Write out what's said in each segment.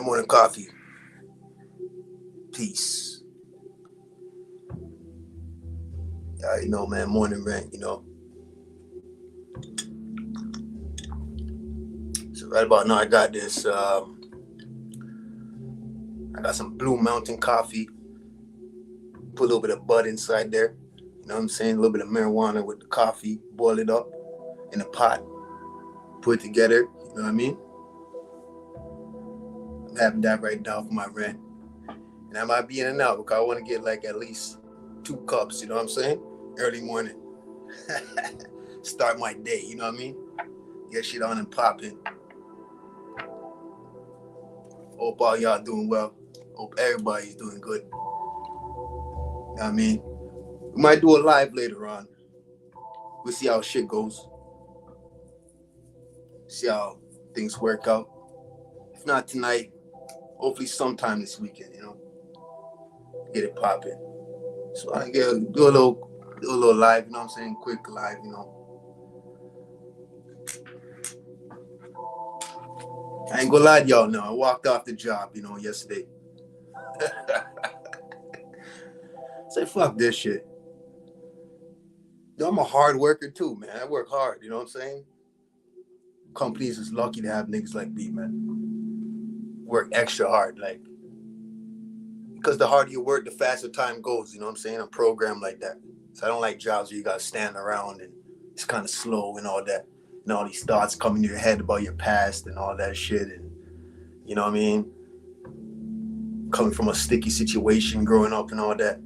Morning coffee. Peace. Yeah, man, morning rant, So right about now I got this I got some Blue Mountain coffee. Put a little bit of bud inside there. You know what I'm saying? A little bit of marijuana with the coffee, boil it up in a pot, put it together, you know what I mean? I'm having that right now for my rant. And I might be in and out because I want to get like at least 2 cups, you know what I'm saying? Early morning. Start my day, you know what I mean? Get shit on and popping. Hope all y'all doing well. Hope everybody's doing good. You know what I mean? We might do a live later on. We'll see how shit goes. See how things work out. If not tonight, hopefully sometime this weekend, Get it popping. So I get do a little live, you know what I'm saying? Quick live, I ain't gonna lie to y'all now. I walked off the job, yesterday. Say fuck this shit. Yo, I'm a hard worker too, man. I work hard, you know what I'm saying? Companies is lucky to have niggas like me, man. Work extra hard, like, because the harder you work, the faster time goes, you know what I'm saying? I'm programmed like that. So I don't like jobs where you gotta stand around and it's kind of slow and all that. And all these thoughts come into your head about your past and all that shit. And you know what I mean? Coming from a sticky situation, growing up and all that.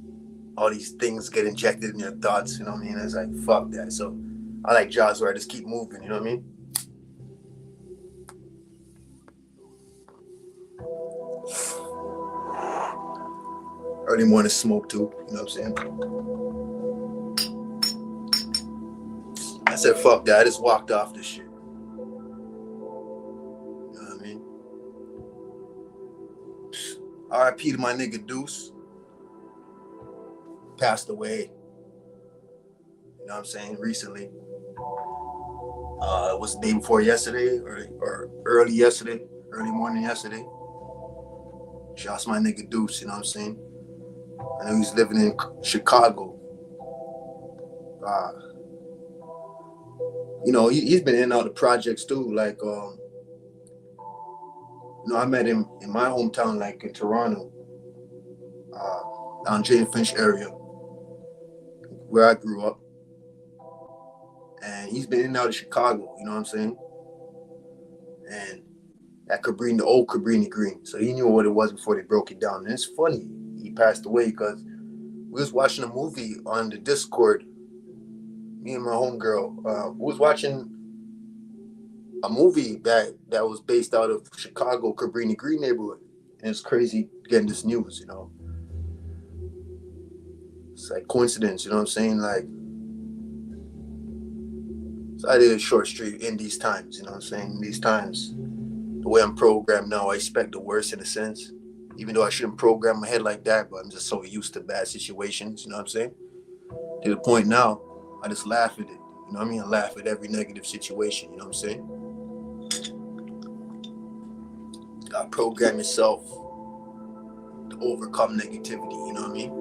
All these things get injected in your thoughts, you know what I mean? It's like, fuck that. So I like jobs where I just keep moving, you know what I mean? Early morning smoke too, you know what I'm saying? I said, fuck that. I just walked off this shit. You know what I mean? RIP to my nigga Deuce. Passed away. You know what I'm saying? Recently. It was the day before yesterday or early yesterday, early morning yesterday. Shouts my nigga Deuce, you know what I'm saying? I know he's living in Chicago. He's been in and out of projects too. Like, I met him in my hometown, like in Toronto, down Jane Finch area, where I grew up. And he's been in and out of Chicago, you know what I'm saying? And that Cabrini, the old Cabrini Green. So he knew what it was before they broke it down. And it's funny, he passed away because we was watching a movie on the Discord. Me and my homegirl, we was watching a movie that was based out of Chicago, Cabrini Green neighborhood. And it's crazy getting this news, It's like coincidence, you know what I'm saying? Like, so I did a short streak in these times, you know what I'm saying? In these times, the way I'm programmed now, I expect the worst in a sense. Even though I shouldn't program my head like that, but I'm just so used to bad situations, you know what I'm saying? To the point now, I just laugh at it. You know what I mean? I laugh at every negative situation, you know what I'm saying? You gotta program yourself to overcome negativity, you know what I mean?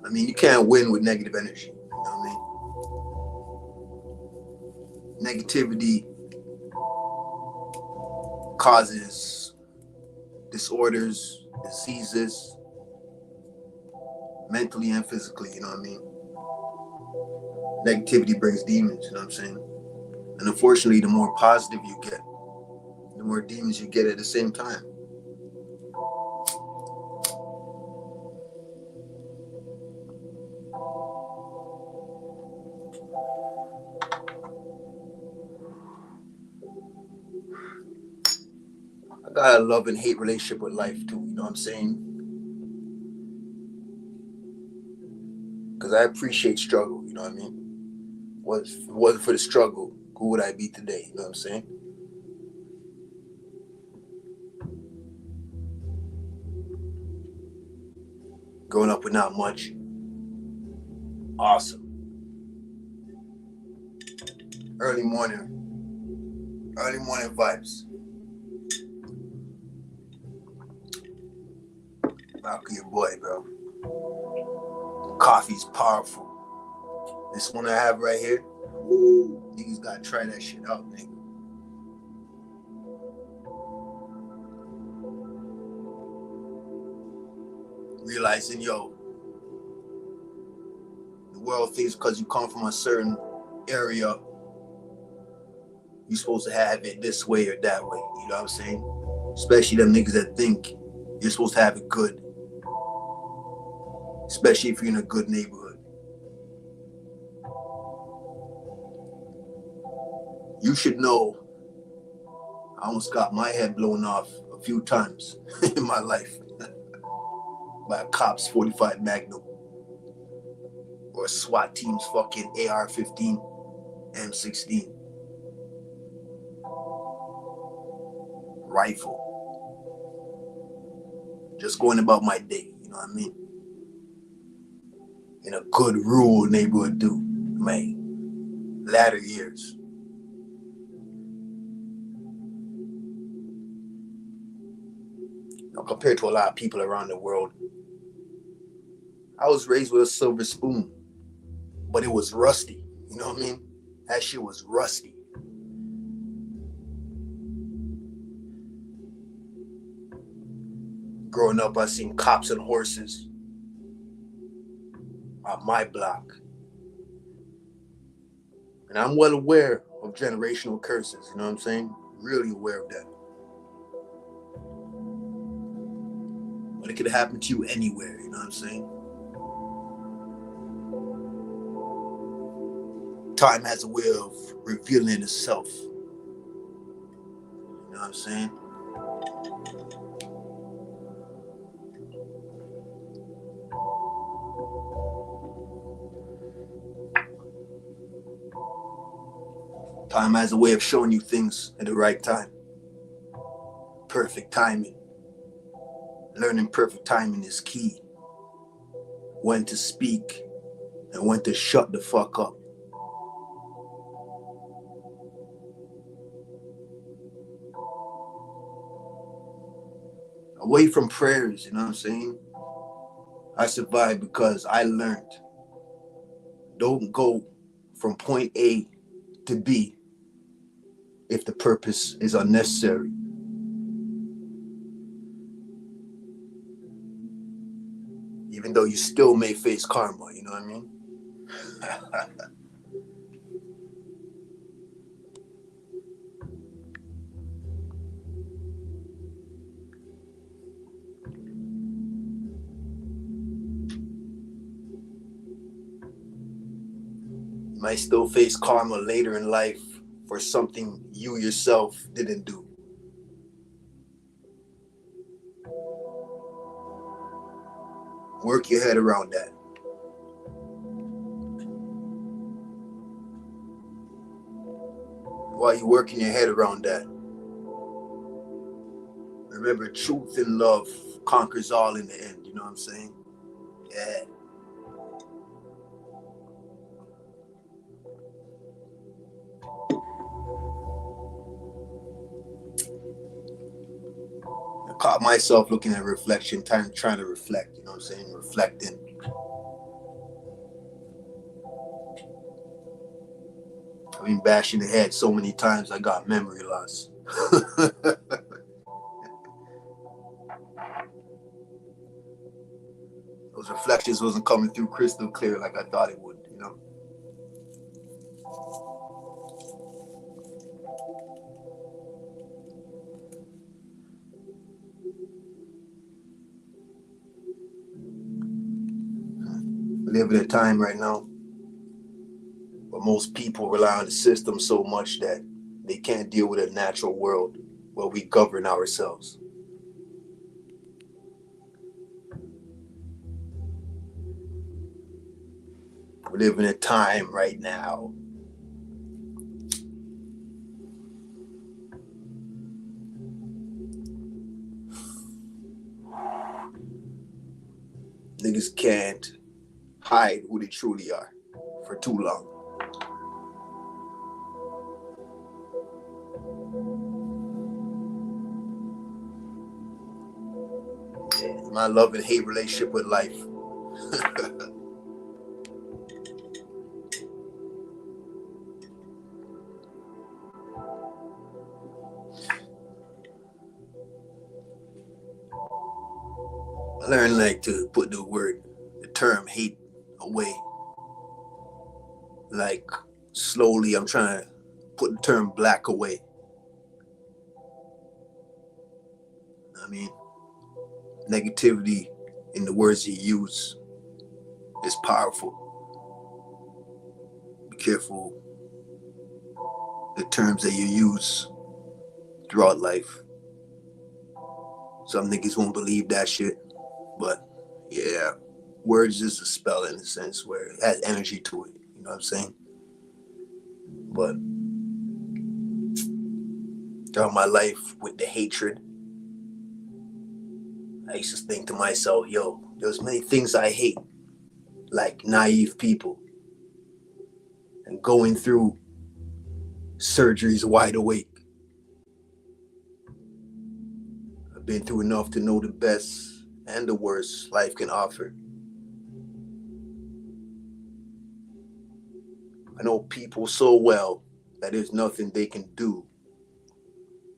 I mean, you can't win with negative energy, you know what I mean? Negativity causes disorders, diseases, mentally and physically, you know what I mean? Negativity brings demons, you know what I'm saying? And unfortunately, the more positive you get, the more demons you get at the same time. I got a love and hate relationship with life too, you know what I'm saying? Because I appreciate struggle, you know what I mean? If it wasn't for the struggle, who would I be today, you know what I'm saying? Growing up with not much, awesome. Early morning vibes. Malcolm, your boy, bro. Coffee's powerful. This one I have right here. Niggas gotta try that shit out, nigga. Realizing, yo, the world thinks because you come from a certain area, you're supposed to have it this way or that way. You know what I'm saying? Especially them niggas that think you're supposed to have it good. Especially if you're in a good neighborhood. You should know, I almost got my head blown off a few times in my life by a cop's 45 Magnum or a SWAT team's fucking AR-15 M16 rifle. Just going about my day, you know what I mean? In a good rural neighborhood too, my latter years. Now, compared to a lot of people around the world, I was raised with a silver spoon, but it was rusty. You know what I mean? That shit was rusty. Growing up, I seen cops and horses on my block. And I'm well aware of generational curses, you know what I'm saying? Really aware of that. But it could happen to you anywhere, you know what I'm saying? Time has a way of revealing itself. You know what I'm saying? Time has a way of showing you things at the right time. Perfect timing. Learning perfect timing is key. When to speak and when to shut the fuck up. Away from prayers, you know what I'm saying? I survived because I learned. Don't go from point A to B if the purpose is unnecessary. Even though you still may face karma, you know what I mean? You might still face karma later in life for something you yourself didn't do. Work your head around that. While you're working your head around that, remember, truth and love conquers all in the end, you know what I'm saying? Yeah. I caught myself looking at reflection, trying to reflect, you know what I'm saying? Reflecting. I've been bashing the head so many times I got memory loss. Those reflections wasn't coming through crystal clear like I thought it would, you know? We live in a time right now where most people rely on the system so much that they can't deal with a natural world where we govern ourselves. We live in a time right now niggas can't hide who they truly are for too long. my love and hate relationship with life. I learned like to put the term hate away. Like slowly I'm trying to put the term black away. I mean, negativity in the words you use is powerful. Be careful the terms that you use throughout life. Some niggas won't believe that shit, but yeah, words is a spell in a sense where it has energy to it. You know what I'm saying? But throughout my life with the hatred, I used to think to myself, yo, there's many things I hate, like naive people and going through surgeries wide awake. I've been through enough to know the best and the worst life can offer. I know people so well that there's nothing they can do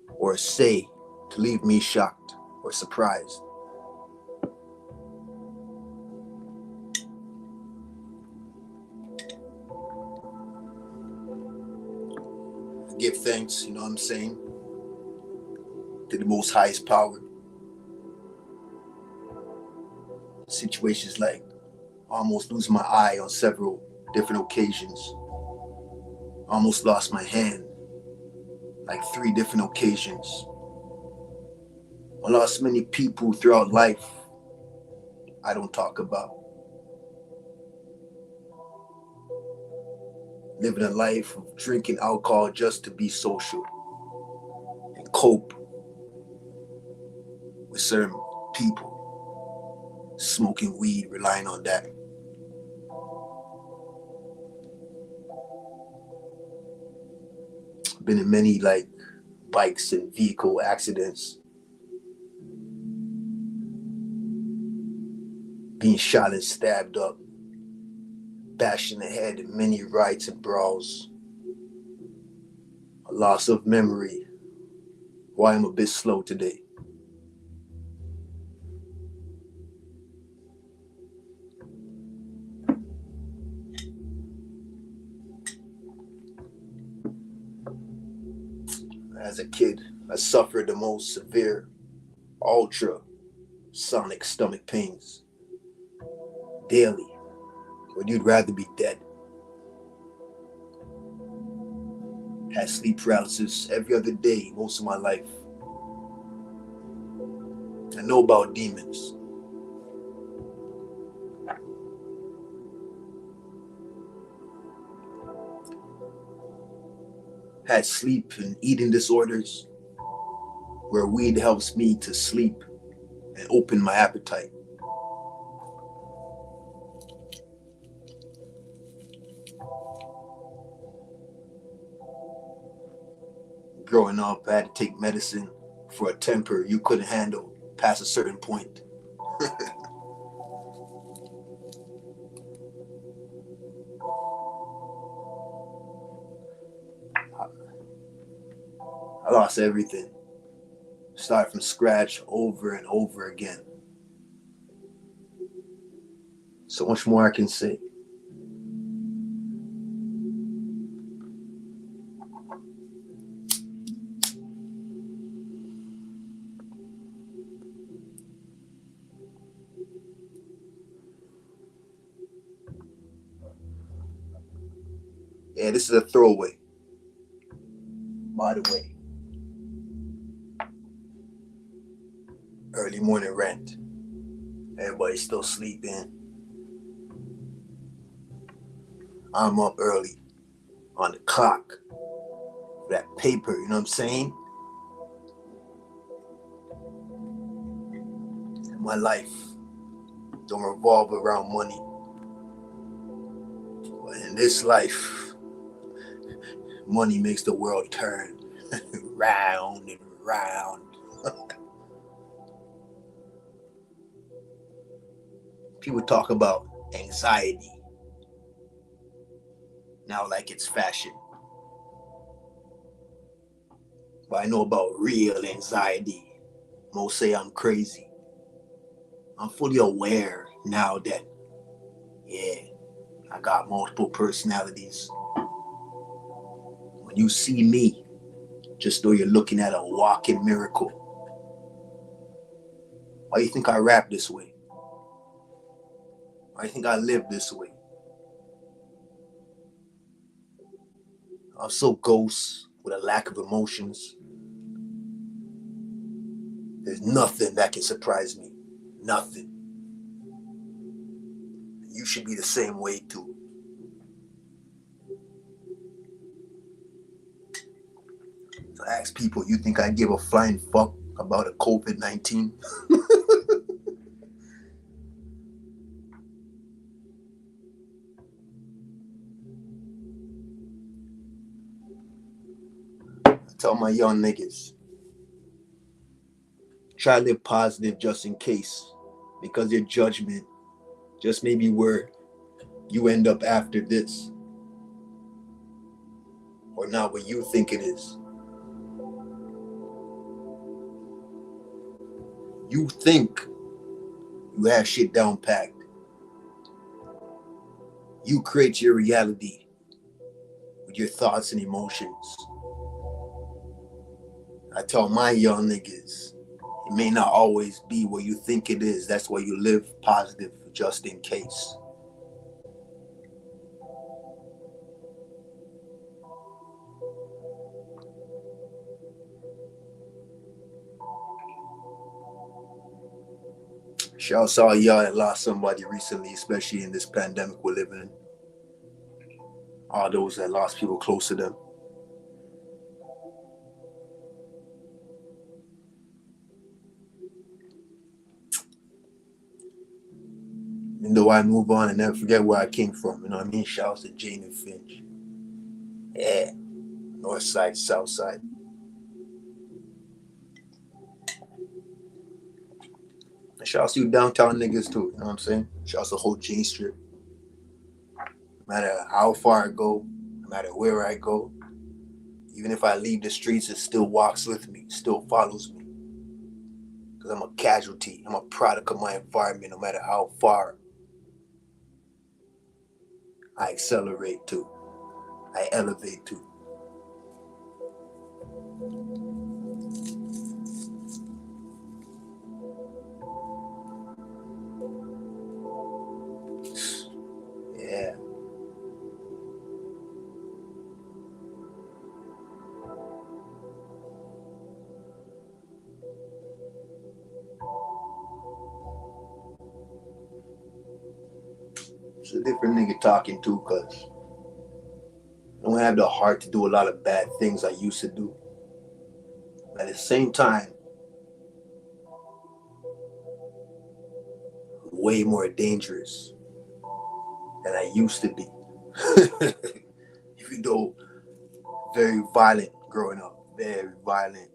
or say to leave me shocked or surprised. I give thanks, you know what I'm saying, to the most highest power. Situations like almost losing my eye on several different occasions. Almost lost my hand like 3 different occasions. I lost many people throughout life I don't talk about. Living a life of drinking alcohol just to be social and cope with certain people. Smoking weed, relying on that. I've been in many like bikes and vehicle accidents. Being shot and stabbed up. Bashed in the head in many rights and brawls. A loss of memory. Why I'm a bit slow today. As a kid, I suffered the most severe ultra sonic stomach pains daily, when you'd rather be dead. Had sleep paralysis every other day most of my life. I know about demons. Had sleep and eating disorders where weed helps me to sleep and open my appetite. Growing up, I had to take medicine for a temper you couldn't handle past a certain point. I lost everything. Started from scratch over and over again. So much more I can say. Yeah, this is a throwaway, by the way. Early morning rant. Everybody's still sleeping. I'm up early on the clock. That paper, you know what I'm saying? My life don't revolve around money. But in this life, money makes the world turn round and round. People talk about anxiety now like it's fashion. But I know about real anxiety. Most say I'm crazy. I'm fully aware now that, yeah, I got multiple personalities. When you see me, just know you're looking at a walking miracle. Why do you think I rap this way? Why do you think I live this way? I'm so ghost with a lack of emotions. There's nothing that can surprise me. Nothing. You should be the same way too. So I ask people, you think I give a flying fuck about a COVID-19? I tell my young niggas, try to live positive just in case. Because your judgment just may be where you end up after this. Or not what you think it is. You think you have shit down packed. You create your reality with your thoughts and emotions. I tell my young niggas, it may not always be what you think it is. That's why you live positive just in case. Shouts out y'all that lost somebody recently, especially in this pandemic we're living in. All those that lost people close to them. Even though I move on and never forget where I came from, you know what I mean? Shouts to Jane and Finch. Yeah. North side, south side. And shouts to you downtown niggas too, you know what I'm saying? Shouts to the whole Jane Strip. No matter how far I go, no matter where I go, even if I leave the streets, it still walks with me, still follows me. Because I'm a casualty. I'm a product of my environment, no matter how far I accelerate to, I elevate to. Yeah. It's a different nigga talking too, because I don't have the heart to do a lot of bad things I used to do. But at the same time, way more dangerous than I used to be. Even though very violent growing up, very violent.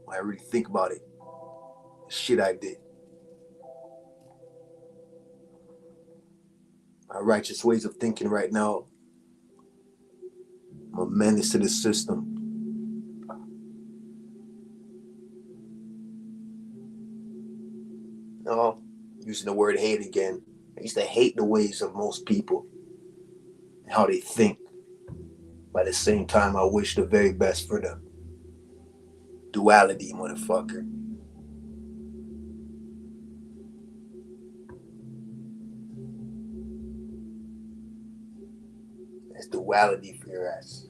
When I really think about it, the shit I did. My righteous ways of thinking right now, I'm a menace to the system. No, using the word hate again. I used to hate the ways of most people and how they think. But at the same time, I wish the very best for them. Duality, motherfucker. That's duality for your ass.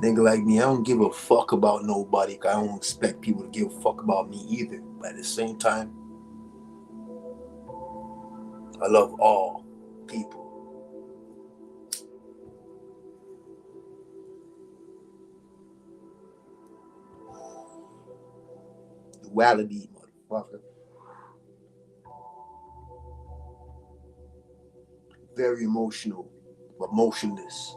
Nigga like me, I don't give a fuck about nobody. I don't expect people to give a fuck about me either. But at the same time, I love all people. Duality, motherfucker. Very emotional, but motionless.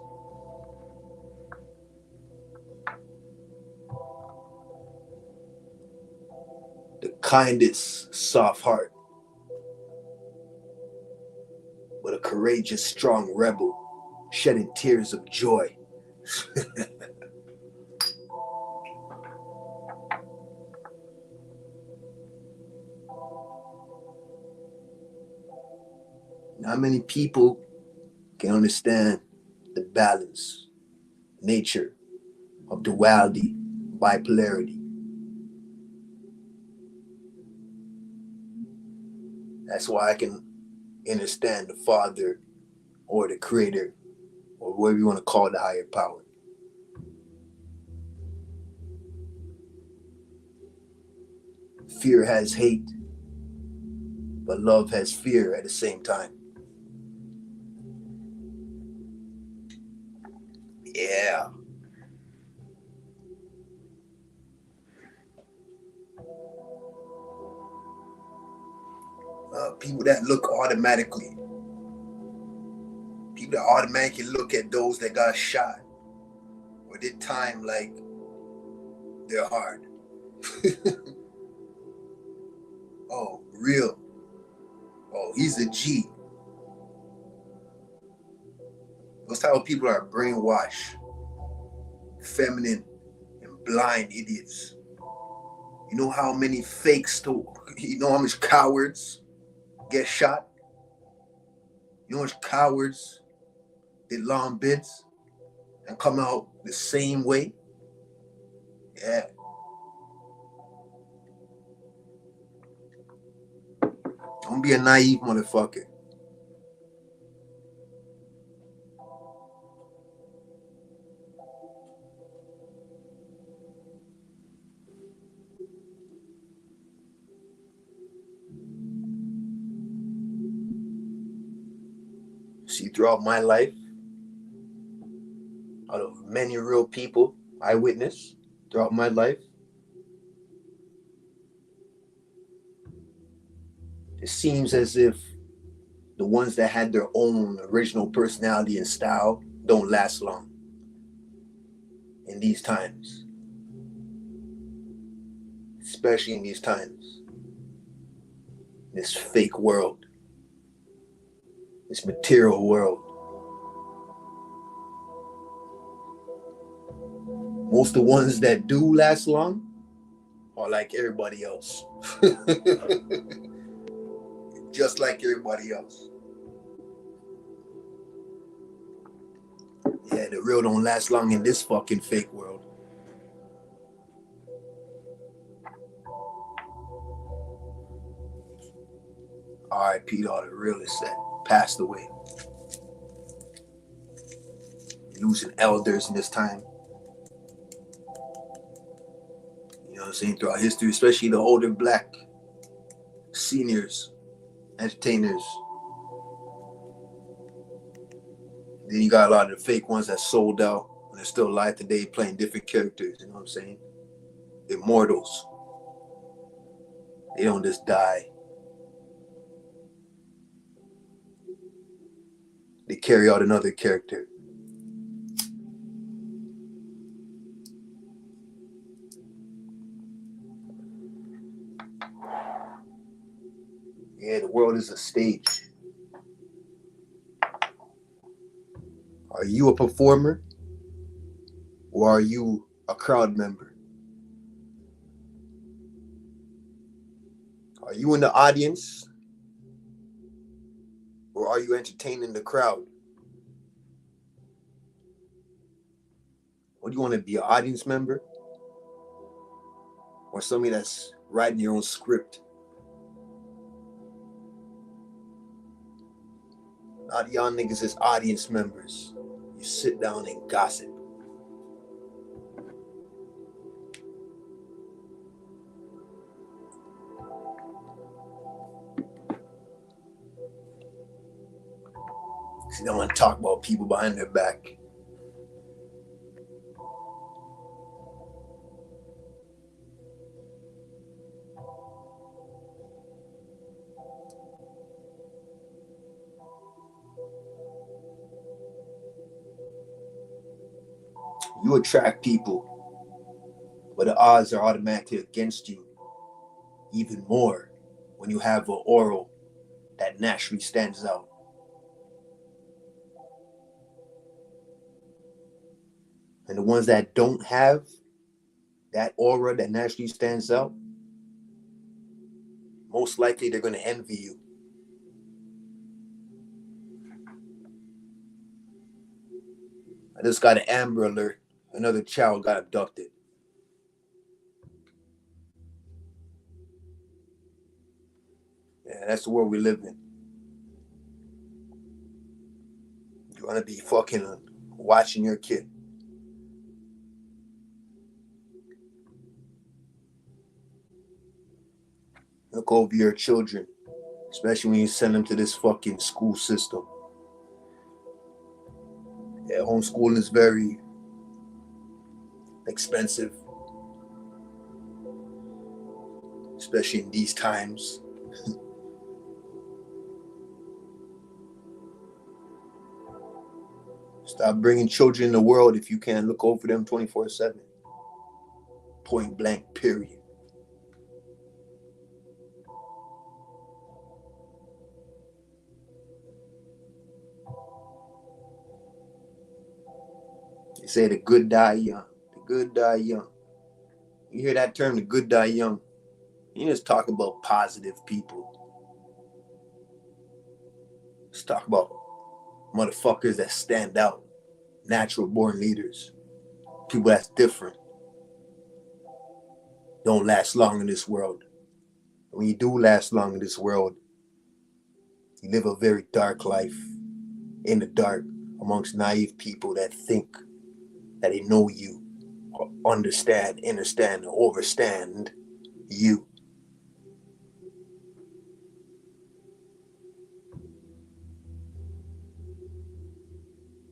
kindest, soft heart, but a courageous, strong rebel, shedding tears of joy. Not many people can understand the balance, nature of duality, bipolarity. That's why I can understand the Father or the Creator or whatever you want to call the higher power. Fear has hate, but love has fear at the same time. Yeah. People that look automatically. People that automatically look at those that got shot or did time like they're hard. Oh, real. Oh, he's a G. Those type of people are brainwashed, feminine, and blind idiots. You know how many you know how much cowards get shot? You know how much cowards did long bids and come out the same way? Yeah. Don't be a naive motherfucker. See, throughout my life, out of many real people I witnessed throughout my life, it seems as if the ones that had their own original personality and style don't last long in these times. Especially in these times. This fake world. This material world. Most of the ones that do last long are like everybody else. Just like everybody else. Yeah, the real don't last long in this fucking fake world. R.I.P. to all the realists that passed away. Losing elders in this time. You know what I'm saying? Throughout history, especially the older black seniors, entertainers. Then you got a lot of the fake ones that sold out and they're still alive today playing different characters. You know what I'm saying? Immortals. They don't just die. They carry out another character. Yeah, the world is a stage. Are you a performer or are you a crowd member? Are you in the audience or are you entertaining the crowd? Or do you want to be an audience member or somebody that's writing your own script? Not y'all niggas as audience members. You sit down and gossip. See, they don't want to talk about people behind their back. You attract people, but the odds are automatically against you. even more when you have an aura that naturally stands out. And the ones that don't have that aura that naturally stands out, most likely they're going to envy you. I just got an Amber Alert. Another child got abducted. Yeah, that's the world we live in. You want to be fucking watching your kid. Look over your children, especially when you send them to this fucking school system. Yeah, homeschooling is very expensive, especially in these times. Stop bringing children in the world if you can't look over them 24/7. Point blank, period. They say the good die young. The good die young. You hear that term, the good die young? You just talk about positive people. Let's talk about motherfuckers that stand out. Natural born leaders. People that's different. Don't last long in this world. When you do last long in this world, you live a very dark life in the dark amongst naive people that think that they know you, or understand, overstand you.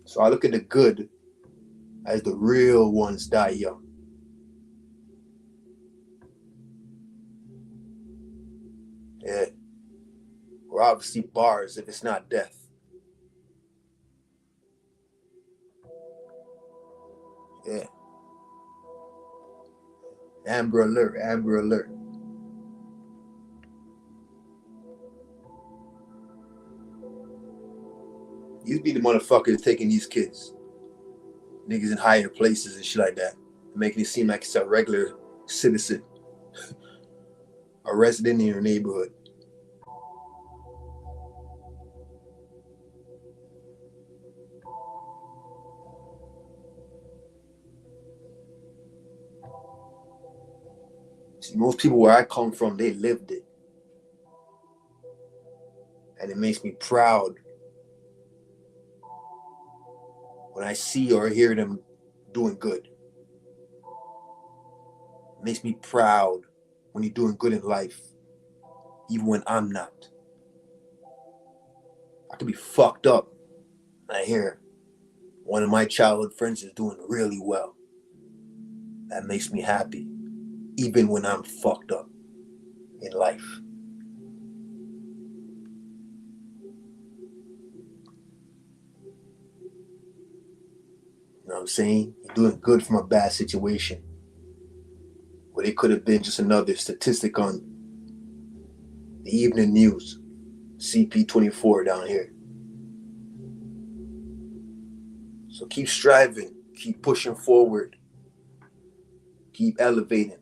So I look at the good as the real ones die young. Yeah. We're obviously bars if it's not death. Yeah. Amber alert, Amber alert. These be the motherfuckers taking these kids. Niggas in higher places and shit like that. Making it seem like it's a regular citizen. A resident in your neighborhood. See, most people where I come from, they lived it. And it makes me proud when I see or hear them doing good. It makes me proud when you're doing good in life, even when I'm not. I could be fucked up and I hear one of my childhood friends is doing really well. That makes me happy, even when I'm fucked up in life. You know what I'm saying? You're doing good from a bad situation. Where it could have been just another statistic on the evening news, CP24 down here. So keep striving, keep pushing forward, keep elevating.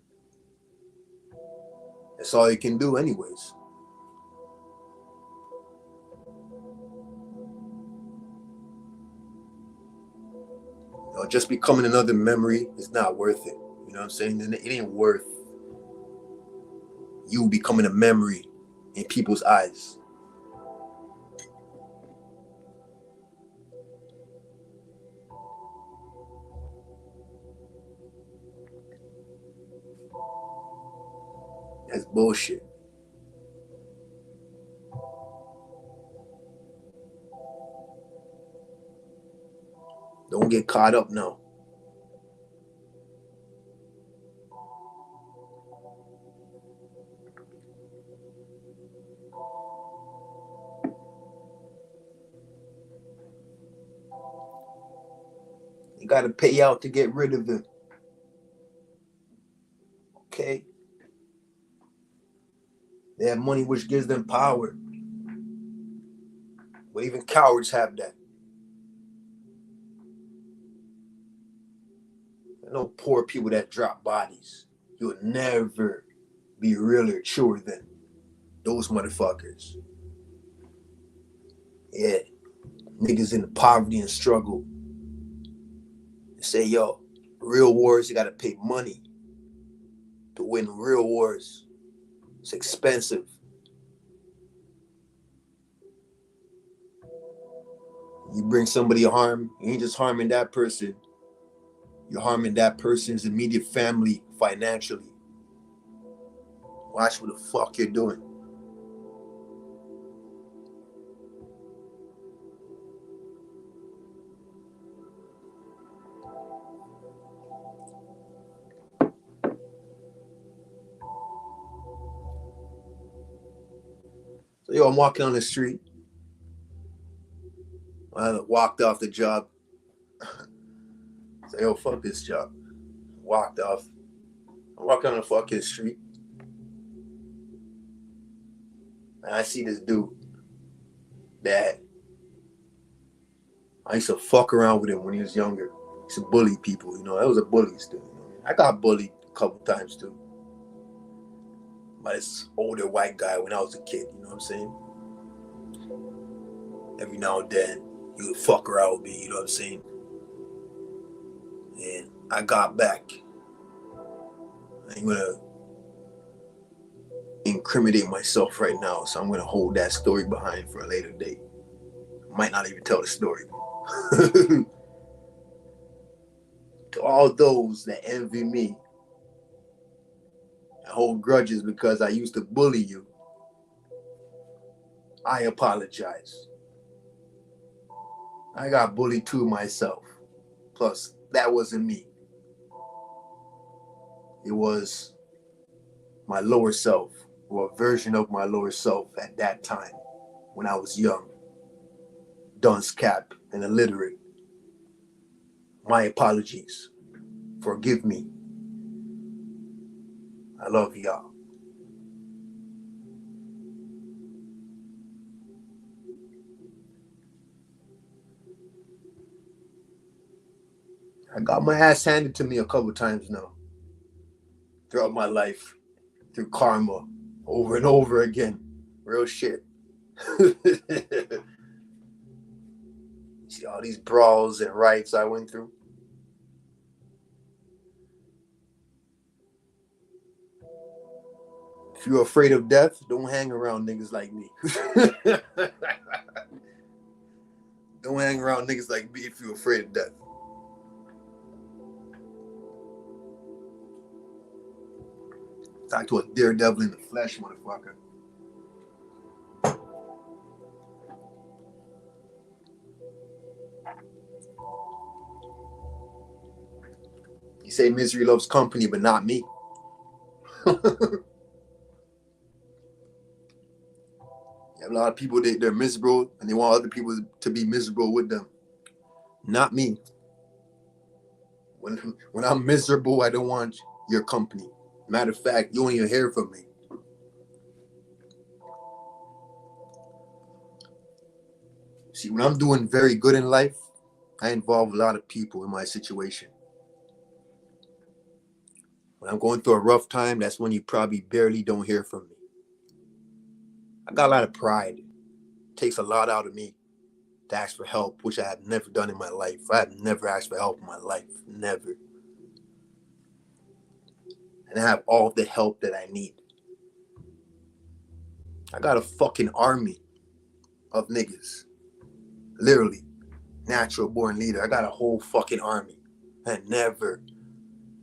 That's all you can do, anyways. You know, just becoming another memory is not worth it. You know what I'm saying? It ain't worth you becoming a memory in people's eyes. That's bullshit. Don't get caught up now. You gotta pay out to get rid of them. Okay? have money which gives them power. But even cowards have that. I know poor people that drop bodies. You'll never be realer, truer than those motherfuckers. Yeah. Niggas in the poverty and struggle. They say, yo, real wars, you gotta pay money to win real wars. It's expensive. You bring somebody harm, you ain't just harming that person. You're harming that person's immediate family financially. Watch what the fuck you're doing. So, yo, I'm walking on the street. I walked off the job. So, yo, fuck this job. Walked off. I'm walking on the fucking street. And I see this dude that I used to fuck around with him when he was younger. He used to bully people, you know. I was a bully still. You know? I got bullied a couple times too. By this older white guy when I was a kid, you know what I'm saying? Every now and then, he would fuck around with me, you know what I'm saying? And I got back. I'm gonna incriminate myself right now, so I'm gonna hold that story behind for a later date. Might not even tell the story. To all those that envy me and hold grudges because I used to bully you, I apologize. I got bullied too myself. Plus, that wasn't me. It was my lower self, or a version of my lower self at that time when I was young, dunce cap, and illiterate. My apologies. Forgive me. I love y'all. I got my ass handed to me a couple times now throughout my life, through karma, over and over again. Real shit. See all these brawls and riots I went through? If you're afraid of death, don't hang around niggas like me. Don't hang around niggas like me if you're afraid of death. Talk to a daredevil in the flesh, motherfucker. You say misery loves company, but not me. A lot of people, they're miserable and they want other people to be miserable with them. Not me. When I'm miserable, I don't want your company. Matter of fact, you won't even hear from me. See, when I'm doing very good in life, I involve a lot of people in my situation. When I'm going through a rough time, that's when you probably barely don't hear from me. I got a lot of pride. It takes a lot out of me to ask for help, which I have never done in my life. I have never asked for help in my life. Never. And I have all the help that I need. I got a fucking army of niggas. Literally. Natural born leader. I got a whole fucking army. I never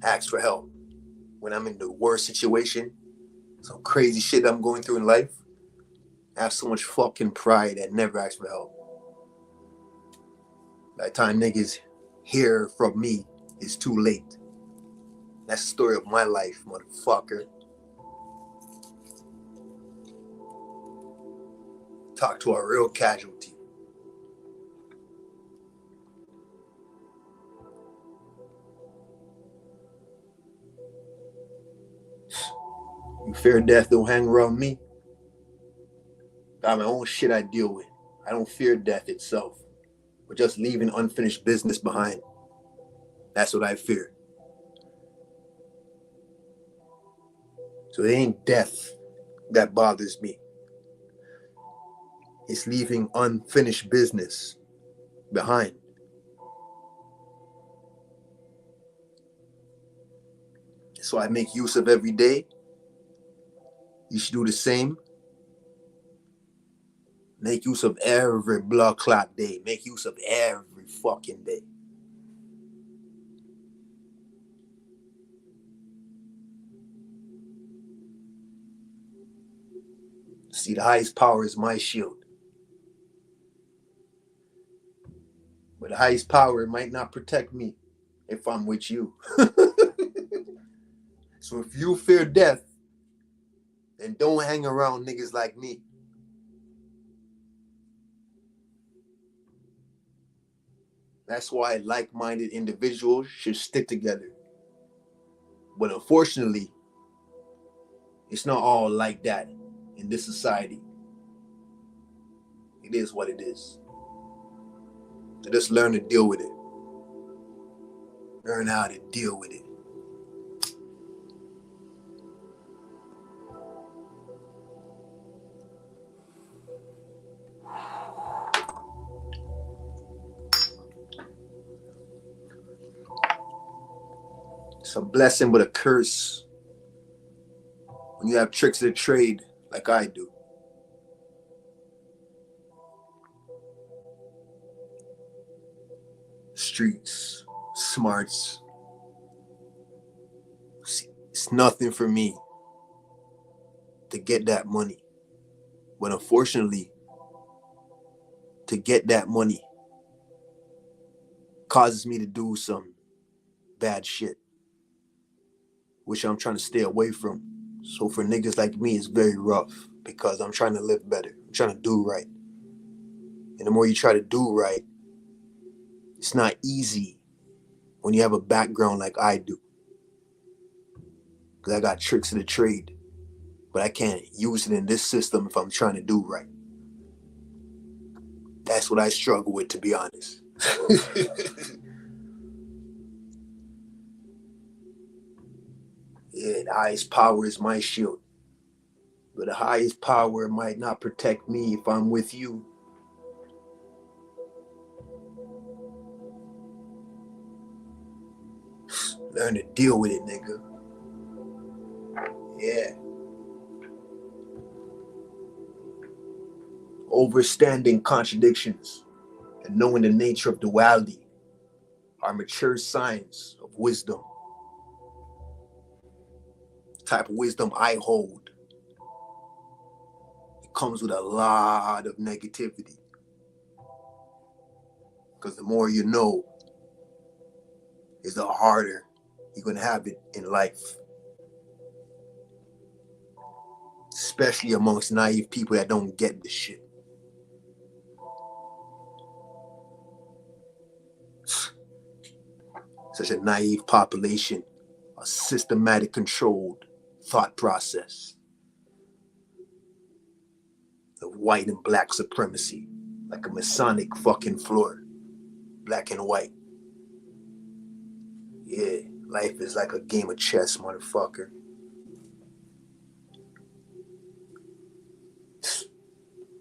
ask for help. When I'm in the worst situation, some crazy shit I'm going through in life, I have so much fucking pride that never ask for help. By the time niggas hear from me, it's too late. That's the story of my life, motherfucker. Talk to a real casualty. You fear death, don't hang around me. I have my own shit I deal with. I don't fear death itself, but just leaving unfinished business behind. That's what I fear. So it ain't death that bothers me. It's leaving unfinished business behind. So I make use of every day. You should do the same. Make use of every blood clot day. Make use of every fucking day. See, the highest power is my shield. But the highest power might not protect me if I'm with you. So if you fear death, then don't hang around niggas like me. That's why like-minded individuals should stick together. But unfortunately, it's not all like that in this society. It is what it is. So just learn to deal with it. Learn how to deal with it. It's a blessing but a curse when you have tricks of the trade like I do. Streets, smarts. It's nothing for me to get that money. But unfortunately, to get that money causes me to do some bad shit, which I'm trying to stay away from. So for niggas like me, it's very rough because I'm trying to live better. I'm trying to do right. And the more you try to do right, it's not easy when you have a background like I do. Because I got tricks of the trade, but I can't use it in this system if I'm trying to do right. That's what I struggle with, to be honest. Yeah, the highest power is my shield. But the highest power might not protect me if I'm with you. Learn to deal with it, nigga. Yeah. Understanding contradictions and knowing the nature of duality are mature signs of wisdom. The type of wisdom I hold, it comes with a lot of negativity. Because the more you know, is the harder you're going to have it in life. Especially amongst naive people that don't get this shit. Such a naive population, a systematic controlled thought process of white and black supremacy, like a Masonic fucking floor, black and white. Yeah, life is like a game of chess, motherfucker.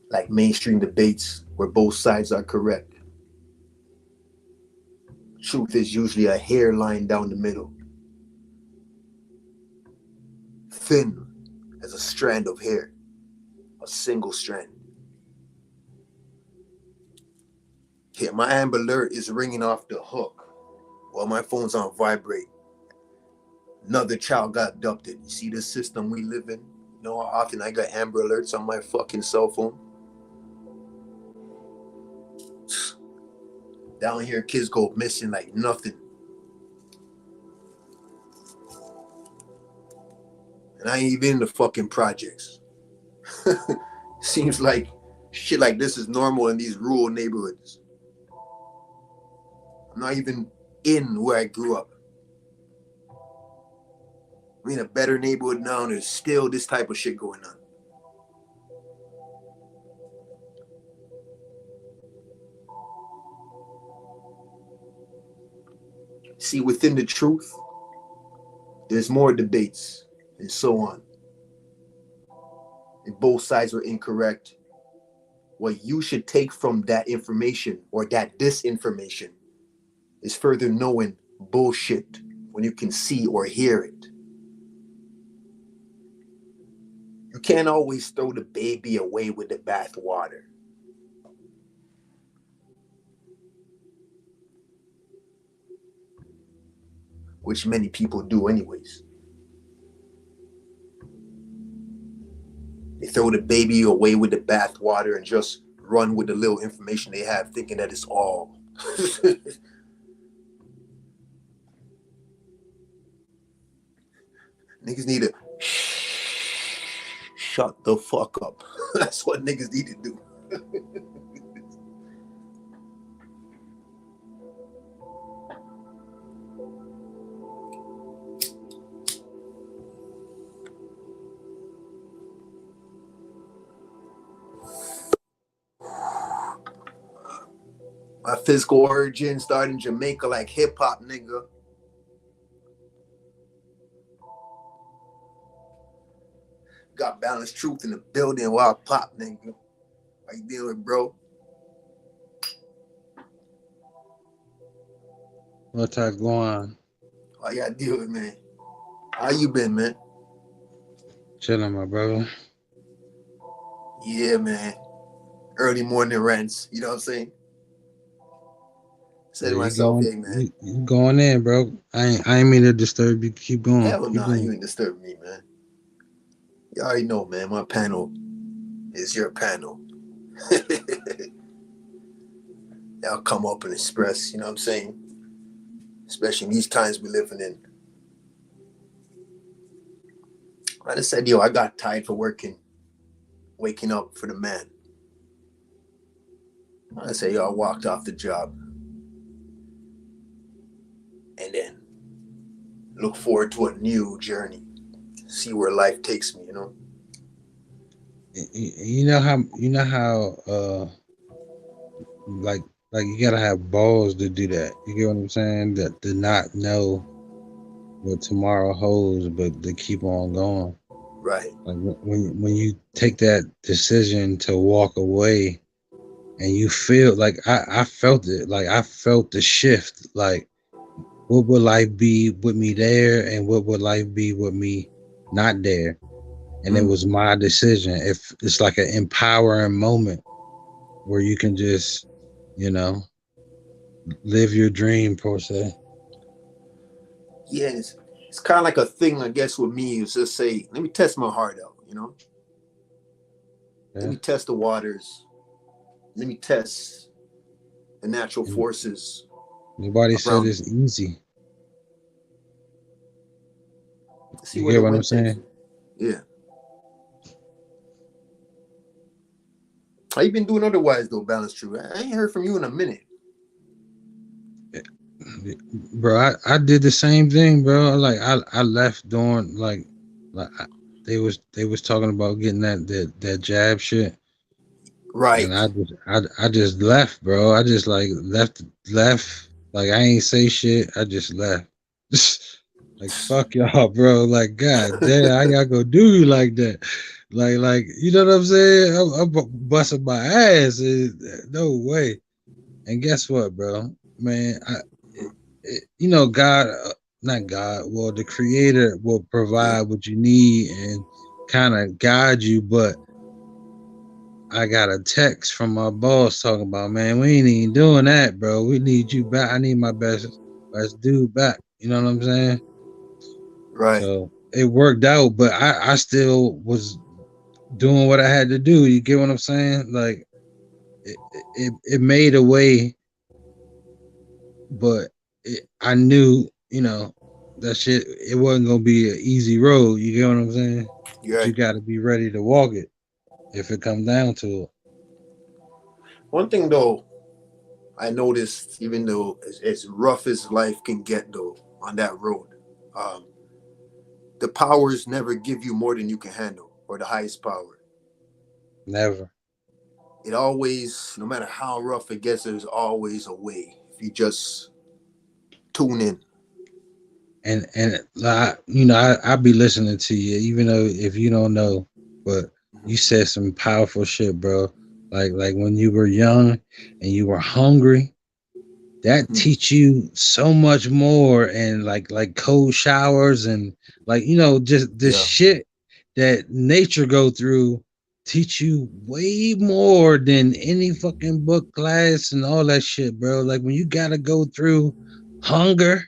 Like mainstream debates where both sides are correct. Truth is usually a hairline down the middle. Thin as a strand of hair. A single strand. Yeah, my Amber Alert is ringing off the hook while my phone's on vibrate. Another child got abducted. You see this system we live in? You know how often I got Amber Alerts on my fucking cell phone? Down here, kids go missing like nothing. And I ain't even in the fucking projects. Seems like shit like this is normal in these rural neighborhoods. I'm not even in where I grew up. I'm in a better neighborhood now, and there's still this type of shit going on. See, within the truth, there's more debates and so on. If both sides are incorrect, what you should take from that information or that disinformation is further knowing bullshit when you can see or hear it. You can't always throw the baby away with the bathwater. Which many people do anyways. They throw the baby away with the bathwater and just run with the little information they have, thinking that it's all. Niggas need to shut the fuck up. That's what niggas need to do. My physical origin started in Jamaica like hip hop, nigga. Got balanced truth in the building while I pop, nigga. How you dealing, bro? What type going on? How y'all dealing, man? How you been, man? Chilling, my brother. Yeah, man. Early morning rants. You know what I'm saying? Said to Yeah, myself, hey, man. you going in, bro. I ain't mean to disturb you. Keep going. Hell Keep nah, you going. ain't disturbing me, man. You already know, man. My panel is your panel. Y'all come up and express, you know what I'm saying? Especially in these times we living in. I just said, yo, I got tired for waking up for the man. I said, yo, I walked off the job. And then look forward to a new journey. See where life takes me, you know? You know how like you gotta have balls to do that. You get what I'm saying? That to not know what tomorrow holds, but to keep on going. Right. Like when you take that decision to walk away, and you feel like I felt it. Like I felt the shift. Like what would life be with me there, and what would life be with me not there? And it was my decision. If it's like an empowering moment where you can just, you know, live your dream, per se. Yeah, it's kind of like a thing, I guess, with me is just say, let me test my heart out, you know? Let Yeah. me test the waters. Let me test the natural And forces nobody said around it's me. easy. See You where get the what I'm wind takes saying? me. Yeah. How you been doing otherwise, though, Balance True? I ain't heard from you in a minute. Bro, I did the same thing, bro. Like I left during like they was talking about getting that jab shit. And Right. I just left, bro. I just like left. Like I ain't say shit. I just left. Like fuck y'all, bro. Like god damn, I gotta go do you like that. Like you know what I'm saying? I'm busting my ass. No way. And guess what, bro? Man, you know God, not God. Well, the Creator will Yeah. provide what you need and kind of guide you, but I got a text from my boss talking about, man, we ain't even doing that, bro. We need you back. I need my best dude back. You know what I'm saying? Right. So it worked out, but I still was doing what I had to do. You get what I'm saying? Like it made a way, but I knew, that shit. It wasn't gonna be an easy road. You get what I'm saying? You're But you right. got to be ready to walk it if it comes down to it. One thing, though, I noticed, even though as rough as life can get, though, on that road, um, the powers never give you more than you can handle, or the highest power. Never. It always, no matter how rough it gets, there's always a way if you just tune in. and I be listening to you, even though if you don't know, but you Mhm. said some powerful shit, bro. Like when you were young and you were hungry, that Mhm. teach you so much more, and like cold showers and just the Yeah, shit that nature go through teach you way more than any fucking book class and all that shit, bro. Like when you gotta go through hunger,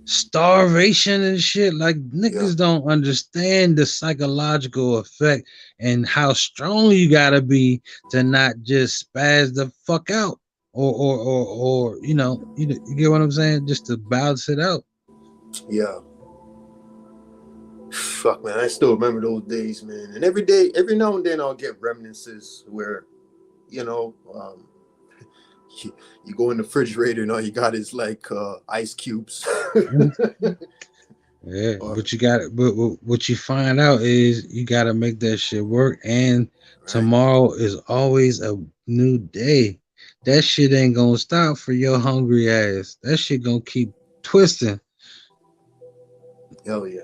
starvation and shit, like yeah, niggas don't understand the psychological effect and how strong you gotta be to not just spaz the fuck out, or you get what I'm saying, just to balance it out. yeah. Fuck, man, I still remember those days, man. And every day, every now and then, I'll get reminiscences where, you know, you go in the refrigerator and all you got is like ice cubes. Mhm. Yeah, Or but you got but what you find out is you got to make that shit work, and right, tomorrow is always a new day. That shit ain't gonna stop for your hungry ass. That shit gonna keep twisting. hell yeah,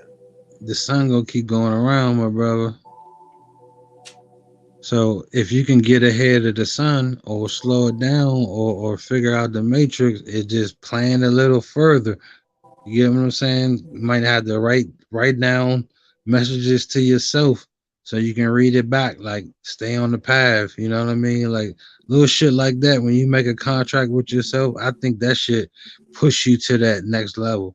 The sun gonna keep going around, my brother. So if you can get ahead of the sun or slow it down, or figure out the matrix, it just plan a little further. You get what I'm saying? You might have to write down messages to yourself so you can read it back. Like stay on the path. You know what I mean? Like little shit like that. When you make a contract with yourself, I think that shit push you to that next level.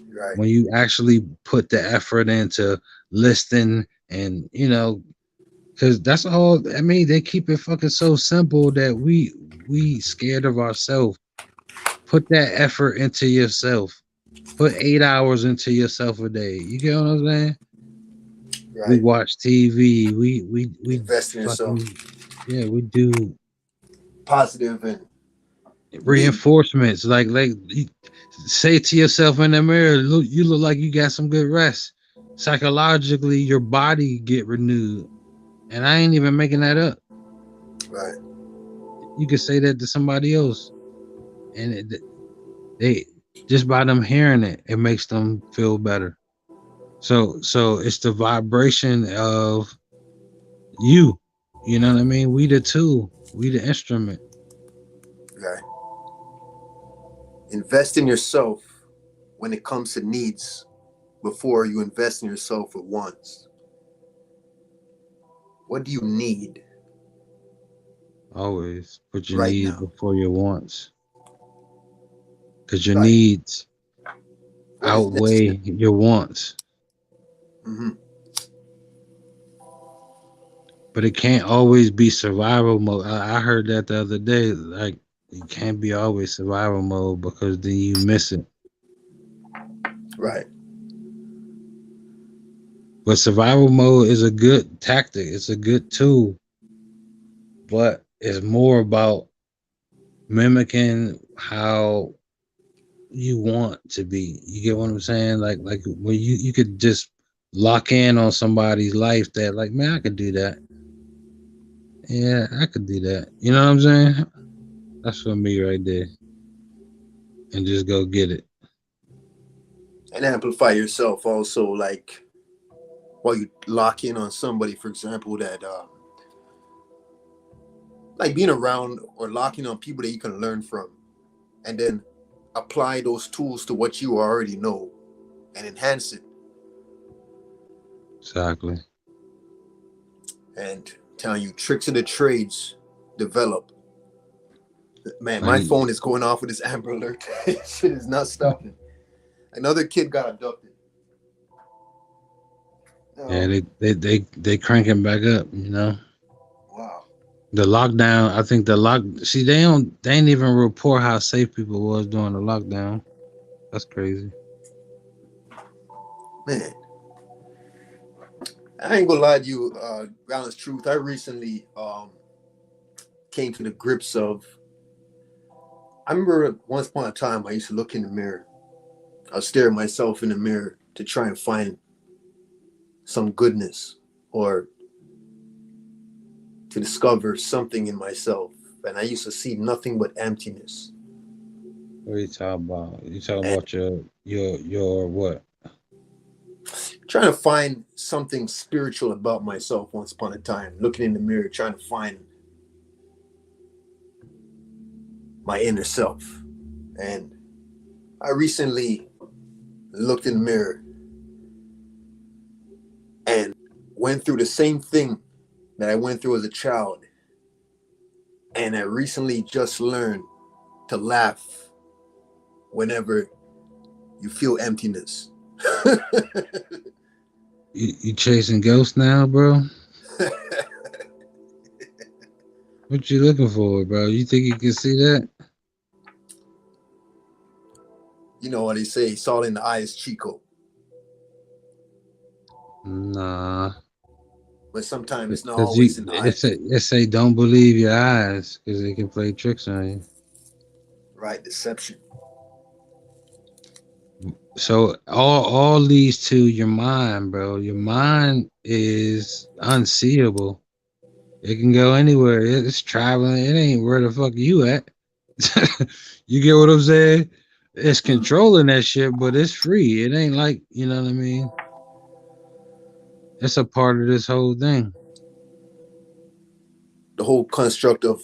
right. When you actually put the effort into listing, and because that's all. I mean, they keep it fucking so simple that we scared of ourselves. Put that effort into yourself. Put 8 hours into yourself a day. You get what I'm saying? We Right. watch TV. We Invest in yourself. fucking, yeah. We do Positive and be reinforcements. Like you say to yourself in the mirror, look, you look like you got some good rest. Psychologically, your body get renewed, and I ain't even making that up. right. You could say that to somebody else, and they just by them hearing it, it makes them feel better. So it's the vibration of you. You know what I mean? We the tool. We the instrument. Right. Invest in yourself when it comes to needs before you invest in yourself for wants. What do you need Always put your right needs now? before your wants, because your Right. needs What is outweigh necessary? your wants. Mm-hmm. But it can't always be survival mode. I heard that the other day. Like it can't be always survival mode because then you miss it. Right. But survival mode is a good tactic. It's a good tool, but it's more about mimicking how you want to be. You get what I'm saying? Like when you could just lock in on somebody's life that like, man, I could do that. Yeah, I could do that. You know what I'm saying? That's for me right there. And just go get it. And amplify yourself also, like while you lock in on somebody, for example, that like being around or locking on people that you can learn from, and then apply those tools to what you already know and enhance it. Exactly. And telling you tricks of the trades develop. Man, my Like phone is going off with this Amber Alert. Shit is not stopping. Another kid got abducted. yeah, Oh, they cranking back up, you know. wow. The lockdown, I think the lock see they ain't even report how safe people was during the lockdown. That's crazy. Man, I ain't gonna lie to you, honest truth. I recently came to the grips of. I remember once upon a time I used to look in the mirror. I'll stare at myself in the mirror to try and find some goodness or to discover something in myself. And I used to see nothing but emptiness. What are you talking about? You talking And about your what? trying to find something spiritual about myself once upon a time, looking in the mirror, trying to find my inner self. And I recently looked in the mirror and went through the same thing that I went through as a child. And I recently just learned to laugh whenever you feel emptiness. You chasing ghosts now, bro? What you looking for, bro? You think you can see that? You know what they say, it's all in the eyes, Chico. Nah, But sometimes it's not because always in the eyes. it say don't believe your eyes because they can play tricks on you. Right? Deception. So all leads to your mind, bro. Your mind is unseeable. It can go anywhere. It's traveling. It ain't where the fuck you at. You get what I'm saying? It's controlling that shit, but it's free. It ain't like, you know what I mean? It's a part of this whole thing. The whole construct of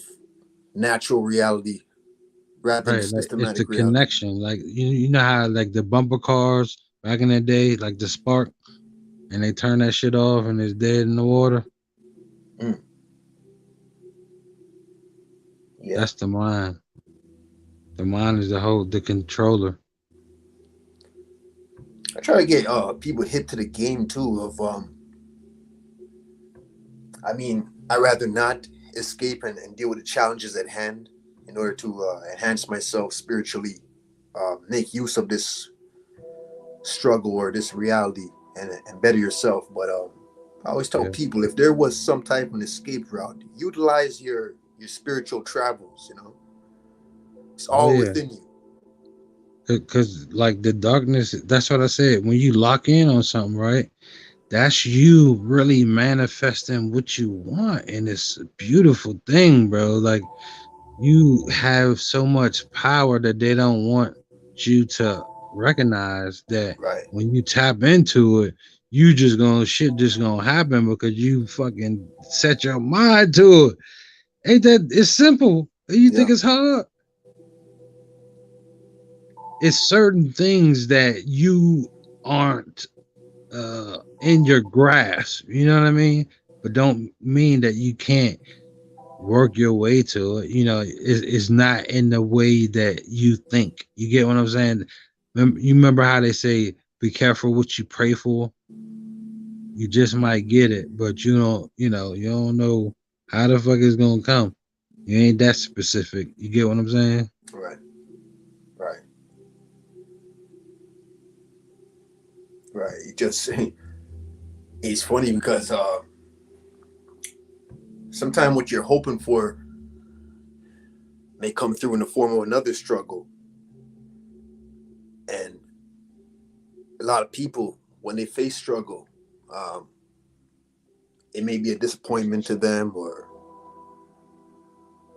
natural reality wrapped into Right. Like it's the systematic reality. connection. Like you know how like the bumper cars back in the day, like the spark, and they turn that shit off and it's dead in the water. Mm, yeah. That's the mind. The mind is the controller. I try to get people hip to the game too of I mean, I rather not escape and deal with the challenges at hand in order to enhance myself spiritually, make use of this struggle or this reality and better yourself. But I always tell Yeah. people if there was some type of an escape route, utilize your spiritual travels. You know, it's Oh all yeah. within you. Cause like the darkness, that's what I said. When you lock in on something, right? That's you really manifesting what you want. And it's a beautiful thing, bro. Like you have so much power that they don't want you to recognize that Right. when you tap into it, you just gonna shit just gonna happen because you fucking set your mind to it. Ain't that it's simple? You think Yeah. it's hard? It's certain things that you aren't in your grasp, you know what I mean? But don't mean that you can't work your way to it. You know, it's not in the way that you think. You get what I'm saying? You remember how they say, be careful what you pray for? You just might get it, but you don't know how the fuck it's gonna come. You ain't that specific. You get what I'm saying? Right. Right. Right. It just it's funny because sometimes what you're hoping for may come through in the form of another struggle. And a lot of people, when they face struggle, um, it may be a disappointment to them or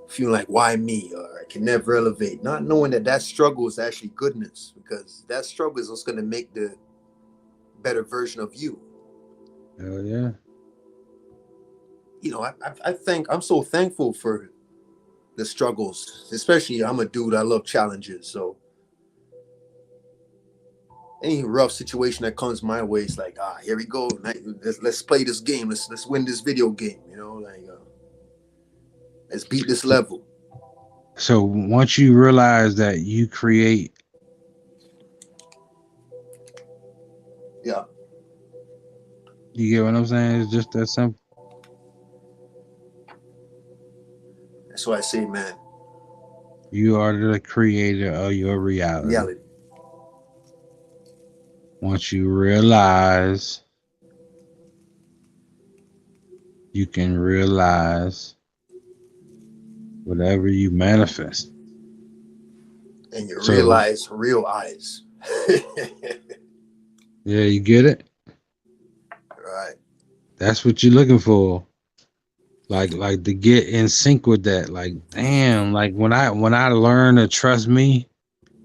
feeling like, why me? Or I can never elevate. Not knowing that that struggle is actually goodness because that struggle is what's going to make the better version of you. Hell yeah. You know, I think I'm so thankful for the struggles, especially I'm a dude, I love challenges. So any rough situation that comes my way, it's like, here we go. Let's play this game. Let's win this video game. You know, like let's beat this So, level. so once you realize that you create, Yeah, you get what I'm saying? It's just that simple. that's why I say, man, You are the creator of your reality. reality. Once you realize, you can realize whatever you manifest. And you So, realize real eyes. yeah, you get it? Right. That's what you're looking for. Like to get in sync with that. Like, damn, like when I learn to trust me,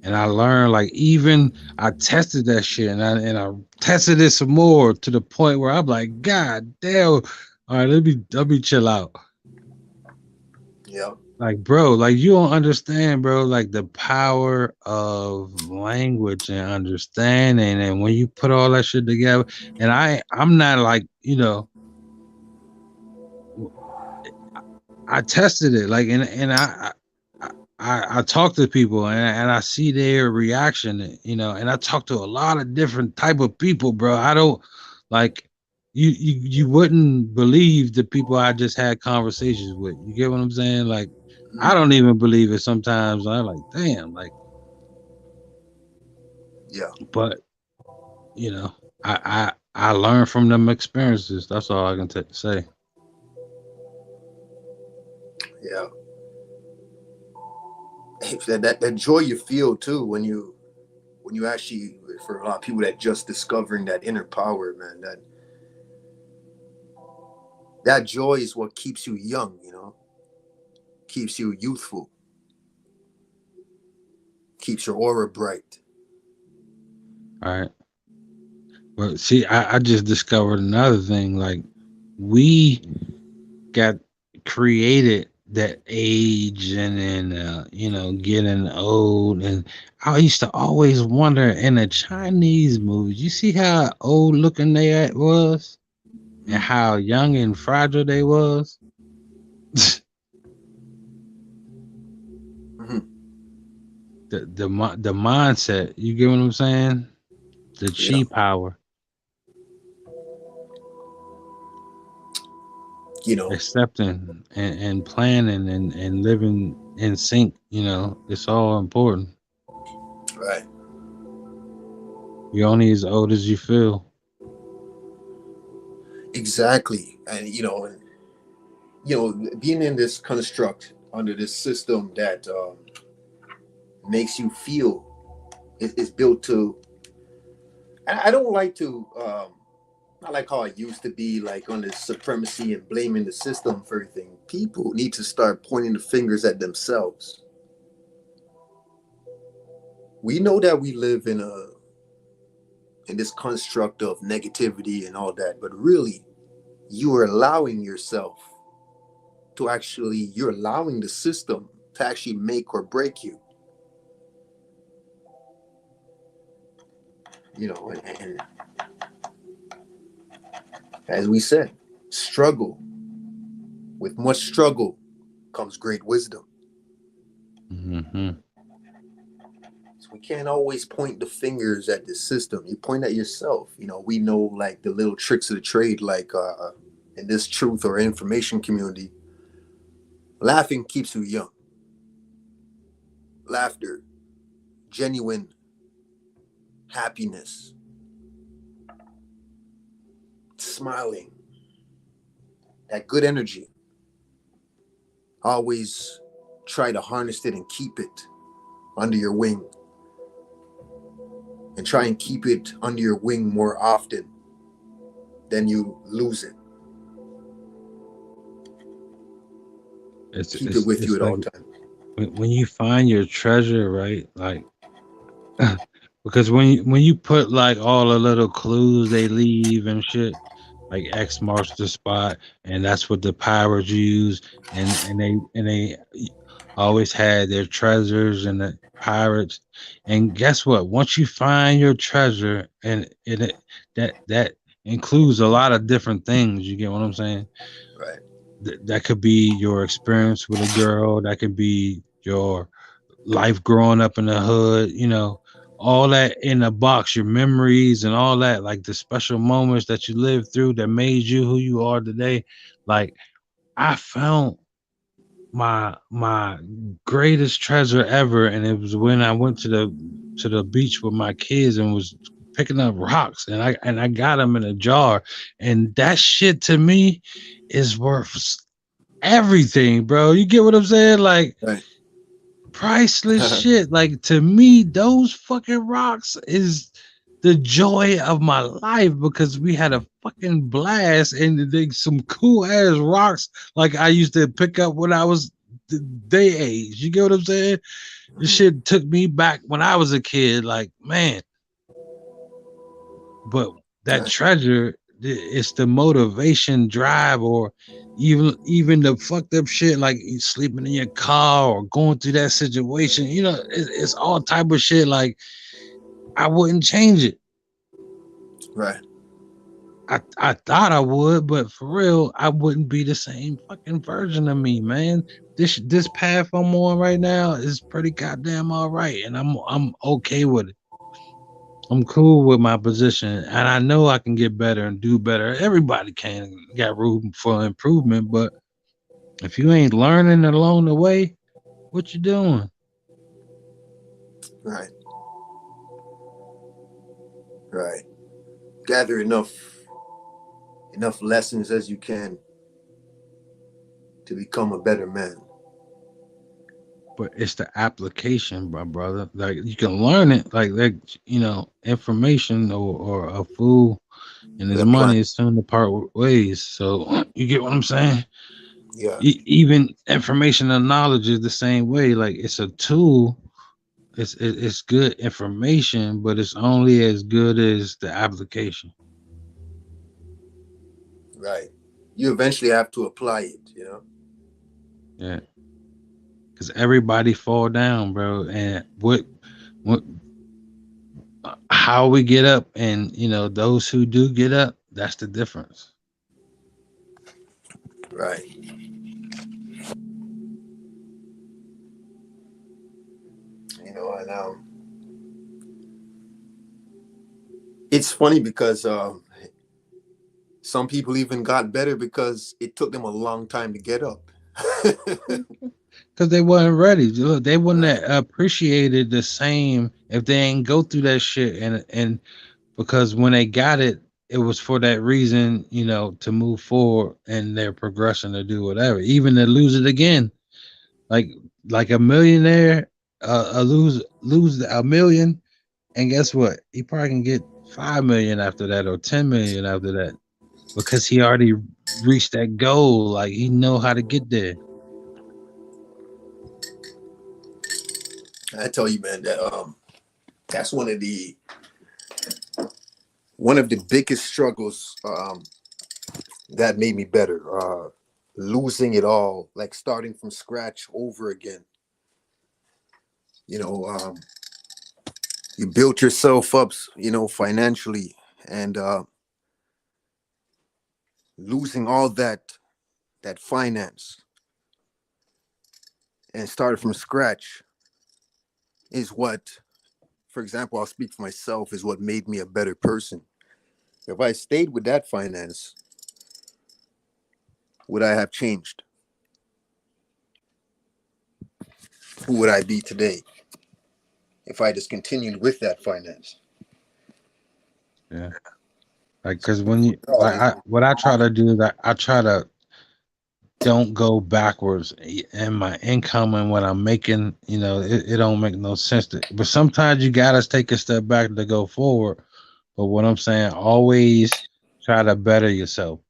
And I learned, like, even I tested that shit, and I tested it some more to the point where I'm like, God damn, all right, let me chill out. Yeah. Like, bro, like you don't understand, bro, like the power of language and understanding. And when you put all that shit together, and I'm not like, I tested it, like, and I talk to people, and I see their reaction, and I talk to a lot of different type of people, bro. I don't like you wouldn't believe the people I just had conversations with. You get what I'm saying? Like, I Mm. don't even believe it sometimes. I'm like, damn, like, Yeah. but you know, I learn from them experiences. That's all I can say. Yeah. That joy you feel too when you actually, for a lot of people that just discovering that inner power, man, that joy is what keeps you young, keeps you youthful, keeps your aura bright. All right. But see, I just discovered another thing. Like, we got created that age and getting old. And I used to always wonder, in the Chinese movies, you see how old looking they was and Mm. how young and fragile they was. Hmm. The mindset, you get what I'm saying? The Yeah. chi power, You know, accepting and planning and living in sync, it's all important. right. You're only as old as you feel. Exactly. And being in this construct under this system that makes you feel is built to. I don't like to. Not like how I used to be, like on the supremacy and blaming the system for everything. People need to start pointing the fingers at themselves. We know that we live in this construct of negativity and all that, but really, you are allowing yourself to actually, you're allowing the system to actually make or break you. And as we said, struggle. With much struggle comes great wisdom. Hmm. So we can't always point the fingers at the system. You point at yourself. We know like the little tricks of the trade, like in this truth or information community, laughing keeps you young. Laughter, genuine happiness, smiling, that good energy. Always try to harness it and keep it under your wing, and try and keep it under your wing more often than you lose it. It's Keep it it's with you it's at like all times. when you find your treasure, right? Like, because when you put like all the little clues they leave and shit, like X marks the spot, and that's what the pirates use, and they always had their treasures and the pirates. And guess what? Once you find your treasure, and that includes a lot of different things. You get what I'm saying? Right. That could be your experience with a girl. That could be your life growing up in the hood, all that in a box, your memories and all that, like the special moments that you lived through that made you who you are today. Like, I found my greatest treasure ever, and it was when I went to the beach with my kids and was picking up rocks, and I got them in a jar, and that shit to me is worth everything, bro. You get what I'm saying? Like, Right. priceless shit. Like, to me, those fucking rocks is the joy of my life, because we had a fucking blast, and they some cool ass rocks like I used to pick up when I was they age. You get what I'm saying? This Mhm. shit took me back when I was a kid. Like, man, but that Right. treasure, it's the motivation, drive, or even the fucked up shit like you sleeping in your car or going through that situation. It's all type of shit. Like, I wouldn't change it. Right. I thought I would, but for real, I wouldn't be the same fucking version of me, man. This path I'm on right now is pretty goddamn all right, and I'm okay with it. I'm cool with my position, and I know I can get better and do better. Everybody can got room for improvement, but if you ain't learning along the way, what you doing? Right. Right. Gather enough lessons as you can to become a better man. But it's the application, my brother. Like you can learn it, information or a fool and But his apply. money is soon to part ways. So you get what I'm saying? Yeah. Even information and knowledge is the same way. Like it's a tool. It's good information, but it's only as good as the application. Right. You eventually have to apply it. Yeah, because everybody fall down, bro. And what how we get up, and those who do get up, that's the difference. Right. And it's funny because some people even got better because it took them a long time to get up. Because they wasn't ready. Look, they wouldn't Right. have appreciated the same if they ain't go through that shit. And because when they got it, it was for that reason, to move forward in their progression to do whatever, even to lose it again. Like like a millionaire, lose a million, and guess what? He probably can get 5 million after that or 10 million after that because he already reached that goal. Like he know how to get there. I tell you, man, that that's one of the biggest struggles that made me better. Losing it all, like starting from scratch over again. You know, you built yourself up, financially, and losing all that finance and started from scratch is what, for example, I'll speak for myself, is what made me a better person. If I stayed with that finance, would I have changed? Who would I be today if I just continued with that finance? Yeah. Like, cause when you All like, this, what I try to do is I try to don't go backwards in my income and what I'm making. It don't make no sense. But sometimes you gotta take a step back to go forward. But what I'm saying, always try to better yourself.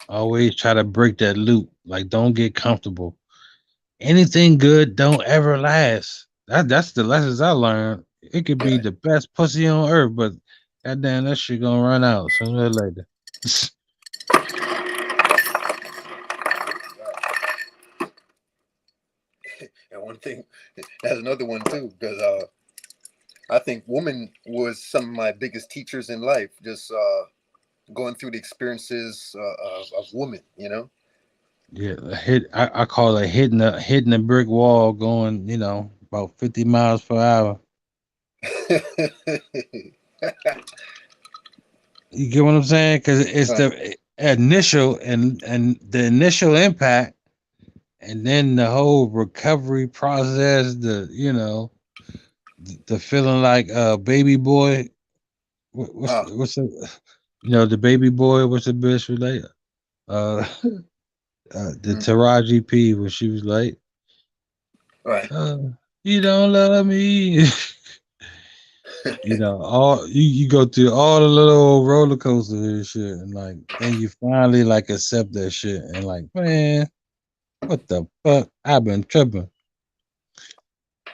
Always try to break that loop. Like, don't get comfortable. Anything good don't ever last. That's the lessons I learned. It could be right, the best pussy on earth, but goddamn, that shit gonna run out sooner or later. and one thing, that's another one too, because I think woman was some of my biggest teachers in life. Just going through the experiences of women, Yeah, I call it hitting a brick wall going, about 50 miles per hour. You get what I'm saying? Because it's Right. the initial and the initial impact, and then the whole recovery process. The feeling like baby boy. Ah, What's the the baby boy? What's the bitch relate? Uh, the mm, Taraji P when she was like, right. uh, "You don't love me." You go through all the little roller coasters and shit, and like then you finally like accept that shit and like, man, What the fuck? I've been tripping.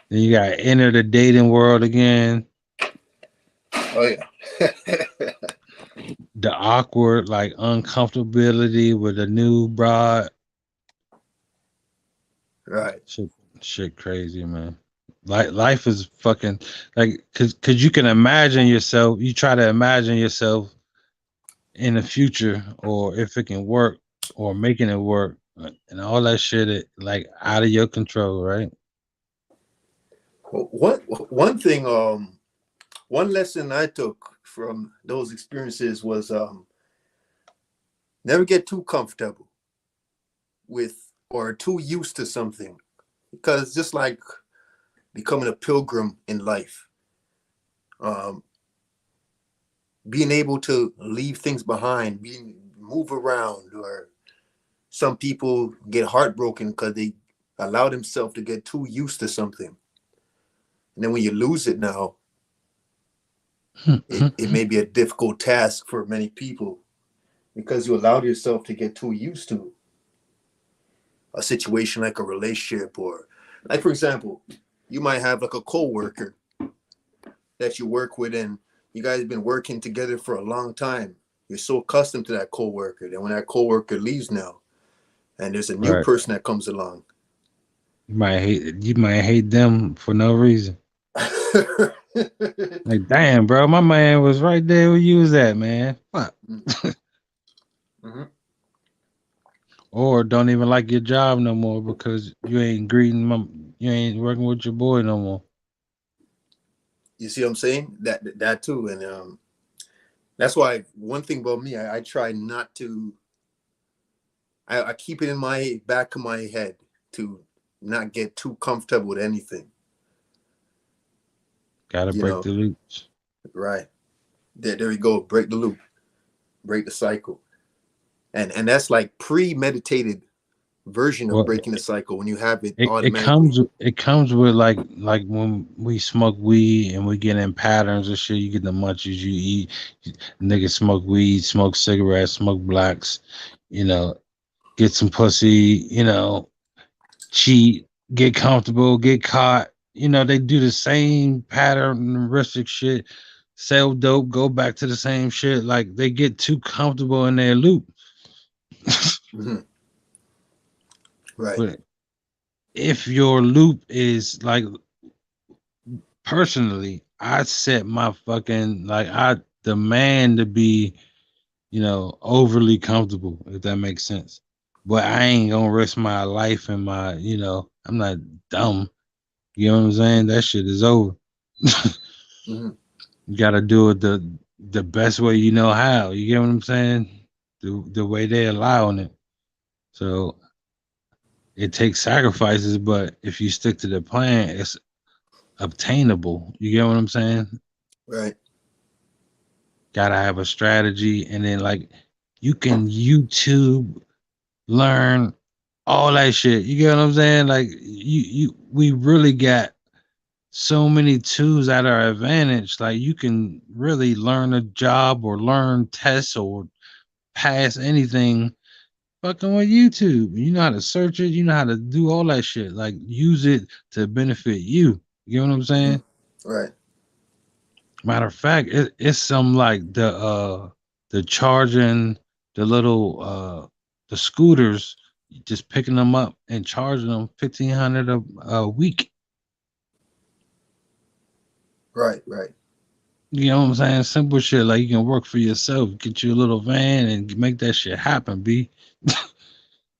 Then you gotta enter the dating world again. Oh yeah. The awkward, like uncomfortability with a new broad. Right. Shit, shit, crazy, man. Like life is fucking like, cause you can imagine yourself. You try to imagine yourself in the future, or if it can work, or making it work, and all that shit, like out of your control, right? One thing, one lesson I took from those experiences was never get too comfortable with or too used to something, because just like becoming a pilgrim in life, um, being able to leave things behind, being move around, or some people get heartbroken because they allow themselves to get too used to something, and then when you lose it now, it may be a difficult task for many people because you allowed yourself to get too used to a situation like a relationship, or like for example, you might have like a coworker that you work with, and you guys have been working together for a long time. You're so accustomed to that coworker that when that coworker leaves now and there's a new Right. person that comes along. You might hate them for no reason. Like, damn, bro, my man was right there where you was at, man. Fuck. Mm-hmm. Or don't even like your job no more because you ain't working with your boy no more. You see what I'm saying? That too, and that's why one thing about me, I try not to. I keep it in my back of my head to not get too comfortable with anything. Gotta You break know, the loops. right? There we go. Break the loop, break the cycle, and that's like premeditated version of Well, breaking the cycle when you have it it automatically. comes with like when we smoke weed and we get in patterns and shit. You get the munchies. You eat. Niggas smoke weed, smoke cigarettes, smoke blacks. You know, get some pussy. Cheat, get comfortable, get caught. They do the same patternistic shit. Sell dope, go back to the same shit. Like they get too comfortable in their loop. Hmm. Right, But if your loop is like, personally, I set my fucking, like, I demand to be, overly comfortable, if that makes sense. But I ain't gonna risk my life and I'm not dumb. You know what I'm saying? That shit is over. hmm, You gotta do it the best way you know how. You get what I'm saying? The way they allowing it. So it takes sacrifices, but if you stick to the plan, it's obtainable. You get what I'm saying? right. Gotta have a strategy, and then like you can YouTube learn all that shit. You get what I'm saying? Like we really got so many tools at our advantage. Like you can really learn a job or learn tests or pass anything fucking with YouTube. You know how to search it, you know how to do all that shit. Like use it to benefit you. You know what I'm Hmm. saying? Right, Matter of fact, it's some like the charging the little the scooters, just picking them up and charging them 1,500 a week. right, right, You know what I'm saying? Simple shit like you can work for yourself, get you a little van and make that shit happen, B.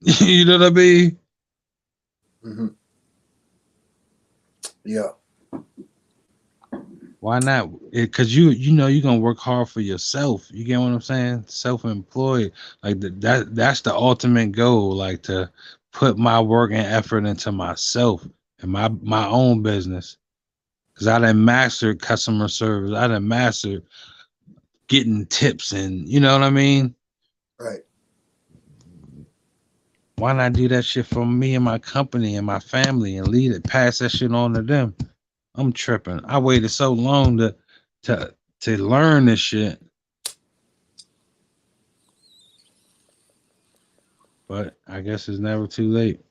You know what I mean? hmm, yeah, Why not? Because you know you're gonna work hard for yourself. You get what I'm saying? Self-employed, like that's the ultimate goal. Like to put my work and effort into myself and my own business. Because I done mastered customer service. I done mastered getting tips, and you know what I mean. right. Why not do that shit for me and my company and my family and lead it, pass that shit on to them? I'm tripping. I waited so long to to learn this shit, but I guess it's never too late.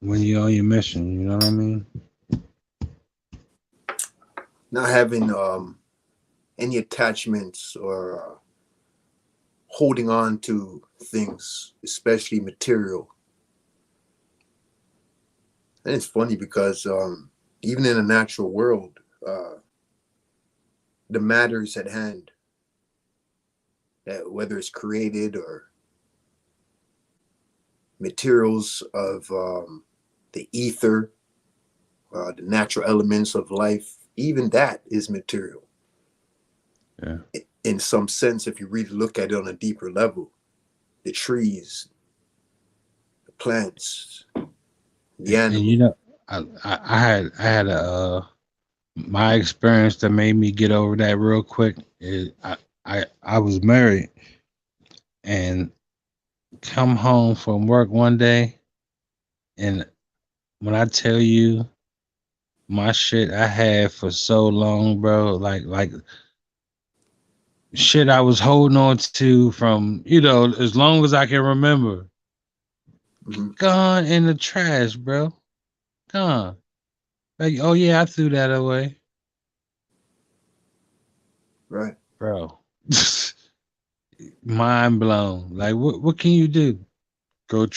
when you're on your mission. You know what I mean? Not having any attachments or holding on to things, especially material. And it's funny because even in the natural world, uh, the matters at hand, that whether it's created or materials of the ether, the natural elements of life, even that is material. Yeah. In some sense, if you really look at it on a deeper level, the trees, the plants, the And you animal. know, I had a my experience that made me get over that real quick is I was married and come home from work one day, and when I tell you my shit I had for so long, bro, like shit I was holding on to from, as long as I can remember, Hmm. gone in the trash, bro. Gone. Like, oh yeah, I threw that away, Right. bro. Mind blown. Like, what can you do? Go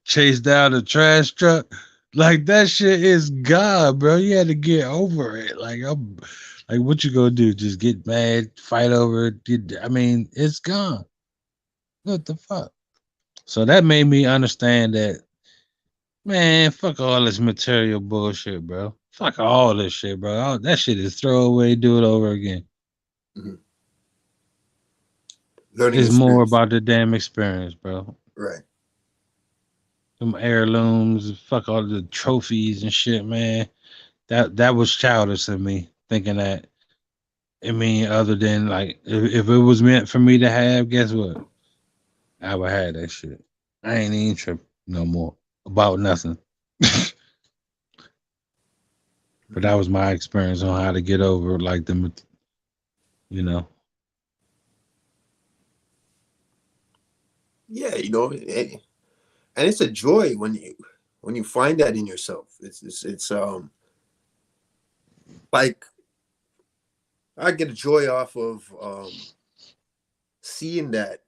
chase down a trash truck? Like that shit is God, bro. You had to get over it. Like, what you gonna do? Just get mad, fight over it? I mean, it's gone. What the fuck? So that made me understand that, man, fuck all this material bullshit, bro. Fuck all this shit, bro. All, that shit is throwaway. Do it over again. Hmm. Learning It's more experience. about the damn experience, bro. Right. Them heirlooms, fuck all the trophies and shit, man. That was childish of me, thinking that. I mean, other than like, if it was meant for me to have, guess what? I would have that shit. I ain't even trip no more about nothing. But Hmm. that was my experience on how to get over like the, you know. Yeah, and it's a joy when you find that in yourself. It's like I get a joy off of seeing that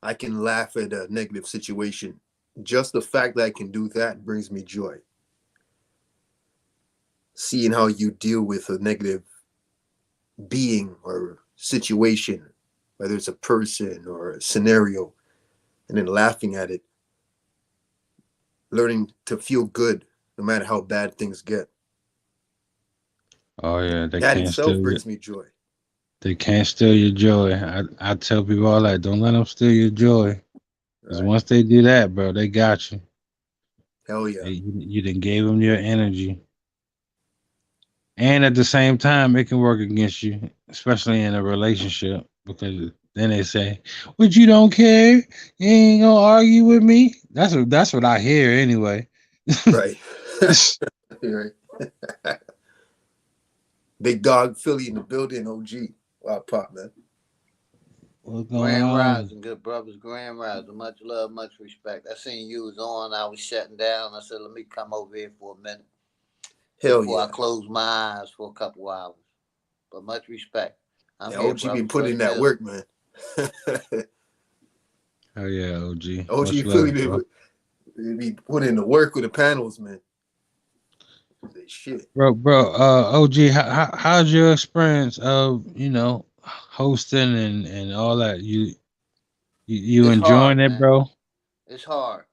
I can laugh at a negative situation. Just the fact that I can do that brings me joy. Seeing how you deal with a negative being or situation, whether it's a person or a scenario, and then laughing at it, learning to feel good no matter how bad things get. Oh yeah, That itself brings me joy. they can't steal your joy. I tell people all that. Don't let them steal your joy. Because Right. once they do that, bro, they got you. Hell yeah. You done gave them your energy. And at the same time, it can work against you, especially in a relationship, because then they say, "But you don't care. You ain't gonna argue with me." That's what I hear anyway. Right. Right. Big dog Philly in the building, OG. Wow, pop, man. What's going Grand on? Rising, good brothers. Grand Rising. Much love, much respect. I seen you was on. I was shutting down. I said, let me come over here for a minute Hell before I yeah. close my eyes for a couple hours. But much respect. I'm Yeah, here, OG be brother. putting in Brother that Mills. work, man. Oh yeah, OG. Much OG Philly love, bro. be putting in the work with the panels, man. Say shit. Bro. OG, how's your experience of hosting and all that? You It's enjoying hard, it, man. bro? It's hard.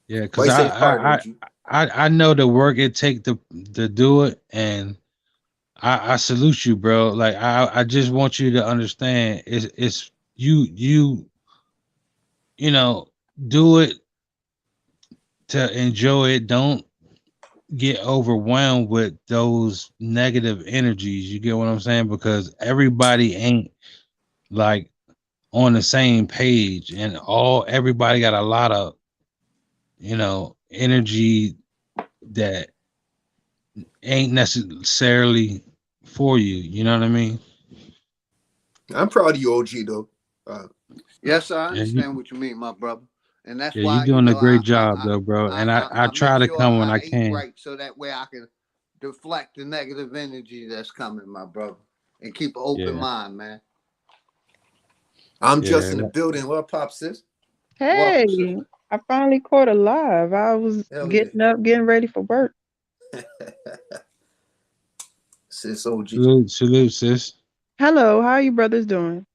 Yeah, Why cause you say it's hard, OG? I know the work it take to do it, and I salute you, bro. Like I just want you to understand, it's you know do it to enjoy it. Don't get overwhelmed with those negative energies. You get what I'm saying? Because everybody ain't like on the same page, and everybody got a lot of energy that ain't necessarily for you. You know what I mean? I'm proud of you, OG, though. Uh, Yes, sir. I And you, understand what you mean, my brother. And that's Yeah, you're why, doing a great job though, bro. And I I make try to sure come when I I eat can. right so that way I can deflect the negative energy that's coming, my brother, and keep an open Yeah, mind, man. I'm just in the yeah. building. What pop sis? Hey, Welcome, sis. I finally caught a live. I was Hell yeah. getting up, getting ready for work. Sis OG. Salute, salute, sis. Hello, how you brothers doing?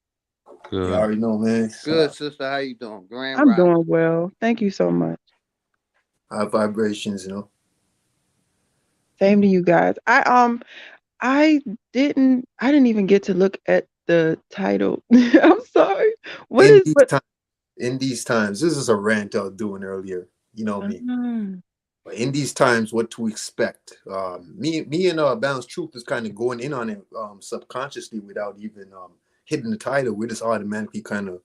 You Good. already know, man. Good, sister. How you doing? Grand I'm Rising. doing well. Thank you so much. High vibrations, you know. Same to you guys. I didn't even get to look at the title. I'm sorry. What In is these what times, in these times, this is a rant I was doing earlier. You know me. um, But in these times, what to expect? Me and Balanced Truth is kind of going in on it subconsciously without even hitting the title. We're just automatically kind of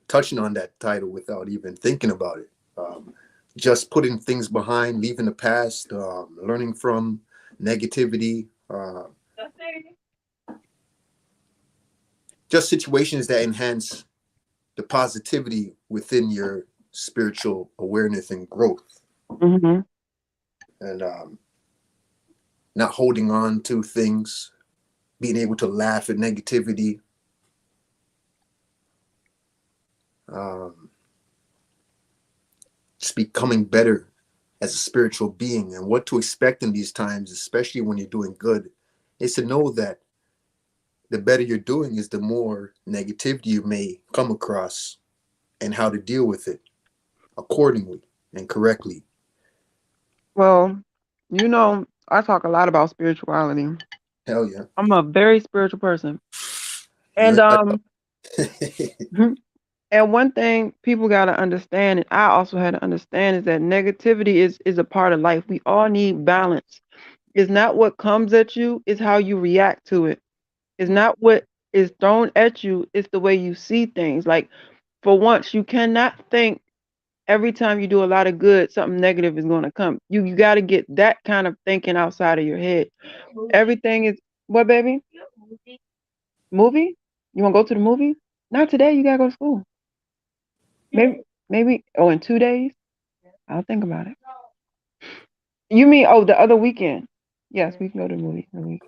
touching on that title without even thinking about it. Just putting things behind, leaving the past, learning from negativity, just situations that enhance the positivity within your spiritual awareness and growth, mhm. and not holding on to things, being able to laugh at negativity, um, just becoming better as a spiritual being, and what to expect in these times, especially when you're doing good, is to know that the better you're doing is the more negativity you may come across, and how to deal with it accordingly and correctly. Well, I talk a lot about spirituality. Hell yeah. I'm a very spiritual person. You And ain't and one thing people got to understand, and I also had to understand, is that negativity is a part of life. We all need balance. It's not what comes at you, it's how you react to it. It's not what is thrown at you, it's the way you see things. Like, for once, you cannot think every time you do a lot of good, something negative is going to come. You got to get that kind of thinking outside of your head. Everything is what, baby? Movie? You want to go to the movie? Not today. You got to go to school. Maybe. Oh, in 2 days? I'll think about it. You mean, oh, the other weekend? Yes, we can go to the movie in a week.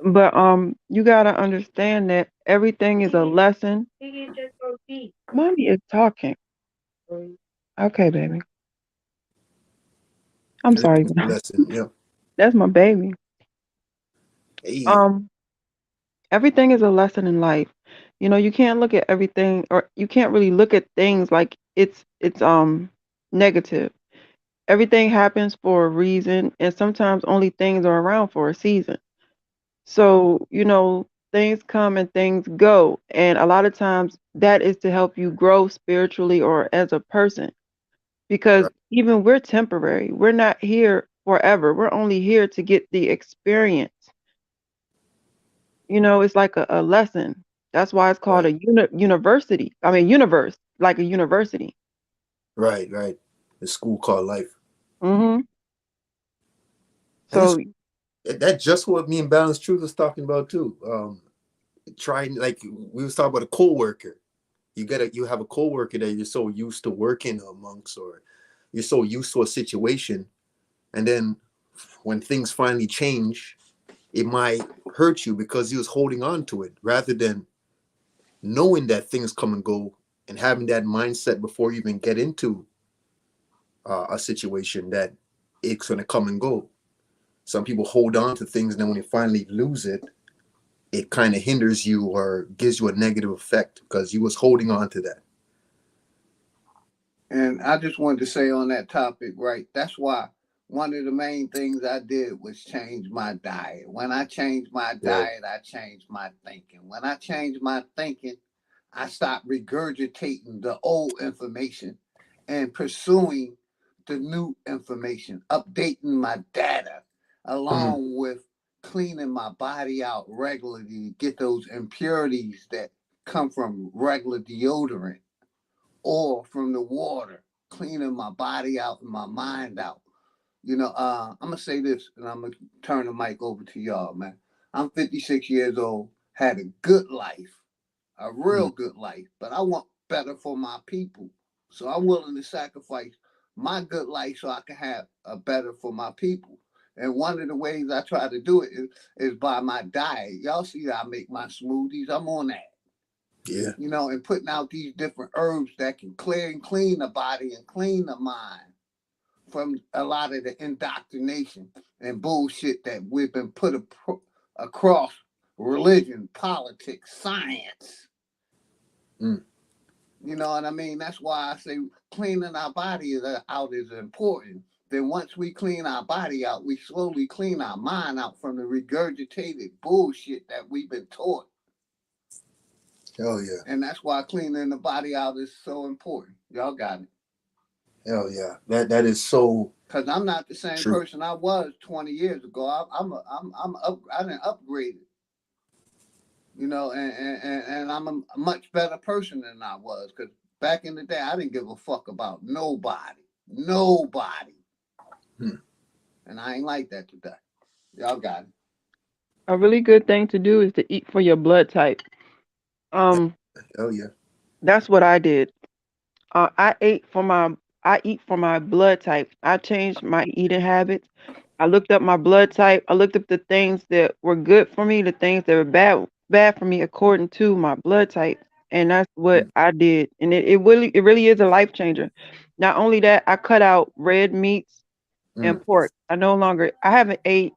But you gotta understand that everything is a lesson. Mommy is talking. Okay, baby. I'm sorry. everything's a lesson. Yeah. That's my baby. Hey. Um, everything is a lesson in life. You can't look at everything, or you can't really look at things like it's negative. Everything happens for a reason, and sometimes only things are around for a season. So, things come and things go. And a lot of times that is to help you grow spiritually or as a person. Because Right. even we're temporary. We're not here forever. We're only here to get the experience. It's like a lesson. That's why it's called Right. a university. I mean, universe, like a university. Right. Right. The school called life. hmm And it's So, that's just what me and Balanced Truth was talking about too. Trying, like we was talking about a co-worker. You have a co-worker that you're so used to working amongst, or you're so used to a situation, and then when things finally change, it might hurt you because he was holding on to it rather than knowing that things come and go, and having that mindset before you even get into a situation that it's going to come and go. Some people hold on to things, and then when you finally lose it, it kind of hinders you or gives you a negative effect because you was holding on to that. And I just wanted to say on that topic, right? That's why one of the main things I did was change my diet. When I changed my Yeah. diet, I changed my thinking. When I changed my thinking, I stopped regurgitating the old information and pursuing the new information, updating my data, Mm, along with cleaning my body out regularly to get those impurities that come from regular deodorant or from the water, cleaning my body out and my mind out. I'm gonna say this, and I'm gonna turn the mic over to y'all, man. I'm 56 years old, had a good life, a real mm, good life, but I want better for my people. So I'm willing to sacrifice my good life so I can have a better for my people. And one of the ways I try to do it is by my diet. Y'all see I make my smoothies. I'm on that. Yeah. You know, and putting out these different herbs that can clear and clean the body and clean the mind from a lot of the indoctrination and bullshit that we've been put across religion, politics, science. Mm. You know what I mean? That's why I say cleaning our body out is important. Then once we clean our body out, we slowly clean our mind out from the regurgitated bullshit that we've been taught. Hell yeah. And that's why cleaning the body out is so important. Y'all got it. Hell yeah. That is so Because I'm not the same true. person I was 20 years ago. I didn't upgrade it. You know, and I'm a much better person than I was. Because back in the day, I didn't give a fuck about nobody. Nobody. Hmm. And I ain't like that today. Y'all got it. A really good thing to do is to eat for your blood type. Um, Hell yeah. that's what I did. I ate for my I eat for my blood type. I changed my eating habits. I looked up my blood type. I looked up the things that were good for me, the things that were bad for me according to my blood type. And that's what Mm. I did. And it really is a life changer. Not only that, I cut out red meats and Mm. pork. I haven't ate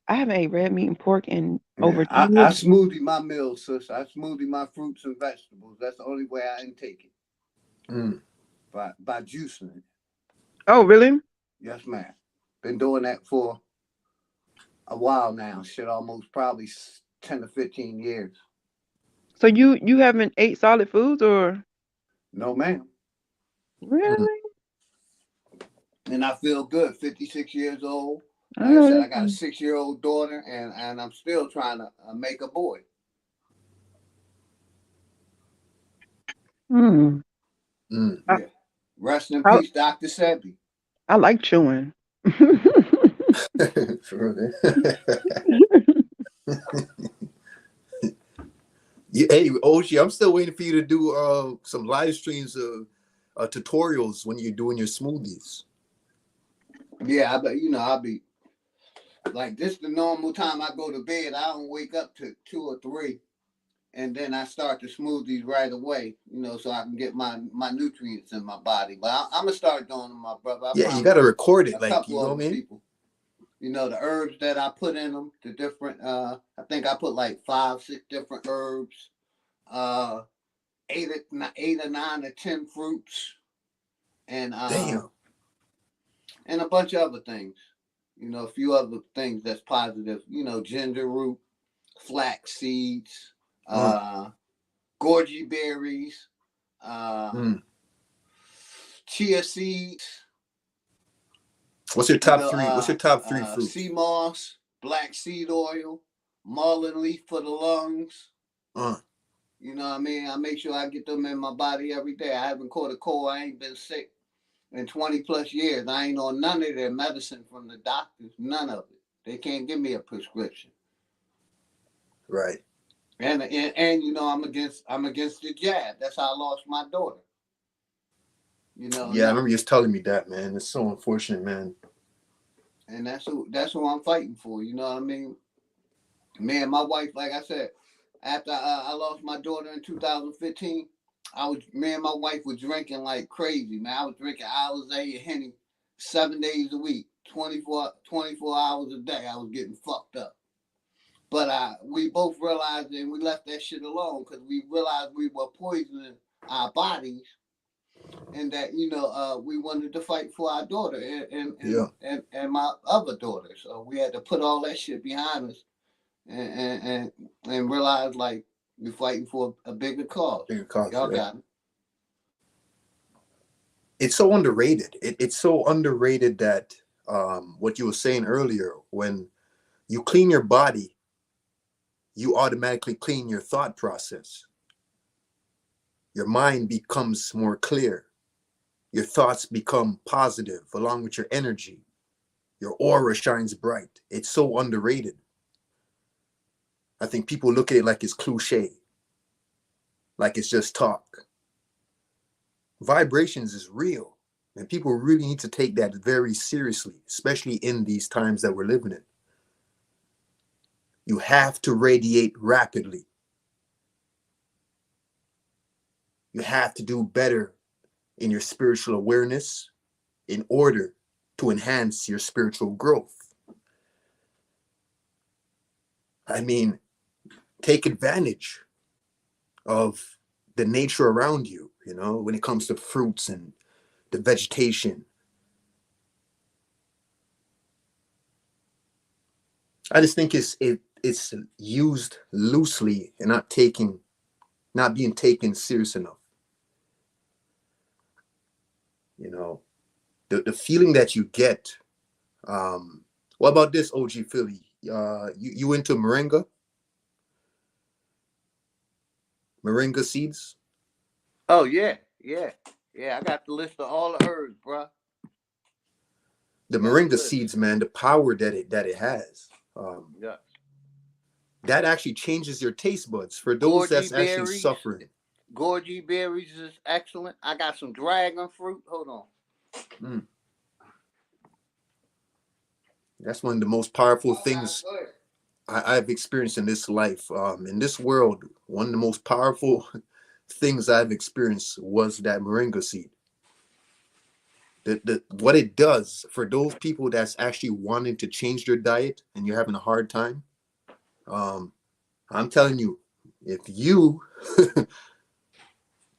red meat and pork in Yeah, over I, 10 I years. smoothie my meals, sis. I smoothie my fruits and vegetables. That's the only way I intake it. Mm. By juicing it. Oh, really? Yes, ma'am. Been doing that for a while now. Shit, almost probably 10 to 15 years. So you haven't ate solid foods or No, ma'am. Mm. really? And I feel good. 56 years old. I Like I know said, I that's got a 6-year-old daughter, and I'm still trying to make a boy. mm. Mm. I, Yeah. Rest in I peace, Dr. Sebi. I like chewing. For real. Yeah, hey, Oshi, I'm still waiting for you to do some live streams of tutorials when you're doing your smoothies. Yeah, I'll be like this the normal time I go to bed. I don't wake up to 2 or 3. And then I start the smoothies right away, so I can get my nutrients in my body. But I'm gonna start doing them, my brother. I Yeah, you got promise to you. record it, A like, you couple know other what I mean? people, the herbs that I put in them, the different. I think I put like 5, 6 different herbs, uh, 8 or 9 or 10 fruits, and Damn. and a bunch of other things. A few other things that's positive. Ginger root, flax seeds, Uh, goji berries, uh, mm. chia seeds, What's your top three? What's your top three sea fruits? moss, black seed oil, mullein leaf for the lungs. Uh, You know what I mean? I make sure I get them in my body every day. I haven't caught a cold. I ain't been sick in 20 plus years. I ain't on none of their medicine from the doctors. None of it. They can't give me a prescription. right. And I'm against the jab. That's how I lost my daughter. Yeah, I Now, remember you just telling me that, man. It's so unfortunate, man. and that's who I'm fighting for. You know what I mean? Man, my wife, like I said, after I lost my daughter in 2015, me and my wife were drinking like crazy, man. I was drinking Alizé and Henny 7 days a week, 24 hours a day. I was getting fucked up. But we both realized and we left that shit alone because we realized we were poisoning our bodies and that, we wanted to fight for our daughter Yeah. and my other daughter. So we had to put all that shit behind us and realize like we're fighting for a bigger cause. Bigger cause, Y'all right? got it. It's so underrated. It's so underrated that what you were saying earlier, when you clean your body, you automatically clean your thought process. Your mind becomes more clear. Your thoughts become positive along with your energy. Your aura shines bright. It's so underrated. I think people look at it like it's cliche, like it's just talk. Vibrations is real. And people really need to take that very seriously, especially in these times that we're living in. You have to radiate rapidly. You have to do better in your spiritual awareness in order to enhance your spiritual growth. I mean, take advantage of the nature around you, you know, when it comes to fruits and the vegetation. I just think it's used loosely and not being taken serious enough. You know, the feeling that you get. What about this, OG Philly? You into moringa seeds? Oh yeah, yeah, yeah. I got the list of all the herbs, bro. The Got the moringa list. seeds, man, the power that it has. Yeah. That actually changes your taste buds for those Goji that's actually berries. suffering. Goji berries is excellent. I got some dragon fruit. Hold on. Mm. That's one of the most powerful Oh, God, things go ahead. I've experienced in this life. In this world, one of the most powerful things I've experienced was that moringa seed. What it does for those people that's actually wanting to change their diet and you're having a hard time. Um, I'm telling you, if you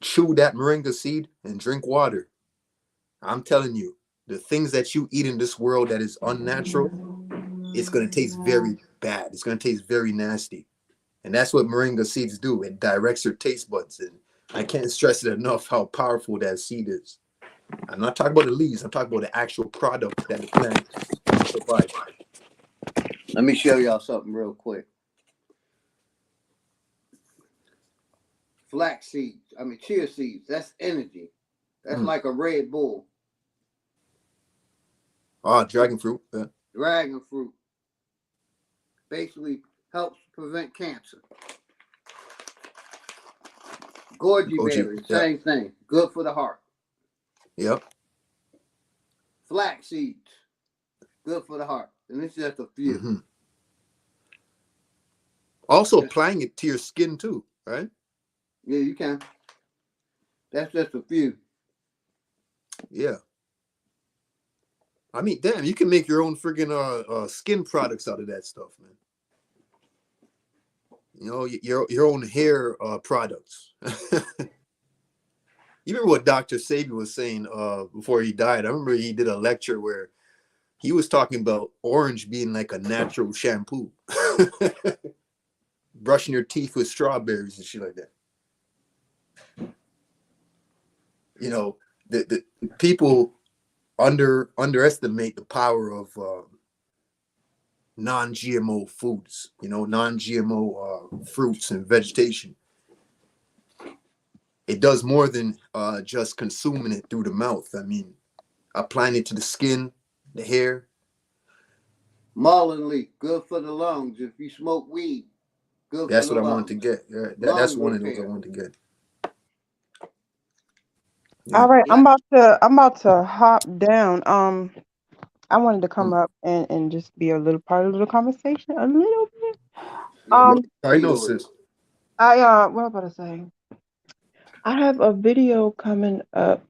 chew that moringa seed and drink water, I'm telling you, the things that you eat in this world that is unnatural, it's going to taste very bad. It's going to taste very nasty. And that's what moringa seeds do. It directs your taste buds. And I can't stress it enough how powerful that seed is. I'm not talking about the leaves. I'm talking about the actual product that the plant provides. Let me show y'all something real quick. Flax seeds. I mean, chia seeds. That's energy. That's like a Red Bull. Dragon fruit. Yeah. Dragon fruit basically helps prevent cancer. Goji OG. berries, Yeah. same thing. Good for the heart. Yep. Flax seeds, good for the heart. And it's just a few. Mm-hmm. Also applying it to your skin too, right? Yeah, you can. That's just a few. Yeah. I mean, damn, you can make your own friggin' skin products out of that stuff, man. You know, your own hair products. You remember what Dr. Sabi was saying before he died? I remember he did a lecture where he was talking about orange being like a natural shampoo. Brushing your teeth with strawberries and shit like that. You know, the people underestimate the power of non-GMO foods, you know, non-GMO fruits and vegetation. It does more than just consuming it through the mouth. I mean, applying it to the skin, the hair. Mullein leaf, good for the lungs. If you smoke weed, good for That's the what I wanted to lungs. get. Yeah, that's Lung one of those I repair. wanted to get. All Yeah. right, Black. I'm about to hop down. I wanted to come Mm. up and just be a little part of the conversation a little bit. Yeah, Yeah, put I feet know, on it. sis. What am I about to say? I have a video coming up.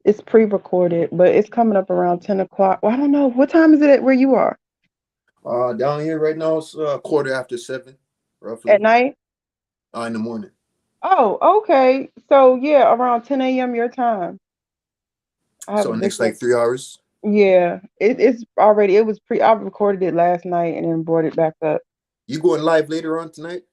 It's pre-recorded, but it's coming up around 10 o'clock. Well, I don't know. What time is it at where you are? Down here right now it's 7:15, At roughly. night? In the morning. Oh, okay. So yeah, around 10 a.m. your time. I have So a next video. like 3 hours. Yeah, it was I recorded it last night and then brought it back up. You going live later on tonight?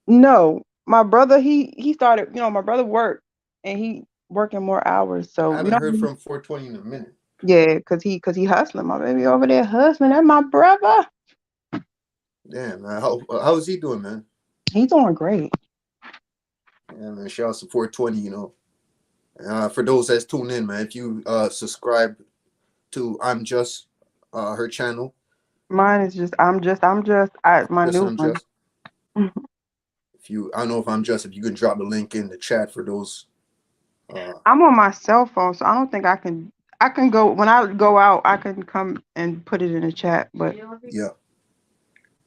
No, my brother, he started, my brother worked and he working more hours. I So, haven't heard from 420 in a minute. yeah, cause he hustling. My baby over there hustling. That's my brother. Damn, man. How is he doing, man? He's doing great. Yeah, man. Shout out to 420, you know. For those that's tuned in, man, if you subscribe to I'm Just, her channel, Mine is just my just new I'm one. Just. I don't know if I'm Just, if you can drop the link in the chat for those I'm on my cell phone, so I don't think I can. I can go when I go out. I can come and put it in the chat, but Yeah.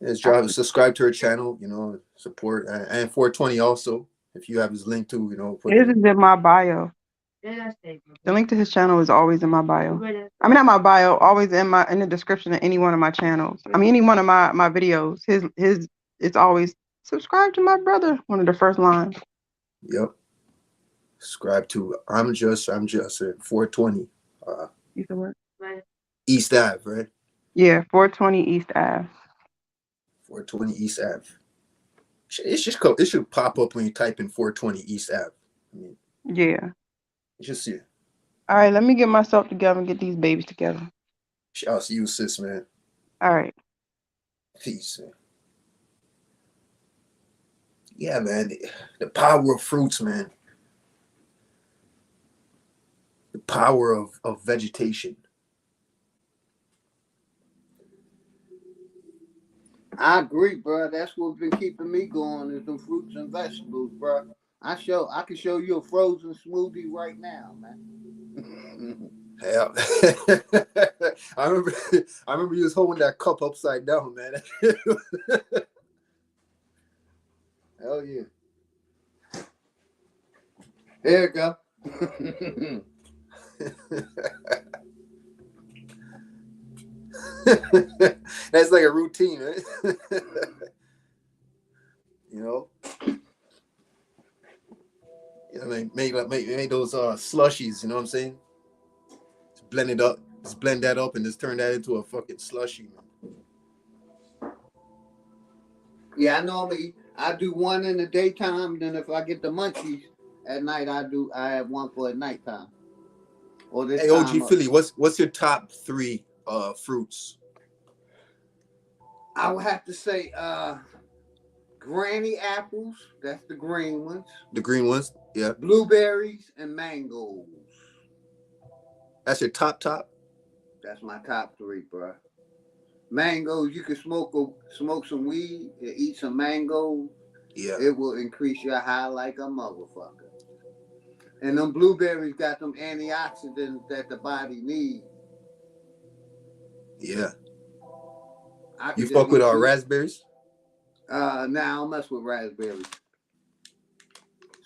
Let's subscribe to her channel, you know, support, and 420 also. If you have his link too, you know, put his it. is in my bio. The link to his channel is always in my bio. I mean, not my bio, always in the description of any one of my channels. I mean, any one of my videos. His it's always subscribe to my brother. One of the first lines. Yep. Subscribe to I'm just at 420. You said what? East Ave, right? Yeah, 420 East Ave. 420 East Ave. It should pop up when you type in 420 East Ave. I mean, Yeah. you should see it. All right, let me get myself together and get these babies together. Shout out to you, sis, man. All right. Peace, man. Yeah, man. The power of fruits, man. The power of vegetation. I agree, bro. That's what's been keeping me going is them fruits and vegetables, bro. I can show you a frozen smoothie right now, man. Yeah. I remember you was holding that cup upside down, man. Hell yeah. There you go. That's like a routine, right? You know? Yeah, make those slushies, you know what I'm saying? Just blend it up. Just blend that up and just turn that into a fucking slushy, man. Yeah, I do one in the daytime, then if I get the munchies at night, I have one for at nighttime. Or this Hey, OG Philly, what's your top 3 fruits? I would have to say granny apples, that's the green ones. The green ones? Yeah. Blueberries and mangoes. That's your top? That's my top 3, bro. Mangoes, you can smoke some weed and eat some mangoes. Yeah. It will increase your high like a motherfucker. And them blueberries got them antioxidants that the body needs. Yeah. You fuck with our raspberries? Nah, I don't mess with raspberries.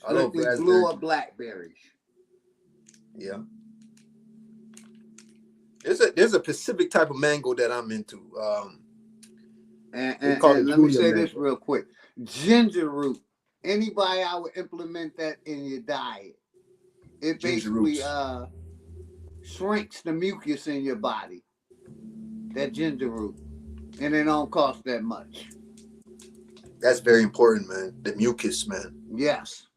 I love raspberries. Blue or blackberries. Yeah. There's a specific type of mango that I'm into. And let me say this real quick. Ginger root. Anybody, I would implement that in your diet. It basically shrinks the mucus in your body. That ginger root. And it don't cost that much. That's very important, man. The mucus, man. Yes.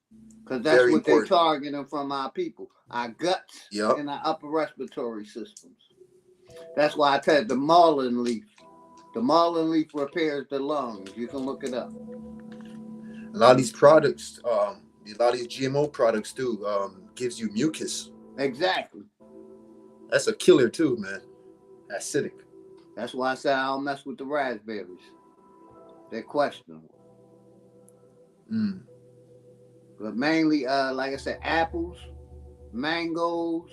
Because that's very what they're targeting from our people. Our guts and our upper respiratory systems. That's why I tell you, the mullein leaf. The mullein leaf repairs the lungs. You can look it up. A lot of these products, a lot of these GMO products too, gives you mucus. Exactly. That's a killer too, man. Acidic. That's why I say I don't mess with the raspberries. They're questionable. But mainly, like I said, apples, mangoes,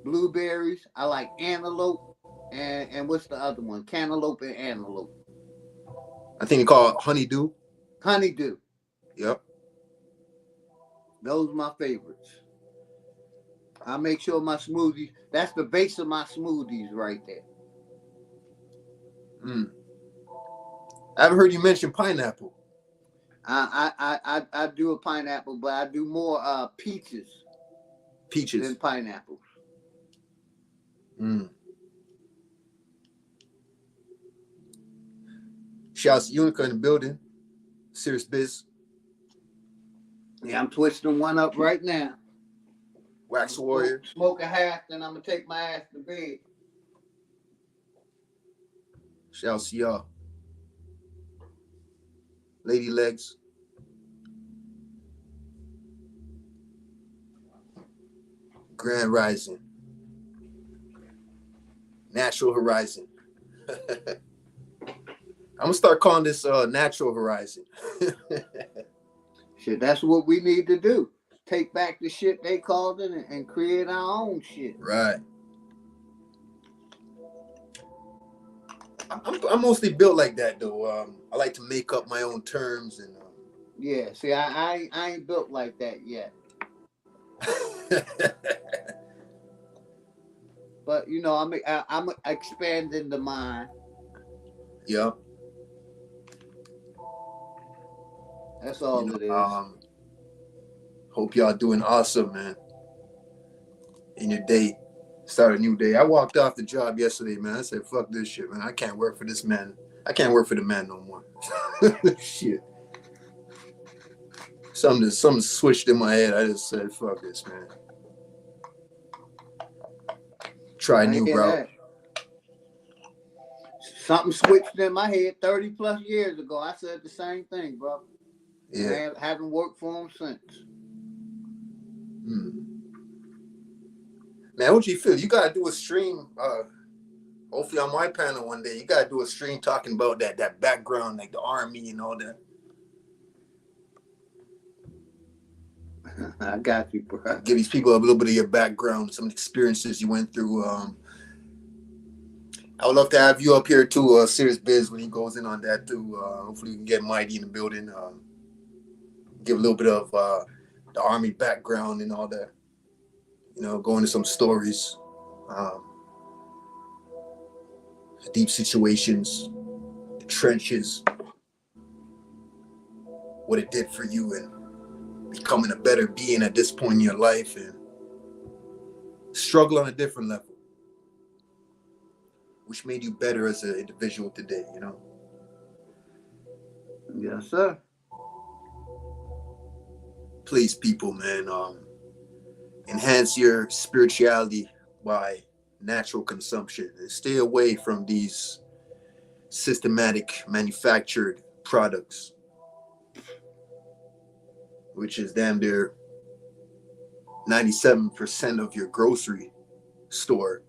blueberries. I like antelope. And what's the other one? Cantaloupe and antelope. I think they call it honeydew. Honeydew. Yep. Those are my favorites. I make sure my smoothies, that's the base of my smoothies right there. I haven't heard you mention pineapple. I do a pineapple, but I do more peaches than pineapples. Shouts to Unica in the building. Serious biz. Yeah, I'm twisting one up right now. Wax Warrior. Smoke a half, then I'm going to take my ass to bed. Shouts to y'all. Lady Legs. Grand Rising. Natural Horizon. I'm going to start calling this Natural Horizon. Shit, that's what we need to do. take back the shit they called it and create our own shit. Right. I'm mostly built like that though. I like to make up my own terms and. Yeah. See, I ain't built like that yet. But you know, I'm expanding the mind. Yeah. That's all it is. Hope y'all doing awesome, man. In your day, start a new day. I walked off the job yesterday, man. I said, "Fuck this shit, man. I can't work for this man. I can't work for the man no more." Shit. Something switched in my head. I just said, "Fuck this, man. Try a new route." Something switched in my head 30 plus years ago. I said the same thing, bro. Yeah. I haven't worked for him since. Man, what you feel? You gotta do a stream. Hopefully on my panel one day. You gotta do a stream talking about that background, like the army and all that. I got you, bro. Give these people a little bit of your background, some experiences you went through. I would love to have you up here too, Serious Biz, when he goes in on that too. Hopefully we can get Mighty in the building. Give a little bit of the army background and all that. You know, go into some stories, deep situations, the trenches, what it did for you, and becoming a better being at this point in your life, and struggle on a different level, which made you better as an individual today, you know? Yes, sir. Please, people, man, enhance your spirituality by natural consumption and stay away from these systematic manufactured products, which is damn near 97% of your grocery store,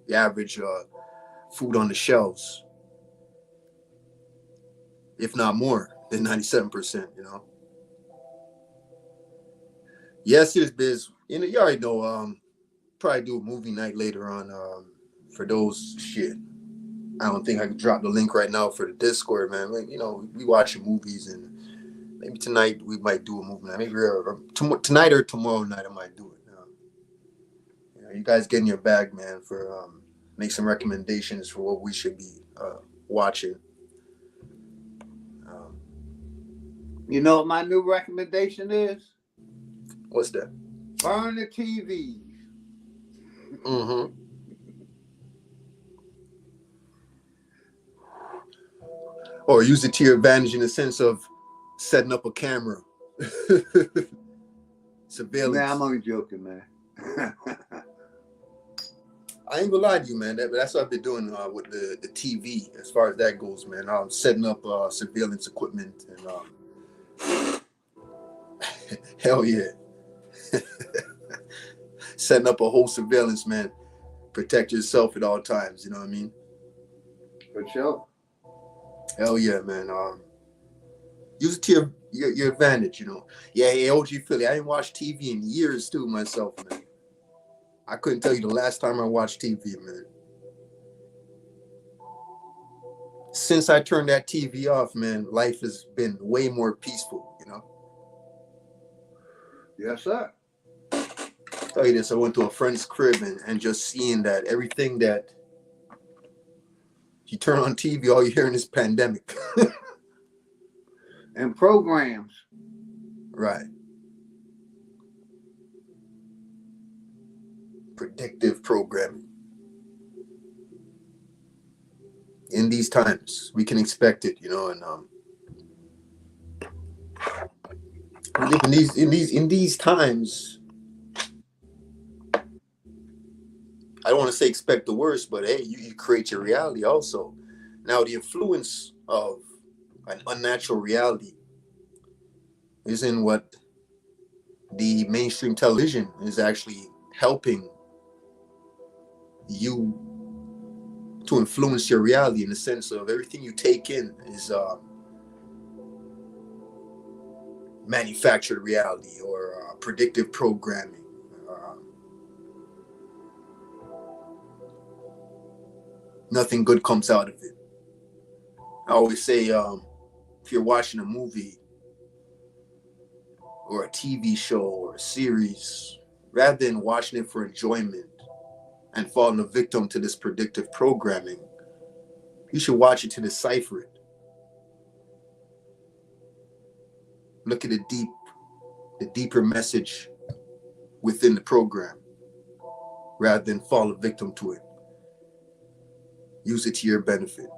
the average food on the shelves, if not more than 97%, you know? Yes, Serious Biz, you know, you already know, probably do a movie night later on, for those shit. I don't think I can drop the link right now for the Discord, man. Like, you know, we watching movies, and maybe tonight we might do a movie night. Maybe tonight or tomorrow night I might do it. You know, you guys get in your bag, man, for make some recommendations for what we should be watching. You know what my new recommendation is? What's that? Burn the TVs. Mm-hmm. Or use it to your advantage in the sense of setting up a camera. Surveillance. Man, I'm only joking, man. I ain't gonna lie to you, man. That's what I've been doing with the TV, as far as that goes, man. I'm setting up surveillance equipment, and hell yeah. Setting up a whole surveillance, man. Protect yourself at all times, you know what I mean? For sure. Hell yeah, man. Use it to your advantage, you know. Yeah, hey, OG Philly, I ain't watched TV in years too myself, man. I couldn't tell you the last time I watched TV, man. Since I turned that TV off, man, life has been way more peaceful, you know. Yes, sir. I'll tell you this, I went to a friend's crib and just seeing that everything that you turn on TV, all you hearing is pandemic. And programs. Right. Predictive programming. In these times, we can expect it, you know, and in these times, I don't want to say expect the worst, but hey, you create your reality also. Now, the influence of an unnatural reality is in what the mainstream television is actually helping you to influence your reality, in the sense of everything you take in is manufactured reality or predictive programming. Nothing good comes out of it. I always say, if you're watching a movie or a TV show or a series, rather than watching it for enjoyment and falling a victim to this predictive programming, you should watch it to decipher it. Look at the deeper message within the program, rather than fall a victim to it. Use it to your benefit,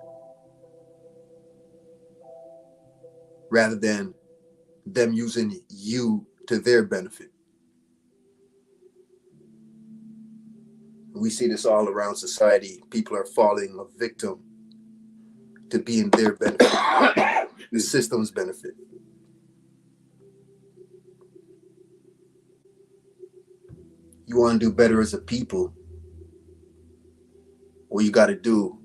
rather than them using you to their benefit. We see this all around society. People are falling a victim to being their benefit, the system's benefit. You want to do better as a people, what you got to do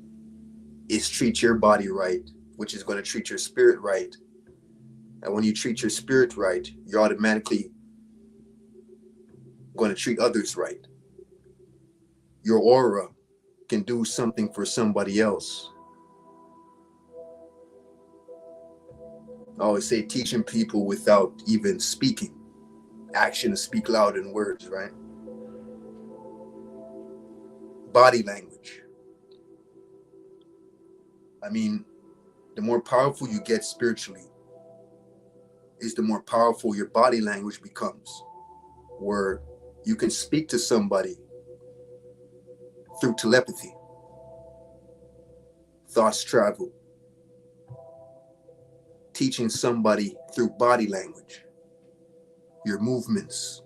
is treat your body right, which is going to treat your spirit right. And when you treat your spirit right, you're automatically going to treat others right. Your aura can do something for somebody else. I always say teaching people without even speaking. Actions speak louder than words, right? Body language. I mean, the more powerful you get spiritually is the more powerful your body language becomes, where you can speak to somebody through telepathy. Thoughts travel. Teaching somebody through body language, your movements,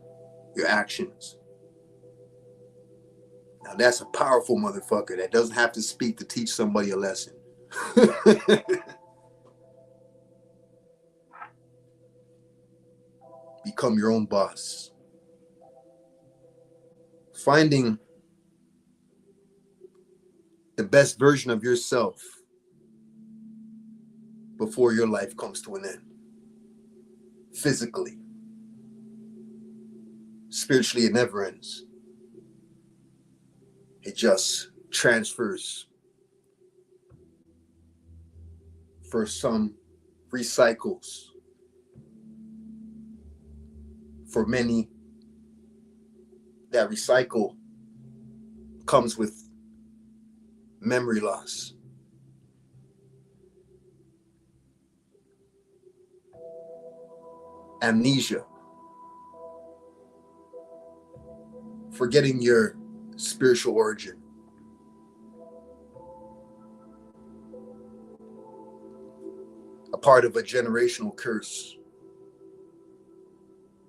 your actions. Now that's a powerful motherfucker that doesn't have to speak to teach somebody a lesson. Become your own boss. Finding the best version of yourself before your life comes to an end. Physically. Spiritually, it never ends. It just transfers. For some, recycles. For many, that recycle comes with memory loss. Amnesia. Forgetting your spiritual origin. A part of a generational curse.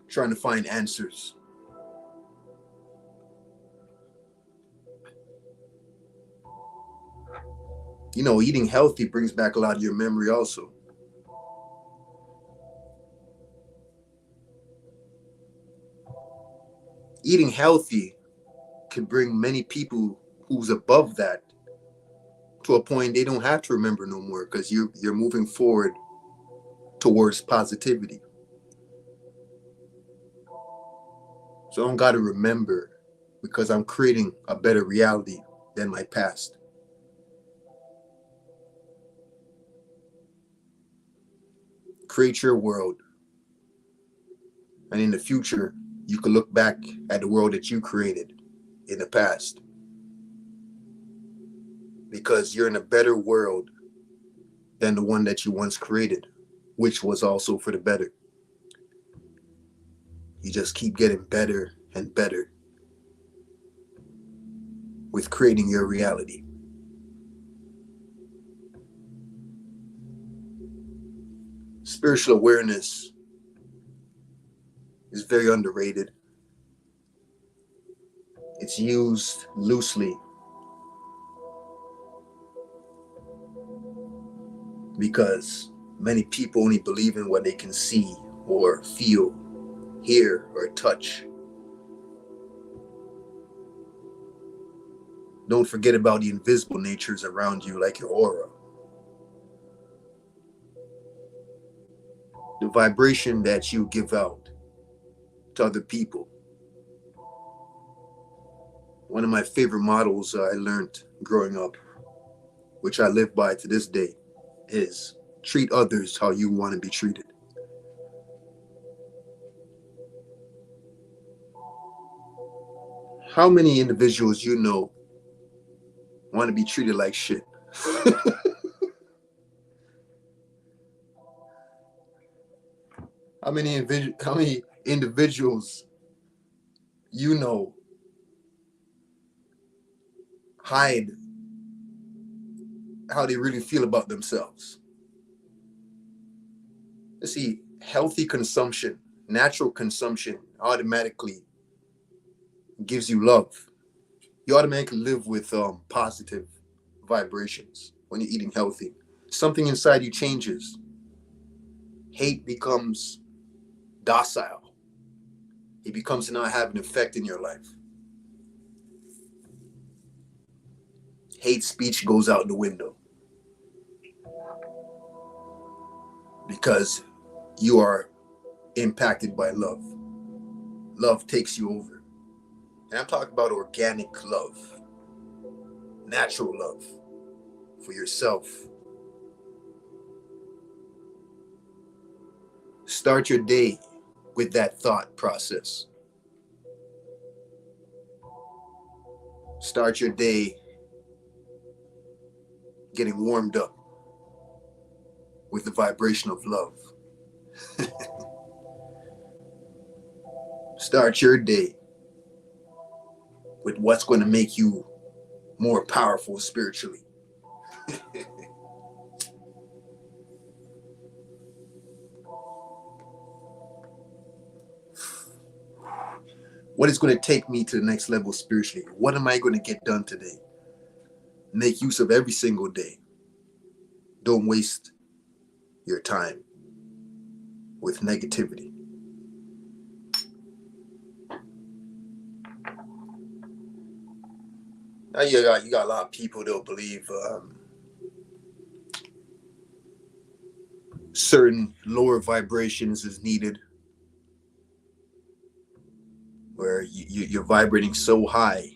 Trying to find answers. You know, eating healthy brings back a lot of your memory also. Eating healthy can bring many people who's above that to a point they don't have to remember no more, because you're moving forward towards positivity. So I don't got to remember, because I'm creating a better reality than my past. Create your world. And in the future, you can look back at the world that you created in the past. Because you're in a better world than the one that you once created, which was also for the better. You just keep getting better and better with creating your reality. Spiritual awareness is very underrated. It's used loosely because many people only believe in what they can see or feel, hear, or touch. Don't forget about the invisible natures around you, like your aura. the vibration that you give out to other people. One of my favorite models I learned growing up, which I live by to this day, is treat others how you want to be treated. How many individuals you know want to be treated like shit? How many individuals you know hide how they really feel about themselves? Let's see, healthy consumption, natural consumption automatically gives you love. You automatically live with positive vibrations when you're eating healthy. Something inside you changes. Hate becomes docile. It becomes to not have an effect in your life. Hate speech goes out the window because you are impacted by love. Love takes you over. And I'm talking about organic love, natural love for yourself. Start your day with that thought process. Start your day getting warmed up with the vibration of love. Start your day with what's going to make you more powerful spiritually. What is going to take me to the next level spiritually? What am I going to get done today? Make use of every single day. Don't waste your time with negativity. Now you got a lot of people that believe certain lower vibrations is needed, where you're vibrating so high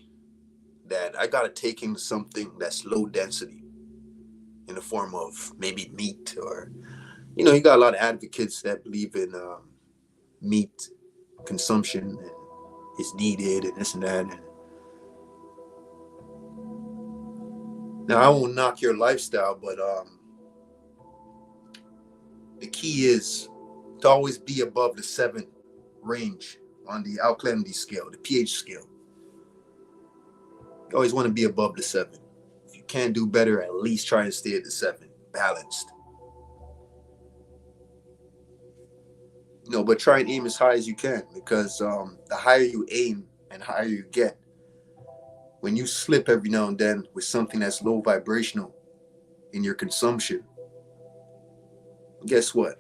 that I gotta take in something that's low density in the form of maybe meat, or you got a lot of advocates that believe in meat consumption and it's needed and this and that. And now I won't knock your lifestyle, but the key is to always be above the 7 range on the alkalinity scale, the pH scale. You always want to be above the 7. If you can't do better, at least try and stay at the 7, balanced. But try and aim as high as you can, because the higher you aim and higher you get, when you slip every now and then with something that's low vibrational in your consumption, guess what?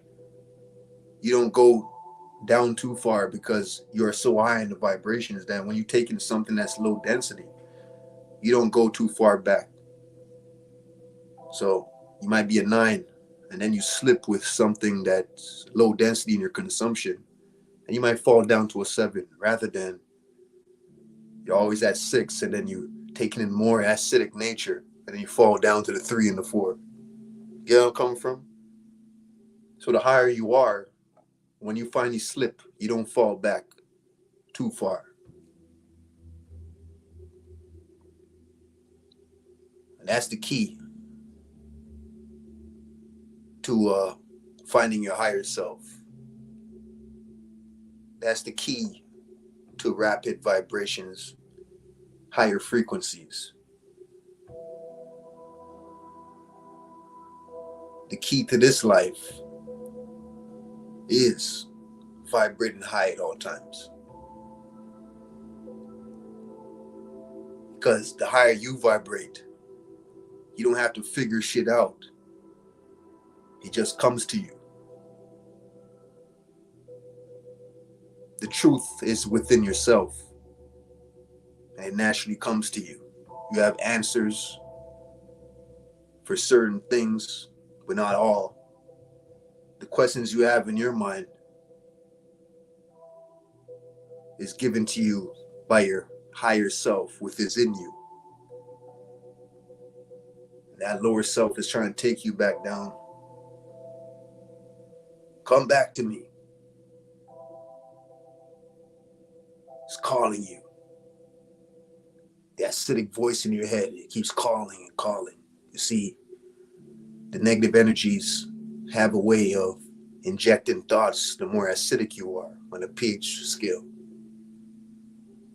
You don't go down too far because you're so high in the vibrations that when you take in something that's low density, you don't go too far back. So you might be a 9, and then you slip with something that's low density in your consumption, and you might fall down to a 7, rather than you're always at 6 and then you taking in more acidic nature and then you fall down to the 3 and the 4. You know where I'm coming from? So the higher you are, when you finally slip, you don't fall back too far. And that's the key to finding your higher self. That's the key to rapid vibrations, higher frequencies. The key to this life is vibrating high at all times. Because the higher you vibrate, you don't have to figure shit out. It just comes to you. The truth is within yourself, and it naturally comes to you. You have answers for certain things, but not all. the questions you have in your mind is given to you by your higher self, which is in you. That lower self is trying to take you back down. Come back to me. It's calling you. That acidic voice in your head, it keeps calling and calling. You see, the negative energies have a way of injecting thoughts the more acidic you are on a pH scale.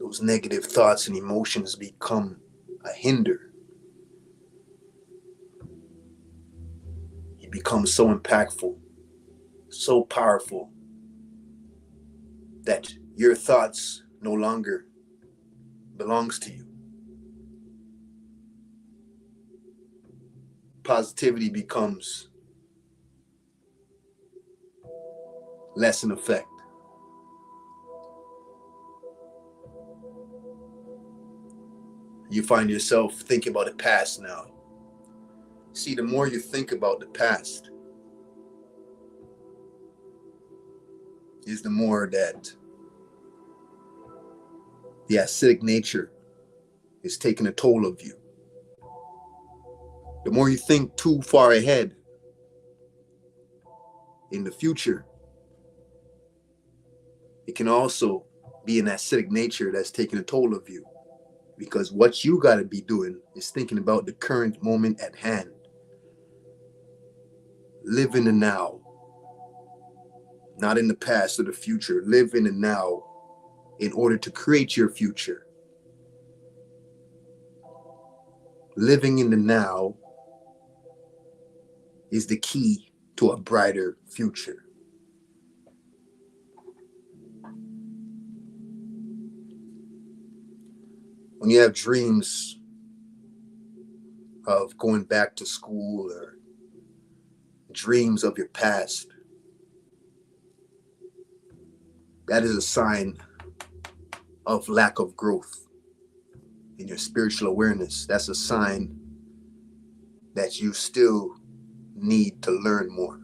Those negative thoughts and emotions become a hinder. You become so impactful, so powerful, that your thoughts no longer belongs to you. Positivity becomes less in effect. You find yourself thinking about the past now. See, the more you think about the past, is the more that the acidic nature is taking a toll of you. The more you think too far ahead in the future, it can also be an acidic nature that's taking a toll of you. Because what you got to be doing is thinking about the current moment at hand. Live in the now, not in the past or the future. Live in the now in order to create your future. Living in the now is the key to a brighter future. When you have dreams of going back to school or dreams of your past, that is a sign of lack of growth in your spiritual awareness. That's a sign that you still need to learn more.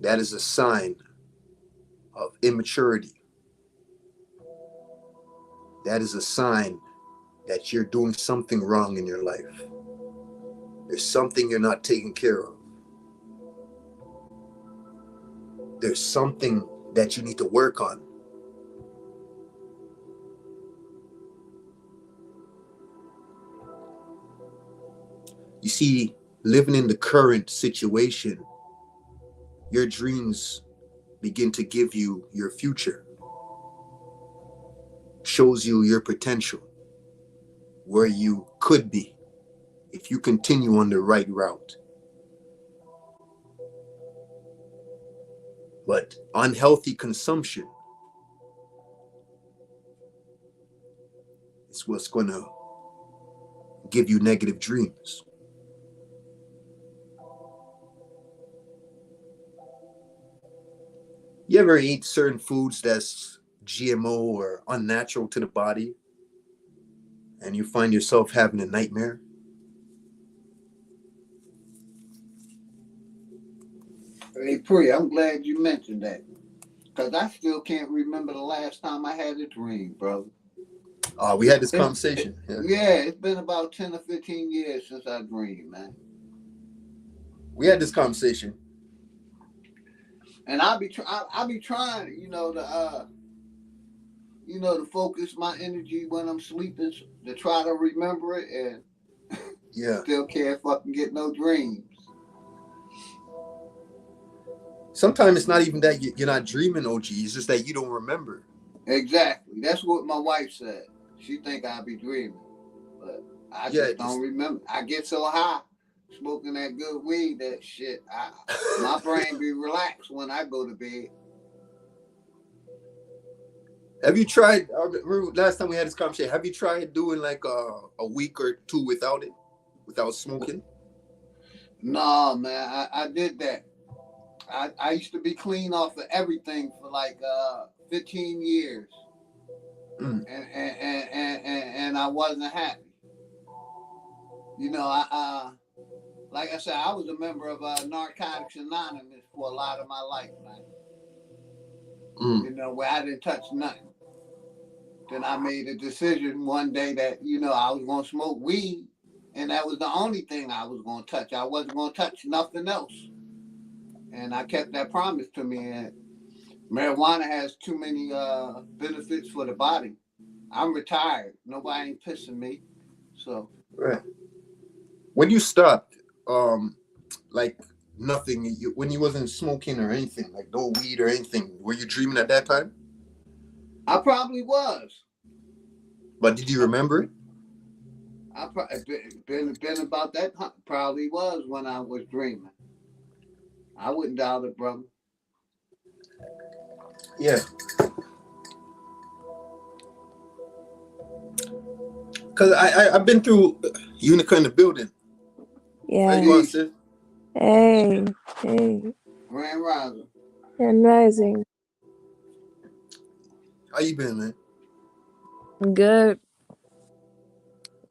That is a sign of immaturity. That is a sign that you're doing something wrong in your life. There's something you're not taking care of. There's something that you need to work on. You see, living in the current situation, your dreams begin to give you your future, shows you your potential, where you could be if you continue on the right route. But unhealthy consumption is what's going to give you negative dreams. You ever eat certain foods that's GMO or unnatural to the body, and you find yourself having a nightmare? Hey, Pri, I'm glad you mentioned that. Because I still can't remember the last time I had a dream, brother. We had this conversation. Yeah, it's been about 10 or 15 years since I dreamed, man. We had this conversation. And I'll be trying, to focus my energy when I'm sleeping to try to remember it, and Yeah. still can't fucking get no dreams. Sometimes it's not even that you're not dreaming, OG. It's just that you don't remember. Exactly. That's what my wife said. She think I be dreaming, but I just don't remember. I get so high smoking that good weed, that shit. My brain be relaxed when I go to bed. Have you tried? Last time we had this conversation, have you tried doing like a week or two without it, without smoking? No, man. I did that. I used to be clean off of everything for like 15 years. And I wasn't happy. like I said, I was a member of Narcotics Anonymous for a lot of my life, man. Mm. You know, where I didn't touch nothing. Then I made a decision one day that, you know, I was going to smoke weed, and that was the only thing I was going to touch. I wasn't going to touch nothing else. And I kept that promise to me. And marijuana has too many benefits for the body. I'm retired. Nobody ain't pissing me. So Right. When you stopped, like nothing. When you wasn't smoking or anything, like no weed or anything, were you dreaming at that time? I probably was. But did you I, remember it? I been about that. Probably was when I was dreaming. I wouldn't doubt it, brother. Yeah. Cause I've been through Unica in the building. How you Yeah. going, Peace, sis? Hey. Hey. Grand Rising. And rising. How you been, man? Good.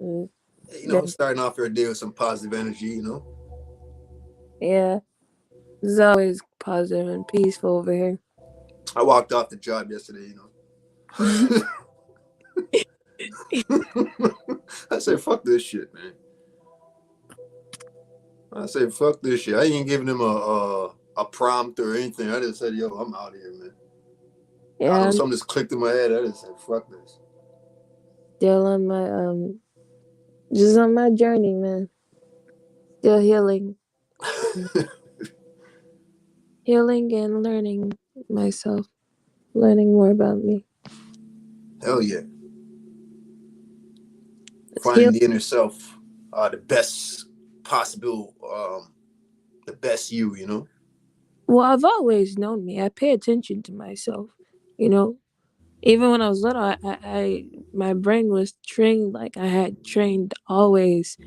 Mm, Hey, Been, starting off your day with some positive energy. yeah. It's always positive and peaceful over here. I walked off the job yesterday. I said, "Fuck this shit, man." I said, "Fuck this shit." I ain't giving him a prompt or anything. I just said, "Yo, I'm out of here, man." I don't Yeah, know. I'm Something just clicked in my head. I just said, "Fuck this." still on my just on my journey, man. Still healing. Healing and learning myself. Learning more about me. Hell yeah. It's Finding heal the inner self, the best possible, the best you. well, I've always known me. I pay attention to myself. You know, even when I was little, I my brain was trained like I had trained to always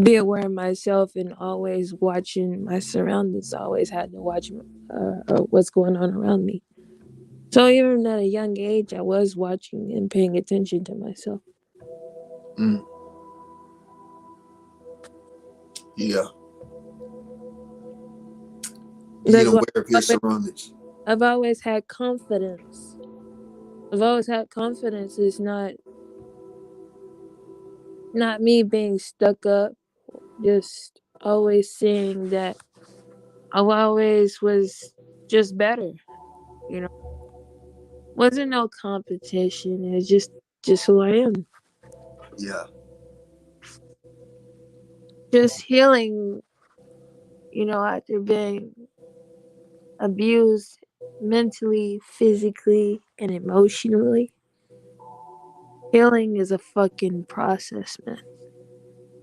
be aware of myself and always watching my surroundings. I always had to watch what's going on around me. So even at a young age, I was watching and paying attention to myself. Mm, yeah. Being That's why aware of your surroundings. I've always had confidence. I've always had confidence. It's not me being stuck up. Just always seeing that I always was just better. You know, wasn't no competition. It was just who I am. Yeah. Just healing. After being abused mentally, physically, and emotionally, healing is a fucking process, man.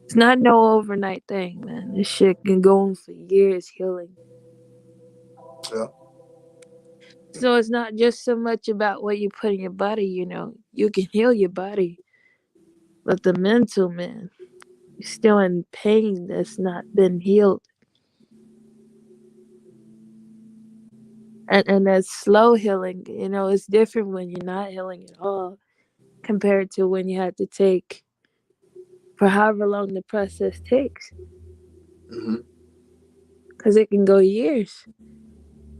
It's not no overnight thing, man. This shit can go on for years healing. Yeah. So it's not just so much about what you put in your body, You can heal your body, but the mental, man, you're still in pain that's not been healed. And that's slow healing, it's different when you're not healing at all compared to when you have to take for however long the process takes. Hmm. Because it can go years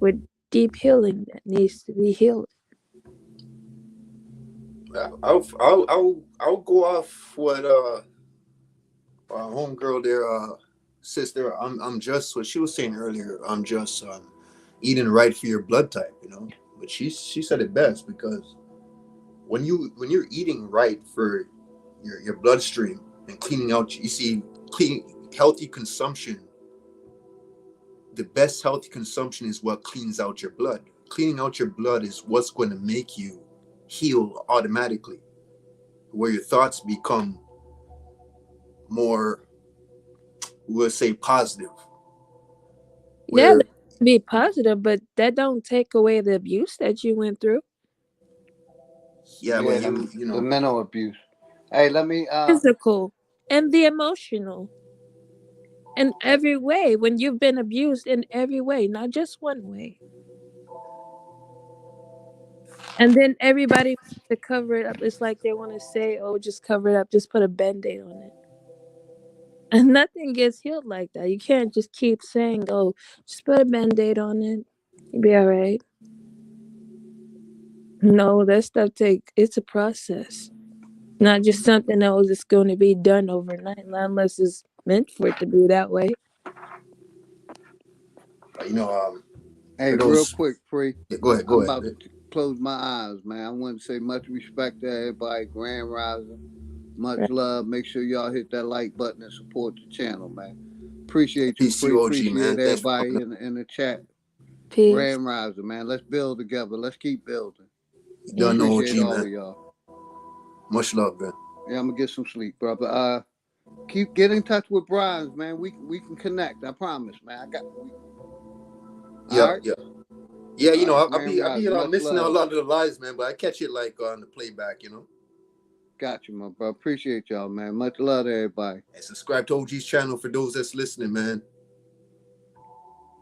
with deep healing that needs to be healed. I'll go off what our homegirl there, sister. I'm just what she was saying earlier. I'm just eating right for your blood type. But she said it best because when you're eating right for your bloodstream and cleaning out, you see, clean healthy consumption. The best healthy consumption is what cleans out your blood. Cleaning out your blood is what's going to make you heal automatically, where your thoughts become more, we'll say, positive. Yeah, Where, that be positive, but that don't take away the abuse that you went through. yeah, but Yeah, the mental abuse. Hey, let me Physical and the emotional. In every way, when you've been abused in every way, not just one way. And then everybody wants to cover it up. It's like they want to say, oh, just cover it up, just put a band aid on it. And nothing gets healed like that. You can't just keep saying, "Oh, just put a band-aid on it. You'll be all right." No, that stuff it's a process. Not just something that was just going to be done overnight, not unless it's meant for it to be that way. You know, Hey, for real those, quick, Free. yeah, go ahead, I'm go ahead. about to close my eyes, man. I want to say much respect to everybody. Grand Rising. Much Right. love. Make sure y'all hit that like button and support the channel, man. Appreciate you, Peace to Free. you, OG, Appreciate man. Thanks for everybody coming up. in the chat. Peace. Grand Rising, man. Let's build together. Let's keep building. You Yeah. done know, OG, Appreciate all man. of y'all. Much love, man. Yeah, I'm gonna get some sleep, brother. Get in touch with Brian's, man. We can connect. I promise, man. All Yeah, right. yeah. Yeah, you All know, right. I'll Grand be Rising. Much missing out a love. lot of the lives, man, but I catch it like on the playback, you know. Got you, my bro. Appreciate y'all, man. Much love to everybody. And subscribe to OG's channel for those that's listening, man.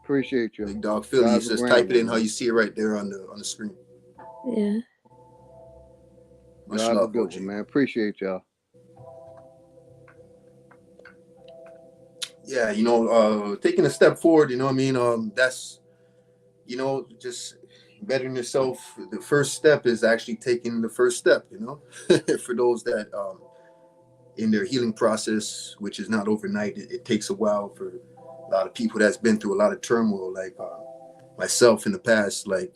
Appreciate you. Big Dog Y'all Philly. have a Just grand type it one, in how man. you see it right there on the screen. Yeah. Y'all Much have a love, good OG. one, man. Appreciate y'all. Yeah, you know, taking a step forward, you know what I mean? That's, you know, just bettering yourself. The first step is actually taking the first step, you know, for those that in their healing process, which is not overnight. It takes a while for a lot of people that's been through a lot of turmoil, like myself in the past. Like,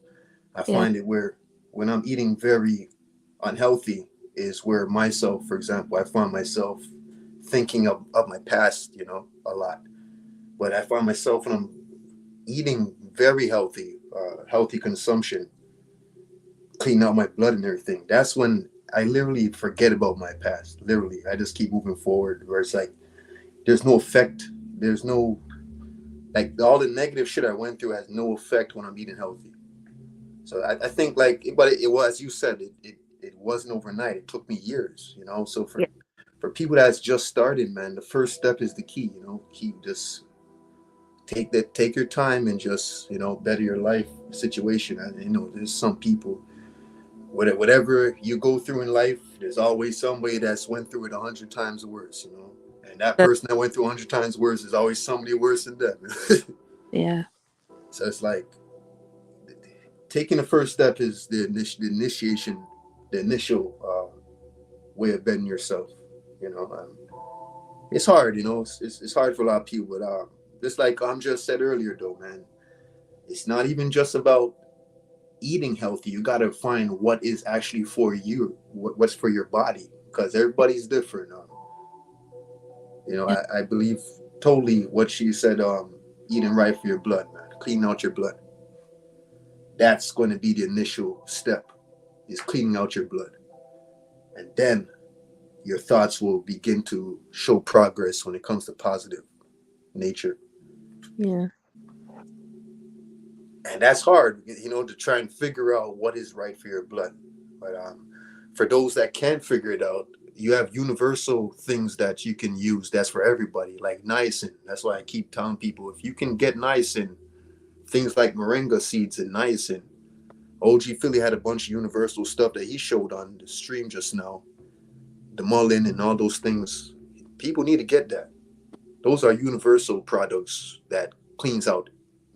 I Yeah. find it where when I'm eating very unhealthy is where myself, for example, I find myself thinking of my past, you know, a lot. But I find myself when I'm eating very healthy, healthy consumption, clean out my blood and everything, that's when I literally forget about my past. Literally, I just keep moving forward. Where it's like there's no effect. There's no like all the negative shit I went through has no effect when I'm eating healthy. So I think like, but it was, you said it wasn't overnight. It took me years, you know. So Yeah. for people that's just started, man, the first step is the key. You know, keep just take your time and just, you know, better your life situation. And you know, there's some people, whatever you go through in life, there's always somebody that's went through it 100 times worse, you know. And that That- person that went through 100 times worse is always somebody worse than them. Yeah. So it's like taking the first step is the initiation, the initial way of betting yourself. You know, it's hard. You know, it's hard for a lot of people. But just like just said earlier, though, man, it's not even just about eating healthy. You got to find what is actually for you, what's for your body, because everybody's different. You know, Yeah. I believe totally what she said. Eating right for your blood, man. Clean out your blood. That's going to be the initial step, is cleaning out your blood. And then your thoughts will begin to show progress when it comes to positive nature. Yeah. And that's hard, you know, to try and figure out what is right for your blood. But for those that can't figure it out, you have universal things that you can use that's for everybody, like niacin. That's why I keep telling people, if you can get niacin, things like moringa seeds and niacin. OG Philly had a bunch of universal stuff that he showed on the stream just now. The mullein and all those things. People need to get that. Those are universal products that cleans out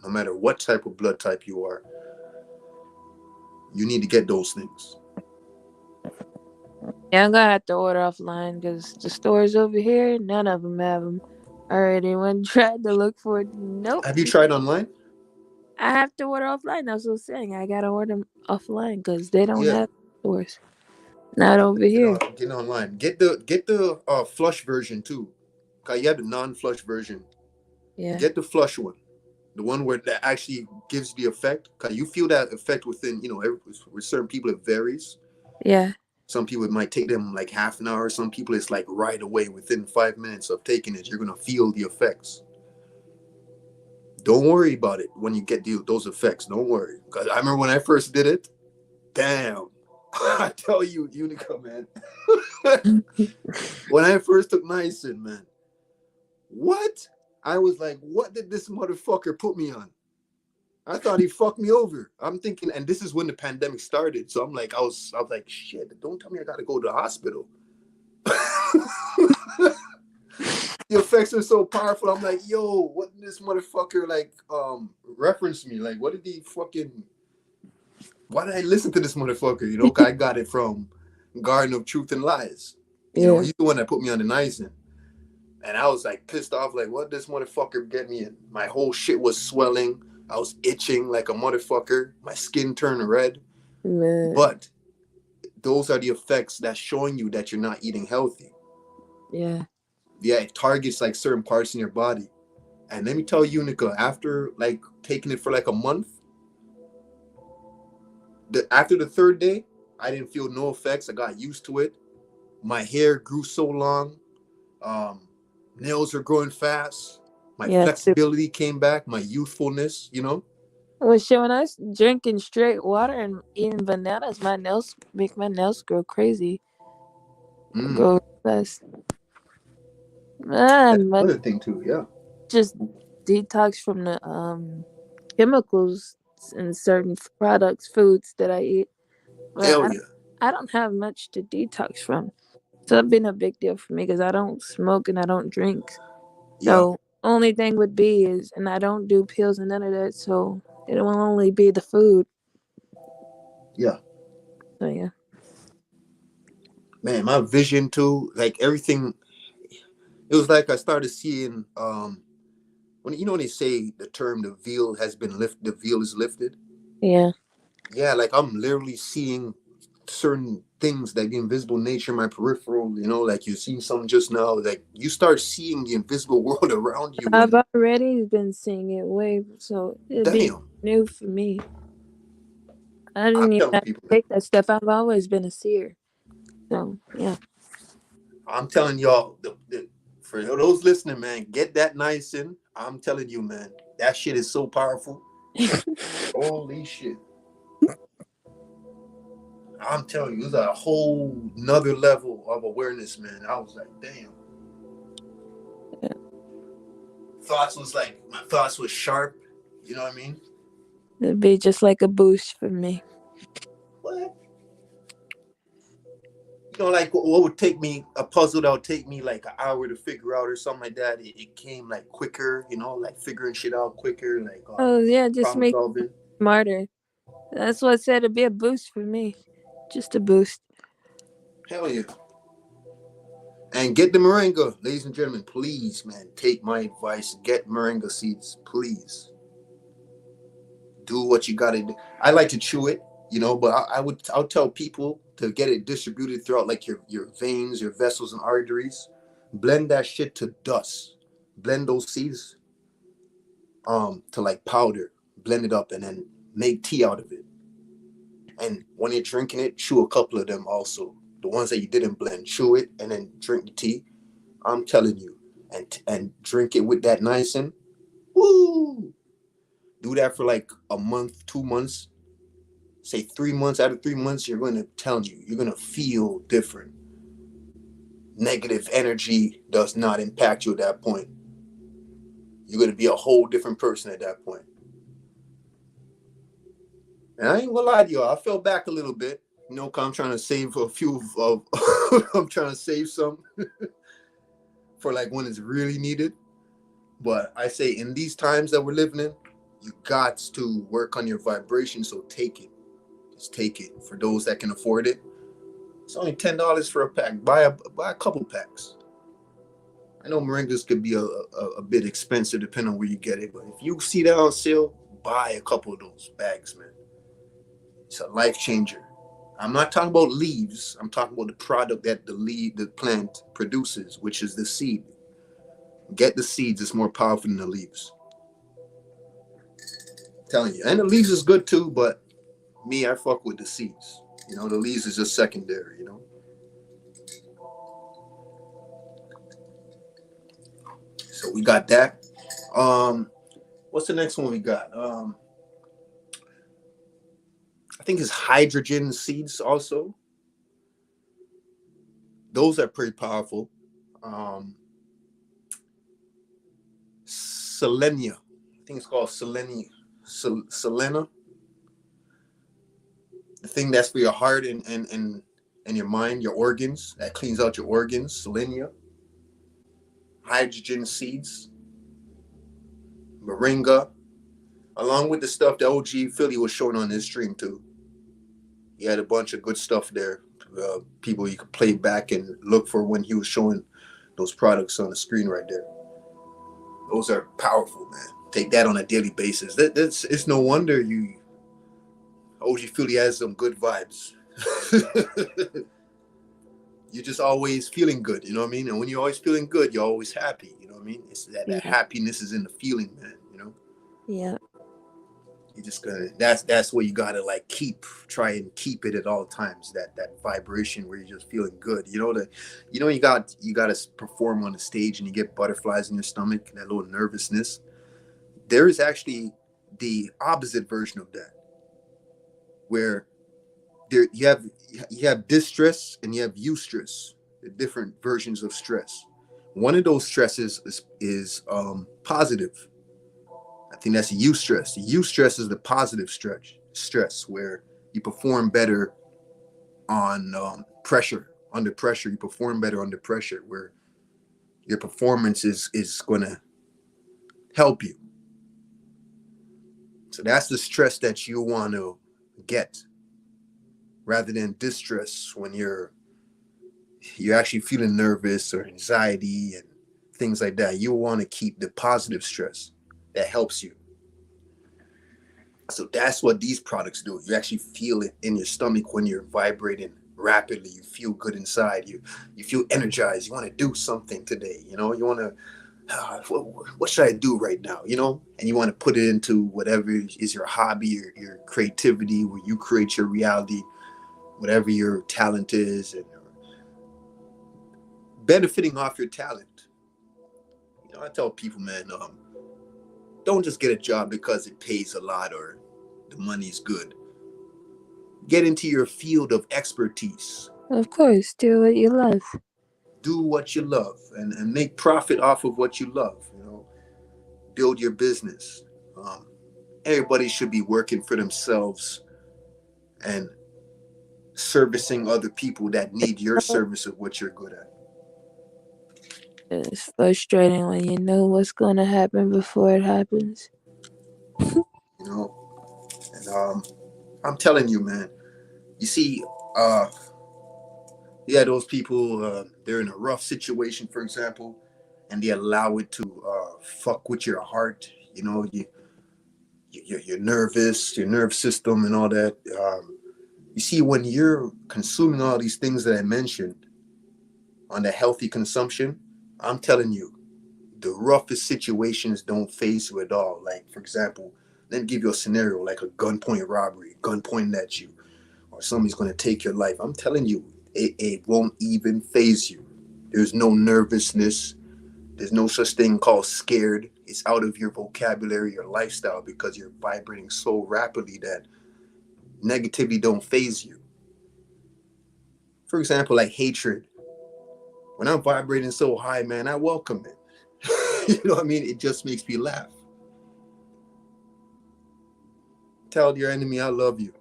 no matter what type of blood type you are. You need to get those things. Yeah, I'm gonna have to order offline because the stores over here, none of them have them. I already went tried to look for it. Nope. Have you tried online? I have to order offline. That's what I'm saying. I gotta order them offline because they don't Yeah, have stores. Not over here. get online. Get the flush version too. Cause you have the non-flush version. Yeah. Get the flush one, the one where that actually gives the effect. Cause you feel that effect within, you know, with certain people it varies. Yeah. Some people it might take them like half an hour. Some people it's like right away within 5 minutes of taking it. You're gonna feel the effects. Don't worry about it when you get those effects. Don't worry. Cause I remember when I first did it. Damn. I tell you, Unica, man. When I first took niacin, man, what? I was like, what did this motherfucker put me on? I thought he fucked me over. I'm thinking, and this is when the pandemic started. So I'm like, I was like, shit, don't tell me I gotta go to the hospital. The effects are so powerful. I'm like, yo, what did this motherfucker like reference me? Like, what did he fucking? Why did I listen to this motherfucker? You know, 'cause I got it from Garden of Truth and Lies. You know, Yeah, he's the one that put me on the niacin. And I was like pissed off, like, what this motherfucker get me in? My whole shit was swelling. I was itching like a motherfucker. My skin turned red. man. But those are the effects that's showing you that you're not eating healthy. Yeah. Yeah, it targets like certain parts in your body. And let me tell you, Nika, after like taking it for like a month, after the third day, I didn't feel no effects. I got used to it. My hair grew so long. Um, nails are growing fast. My Yeah. flexibility came back. My youthfulness, you know. Well, shit, when I was drinking straight water and eating bananas, my nails make my nails grow crazy. Mm. Grow fast. Ah, That's my another thing too. Yeah. just detox from the chemicals in certain products, foods that I eat. But Hell yeah. I don't have much to detox from. So it's been a big deal for me because I don't smoke and I don't drink. Yeah. So only thing would be is, and I don't do pills and none of that. So it will only be the food. Yeah. So yeah, Man, my vision too, like everything, it was like I started seeing when you know when they say the term the veil has been lifted, the veil is lifted. yeah. Yeah, like I'm literally seeing certain things like the invisible nature in my peripheral, you know, like you seen something just now, like you start seeing the invisible world around you I've and already been seeing it way, so it'd be damn, new for me. I I'm didn't even telling have to people, man, take that stuff. I've always been a seer. So yeah. I'm telling y'all, for those listening, man, get that niacin. I'm telling you, man, that shit is so powerful. Holy shit. I'm telling you, it's a whole nother level of awareness, man. I was like, damn. My thoughts was sharp. You know what I mean? It'd be just like a boost for me. What? You know, like what would take me a puzzle that would take me like an hour to figure out or something like that. It came like quicker, you know, like figuring shit out quicker, like Oh yeah, just problem make me solving. smarter. That's what I said. It'd be a boost for me. Just a boost. Hell yeah. And get the moringa, ladies and gentlemen. Please, man, take my advice. Get moringa seeds, please. Do what you gotta do. I like to chew it, you know, but I'll tell people to get it distributed throughout like your veins, your vessels and arteries. Blend that shit to dust. Blend those seeds to like powder. Blend it up and then make tea out of it. And when you're drinking it, chew a couple of them also. The ones that you didn't blend, chew it and then drink the tea. I'm telling you, and drink it with that niacin. Woo! Do that for like a month, 2 months. Say 3 months. Out of 3 months, you're gonna feel different. Negative energy does not impact you at that point. You're gonna be a whole different person at that point. And I ain't gonna lie to y'all, I fell back a little bit. You know, 'cause I'm trying to save a few of I'm trying to save some for like when it's really needed. But I say in these times that we're living in, you got to work on your vibration. So take it. Just take it. For those that can afford it, it's only $10 for a pack. Buy a couple packs. I know moringas could be a bit expensive depending on where you get it, but if you see that on sale, buy a couple of those bags, man. It's a life changer. I'm not talking about leaves. I'm talking about the product that the plant produces, which is the seed. Get the seeds. It's more powerful than the leaves. I'm telling you. And the leaves is good too, but me, I fuck with the seeds. You know, the leaves is just secondary, you know. So we got that. What's the next one we got? I think it's hydrogen seeds also. Those are pretty powerful. Um, selenia. I think it's called selenia. Selena. The thing that's for your heart and your mind, your organs. That cleans out your organs. Selenia. hydrogen seeds, moringa, along with the stuff that OG Philly was showing on his stream too. He had a bunch of good stuff there. People you could play back and look for when he was showing those products on the screen right there. Those are powerful, man. Take that on a daily basis. It's no wonder OG Philly has some good vibes. You're just always feeling good, you know what I mean? And when you're always feeling good, you're always happy, you know what I mean? It's that Yeah. happiness is in the feeling, man, you know? Yeah. You just gotta that's where you gotta like try and keep it at all times, that vibration where you're just feeling good. You gotta perform on the stage and you get butterflies in your stomach, that little nervousness. There is actually the opposite version of that, where you have distress and you have eustress, the different versions of stress. One of those stresses is positive. I think that's eustress. The eustress is the positive stress where you perform better on pressure. Under pressure, you perform better under pressure, where your performance is going to help you. So that's the stress that you want to get, rather than distress when you're actually feeling nervous or anxiety and things like that. You want to keep the positive stress that helps you. So that's what these products do. You actually feel it in your stomach when you're vibrating rapidly. You feel good inside. You feel energized. You want to do something today. You know, you want to, what should I do right now? You know, and you want to put it into whatever is your hobby or your creativity, where you create your reality, whatever your talent is, and benefiting off your talent. You know, I tell people, man, don't just get a job because it pays a lot or the money's good. Get into your field of expertise. Of course, do what you love. Do what you love and make profit off of what you love. You know, build your business. Everybody should be working for themselves and servicing other people that need your service of what you're good at. It's frustrating when you know what's going to happen before it happens. You know, and I'm telling you, man. You see, yeah, those people, they're in a rough situation, for example, and they allow it to fuck with your heart. You know, you're nervous, your nerve system, and all that. You see, when you're consuming all these things that I mentioned on the healthy consumption, I'm telling you, the roughest situations don't phase you at all. Like, for example, let me give you a scenario like a gunpoint robbery, gun pointing at you, or somebody's going to take your life. I'm telling you, it won't even phase you. There's no nervousness. There's no such thing called scared. It's out of your vocabulary, your lifestyle, because you're vibrating so rapidly that negativity don't phase you. For example, like hatred. When I'm vibrating so high, man, I welcome it. You know what I mean? It just makes me laugh. Tell your enemy I love you.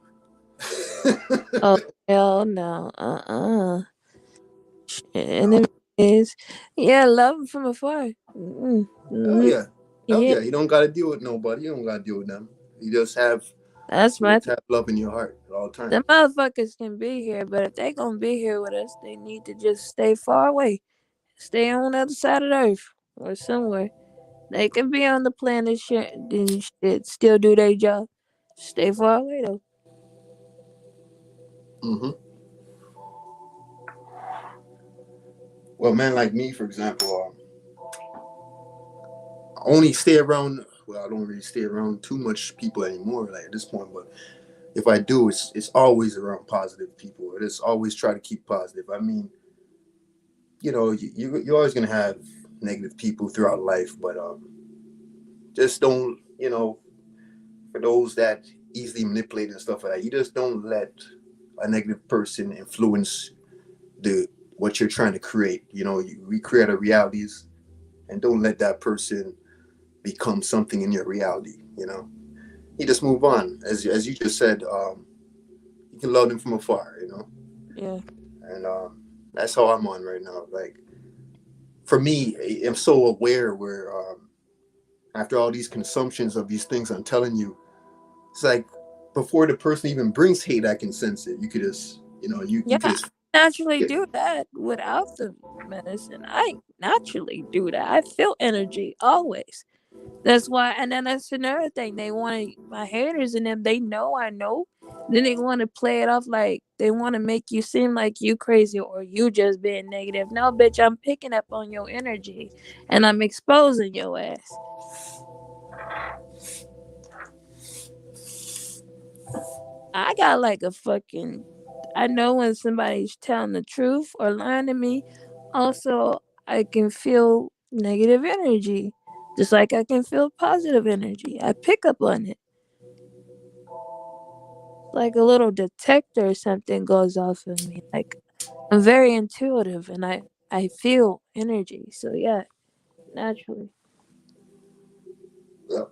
Oh, hell no. And it is, yeah, love him from afar. Hell yeah. Hell Yeah, yeah. You don't gotta deal with nobody. You don't gotta deal with them. You just have that's my thing. love in your heart at all times. The motherfuckers can be here, but if they gonna be here with us, they need to just stay far away. Stay on the other side of the earth or somewhere. They can be on the planet shit and shit, still do their job. Stay far away though. Mm-hmm. Well, man, like me, for example, I only stay around. Well, I don't really stay around too much people anymore, like at this point. But if I do, it's always around positive people. It's always try to keep positive. I mean, you know, you're always gonna have negative people throughout life, but just don't, you know, for those that easily manipulate and stuff like that, you just don't let a negative person influence the what you're trying to create. You know, we create our realities, and don't let that person become something in your reality. You know, you just move on, as you just said. You can love them from afar. You know, Yeah. and that's how I'm on right now. Like, for me, I'm so aware where after all these consumptions of these things I'm telling you, it's like before the person even brings hate, I can sense it. You could just, you could Yeah, just I naturally get do that without the medicine. I naturally do that. I feel energy always. That's why, and then that's another thing. They want my haters and them. They know I know. Then they want to play it off like they want to make you seem like you crazy or you just being negative. No, bitch, I'm picking up on your energy, and I'm exposing your ass. I got like a fucking. I know when somebody's telling the truth or lying to me. Also, I can feel negative energy, just like I can feel positive energy. I pick up on it. Like a little detector or something goes off of me. Like I'm very intuitive and I feel energy. So yeah, naturally. yeah.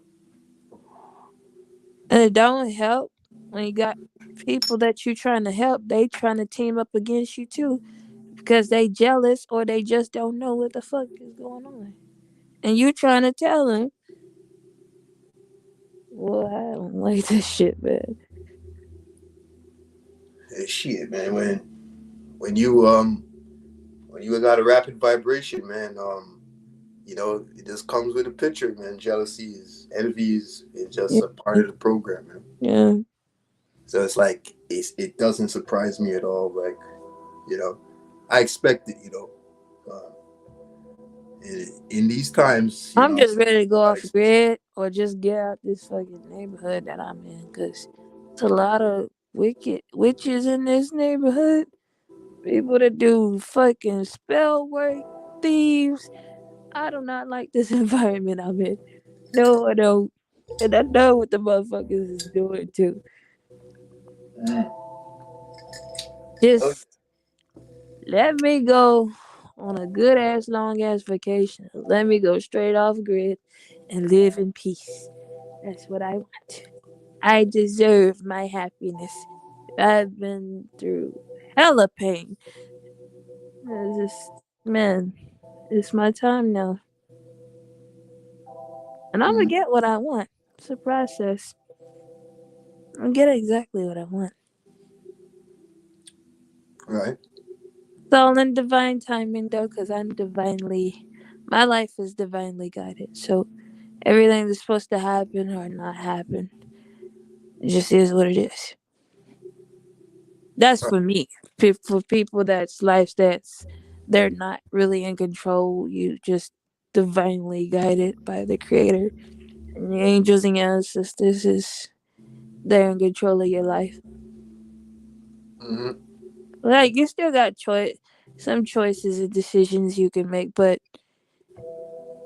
And it don't help when you got people that you trying to help, they trying to team up against you too because they jealous or they just don't know what the fuck is going on. And you trying to tell them, well, I don't like this shit, man. Shit, man. When you when you got a rapid vibration, man, it just comes with a picture, man. Jealousy is envy is just Yeah, a part of the program, man. yeah. So it's like it doesn't surprise me at all. Like, you know, I expect it. Uh, in these times, I'm just ready to go I off expect. grid or just get out this fucking neighborhood that I'm in because it's a lot of wicked witches in this neighborhood. People that do fucking spell work, thieves. I do not like this environment I'm in. No, I don't. And I know what the motherfuckers is doing too. Mm. Oh, Just let me go on a good ass, long ass vacation. Let me go straight off grid and live in peace. That's what I want. I deserve my happiness. I've been through hella pain. It's just, man, it's my time now. And I'm gonna mm, get what I want. It's a process. I'll get exactly what I want. right. It's all in divine timing, though, because my life is divinely guided. So everything that's supposed to happen or not happen, it just is what it is. That's Right. for me. For people that's life that's they're not really in control. You just divinely guided by the creator. And the angels and your ancestors is they're in control of your life. Mm-hmm. Like you still got some choices and decisions you can make, but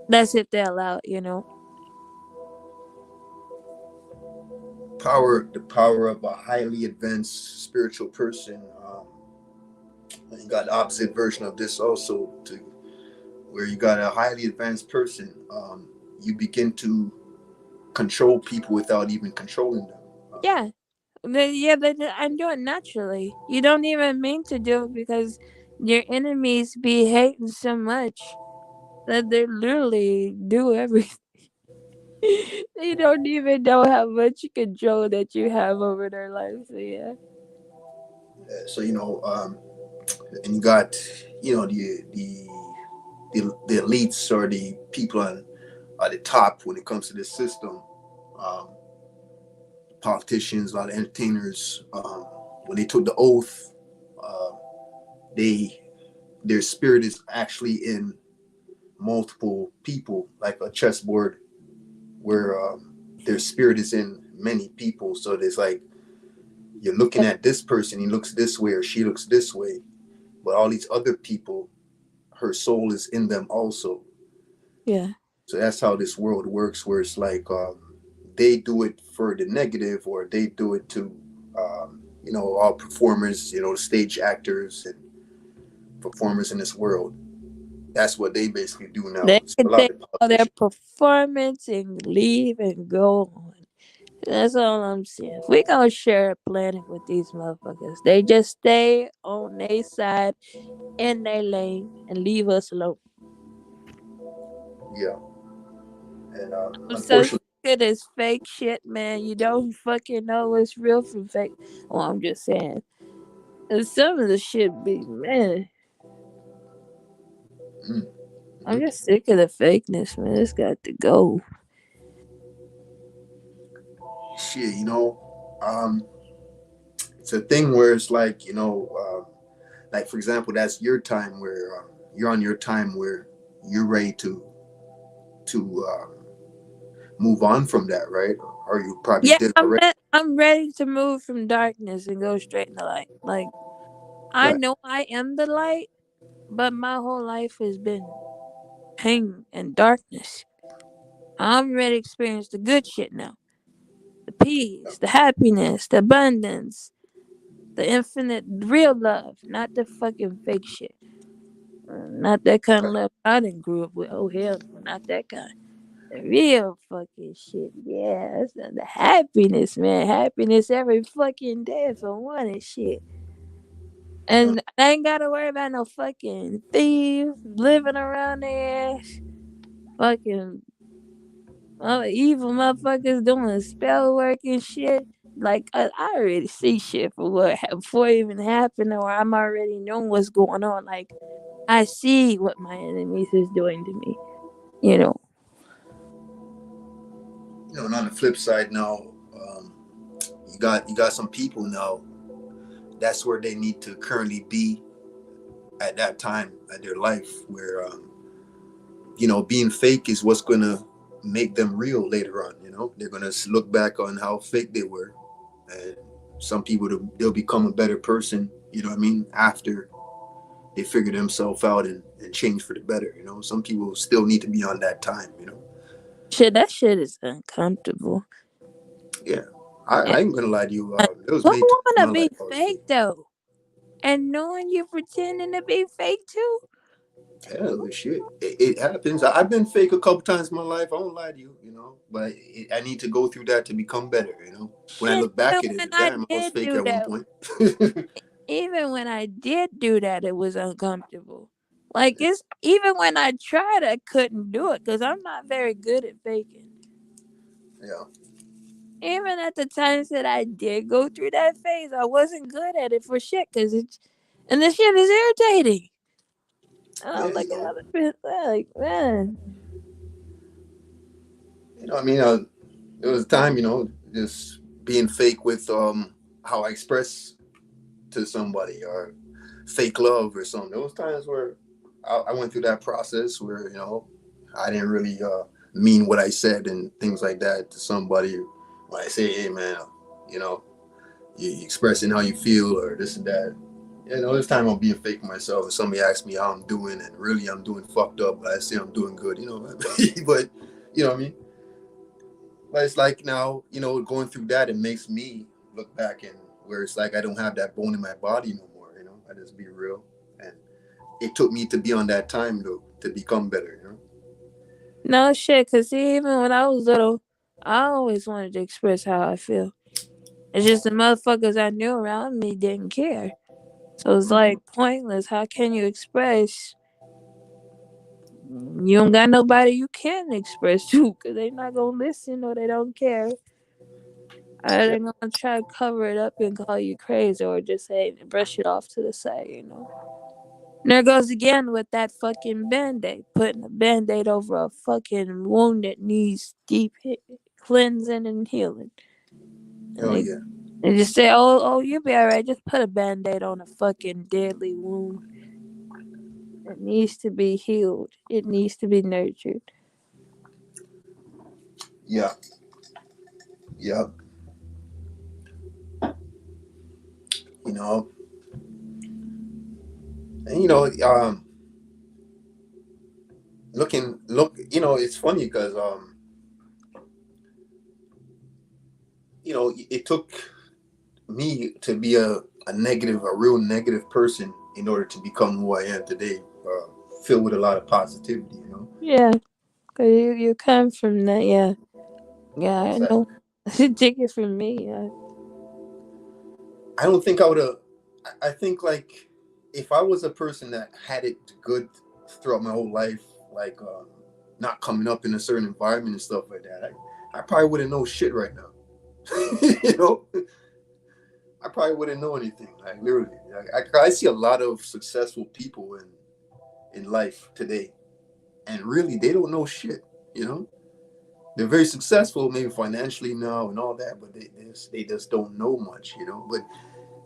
that's if they allow it, you know. The power of a highly advanced spiritual person. You got the opposite version of this also, to where you got a highly advanced person. You begin to control people without even controlling them. Yeah. I'm doing naturally. You don't even mean to do it because your enemies be hating so much that they literally do everything. They don't even know how much control that you have over their lives. So yeah. So and you got the elites or the people at the top when it comes to this system. Um, Politicians, a lot of entertainers, when they took the oath, uh, they their spirit is actually in multiple people, like a chessboard, where their spirit is in many people. So there's like you're looking at this person, he looks this way or she looks this way, but all these other people, her soul is in them also. Yeah. So that's how this world works, where it's like they do it for the negative, or they do it to, all performers, stage actors and performers in this world. That's what they basically do now. They So a can lot take of all their politicians. performance and leave and go on. That's all I'm saying. If we gonna share a planet with these motherfuckers, they just stay on their side in their lane and leave us alone. Yeah, and I'm so sick unfortunately, of this fake shit, man. You don't fucking know what's real from fake. Well, I'm just saying. And some of the shit be, man. I'm mhm. just sick of the fakeness, man. It's got to go. Shit, it's a thing where it's like, like for example, that's your time where you're on your time where you're ready to move on from that, right? Or you probably Yeah, did already. I'm ready to move from darkness and go straight in the light. Like, I Right. know I am the light, but my whole life has been pain and darkness. I'm ready to experience the good shit now. The peace, the happiness, the abundance, the infinite real love, not the fucking fake shit. Not that kind of Right. love I didn't grew up with. Oh hell no, not that kind. The real fucking shit. Yeah, that's the happiness, man. Happiness every fucking day for one and shit. And I ain't gotta worry about no fucking thieves living around there. Fucking evil motherfuckers doing spell work and shit. Like I already see shit for what before it even happened, or I'm already knowing what's going on. Like I see what my enemies is doing to me. You know, And on the flip side now, you got some people now. That's where they need to currently be at that time at their life, where being fake is what's gonna make them real later on. They're gonna look back on how fake they were, and some people they'll become a better person. You know what I mean? After they figure themselves out and change for the better. Some people still need to be on that time. shit. That shit is uncomfortable. Yeah, I ain't gonna lie to you. There was Who many times in wanna my be life I was fake fake. though? And knowing you pretending to be fake too? Hell, shit, it happens. I've been fake a couple times in my life. I won't lie to you, but I need to go through that to become better. When I Shit, look back even at when it, I damn, I was did fake do at one that, point. even when I did do that, it was uncomfortable. Like it's even when I tried, I couldn't do it because I'm not very good at faking. Yeah, Even at the times that I did go through that phase, I wasn't good at it for shit because it's and the shit is irritating. And I yeah, look at other people like, man, I mean, there was a time, just being fake with how I express to somebody or fake love or something. There was times where I went through that process where I didn't really mean what I said and things like that to somebody. When I say, hey man, you know, you expressing how you feel or this and that. This time I'm being fake myself. If somebody asks me how I'm doing and really I'm doing fucked up, but I say I'm doing good, but you know what I mean? But it's like now, going through that, it makes me look back and where it's like I don't have that bone in my body no more. I just be real, and it took me to be on that time though to become better. no shit. Because even when I was little, I always wanted to express how I feel. It's just the motherfuckers I knew around me didn't care. So it's Mm-hmm. like pointless. How can you express? You don't got nobody you can express to because they not gonna listen or they don't care. Or Yeah, they're gonna try to cover it up and call you crazy or just say brush it off to the side. And there goes again with that fucking band-aid. Putting a band-aid over a fucking wound that needs deep cleansing and healing. And hell they, yeah, they just say, oh, you'll be alright. Just put a band-aid on a fucking deadly wound. It needs to be healed. It needs to be nurtured. yeah, yeah. You know, and it's funny because it took me to be a real negative person in order to become who I am today, filled with a lot of positivity. Yeah, cause you come from that. Yeah, yeah, I It's like know. Take it from me. Yeah. I don't think I would have. I think like if I was a person that had it good throughout my whole life, like not coming up in a certain environment and stuff like that, I probably wouldn't know shit right now. You know, I probably wouldn't know anything. Like literally, I see a lot of successful people in life today, and really they don't know shit. You know, they're very successful, maybe financially now and all that, but they just don't know much. You know, but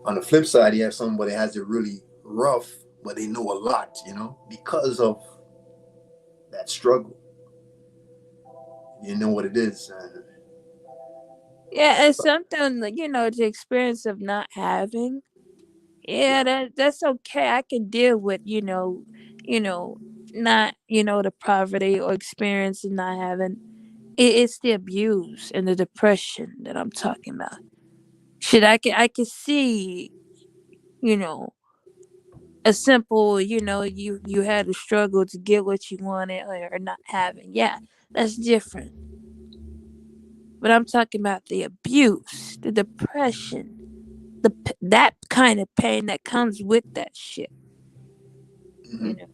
on the flip side, you have somebody that has it really rough, but they know a lot. You know, because of that struggle. You know what it is. Yeah, it's something that, the experience of not having. Yeah, that's okay. I can deal with, you know, not, the poverty or experience of not having. It's the abuse and the depression that I'm talking about. Shit, I can see, you know, a simple, you had to struggle to get what you wanted or not having. Yeah, that's different. But I'm talking about the abuse, the depression, that kind of pain that comes with that shit. You Mhm. know.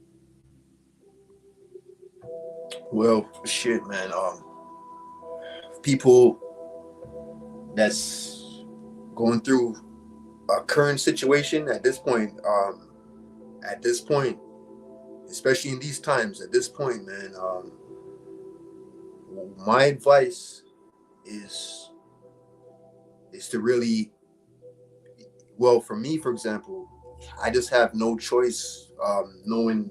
Well, shit, man. People that's going through a current situation at this point, especially in these times, at this point, man, my advice is to really, well, for me, for example, I just have no choice, knowing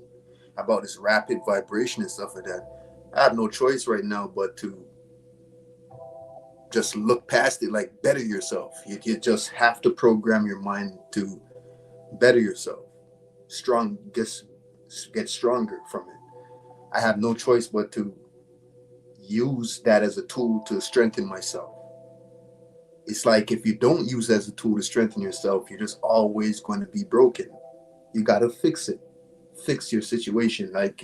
about this rapid vibration and stuff like that. I have no choice right now but to just look past it, like better yourself. You just have to program your mind to better yourself, strong, get stronger from it. I have no choice but to use that as a tool to strengthen myself. It's like if you don't use it as a tool to strengthen yourself, you're just always going to be broken. You got to fix it, fix your situation. Like,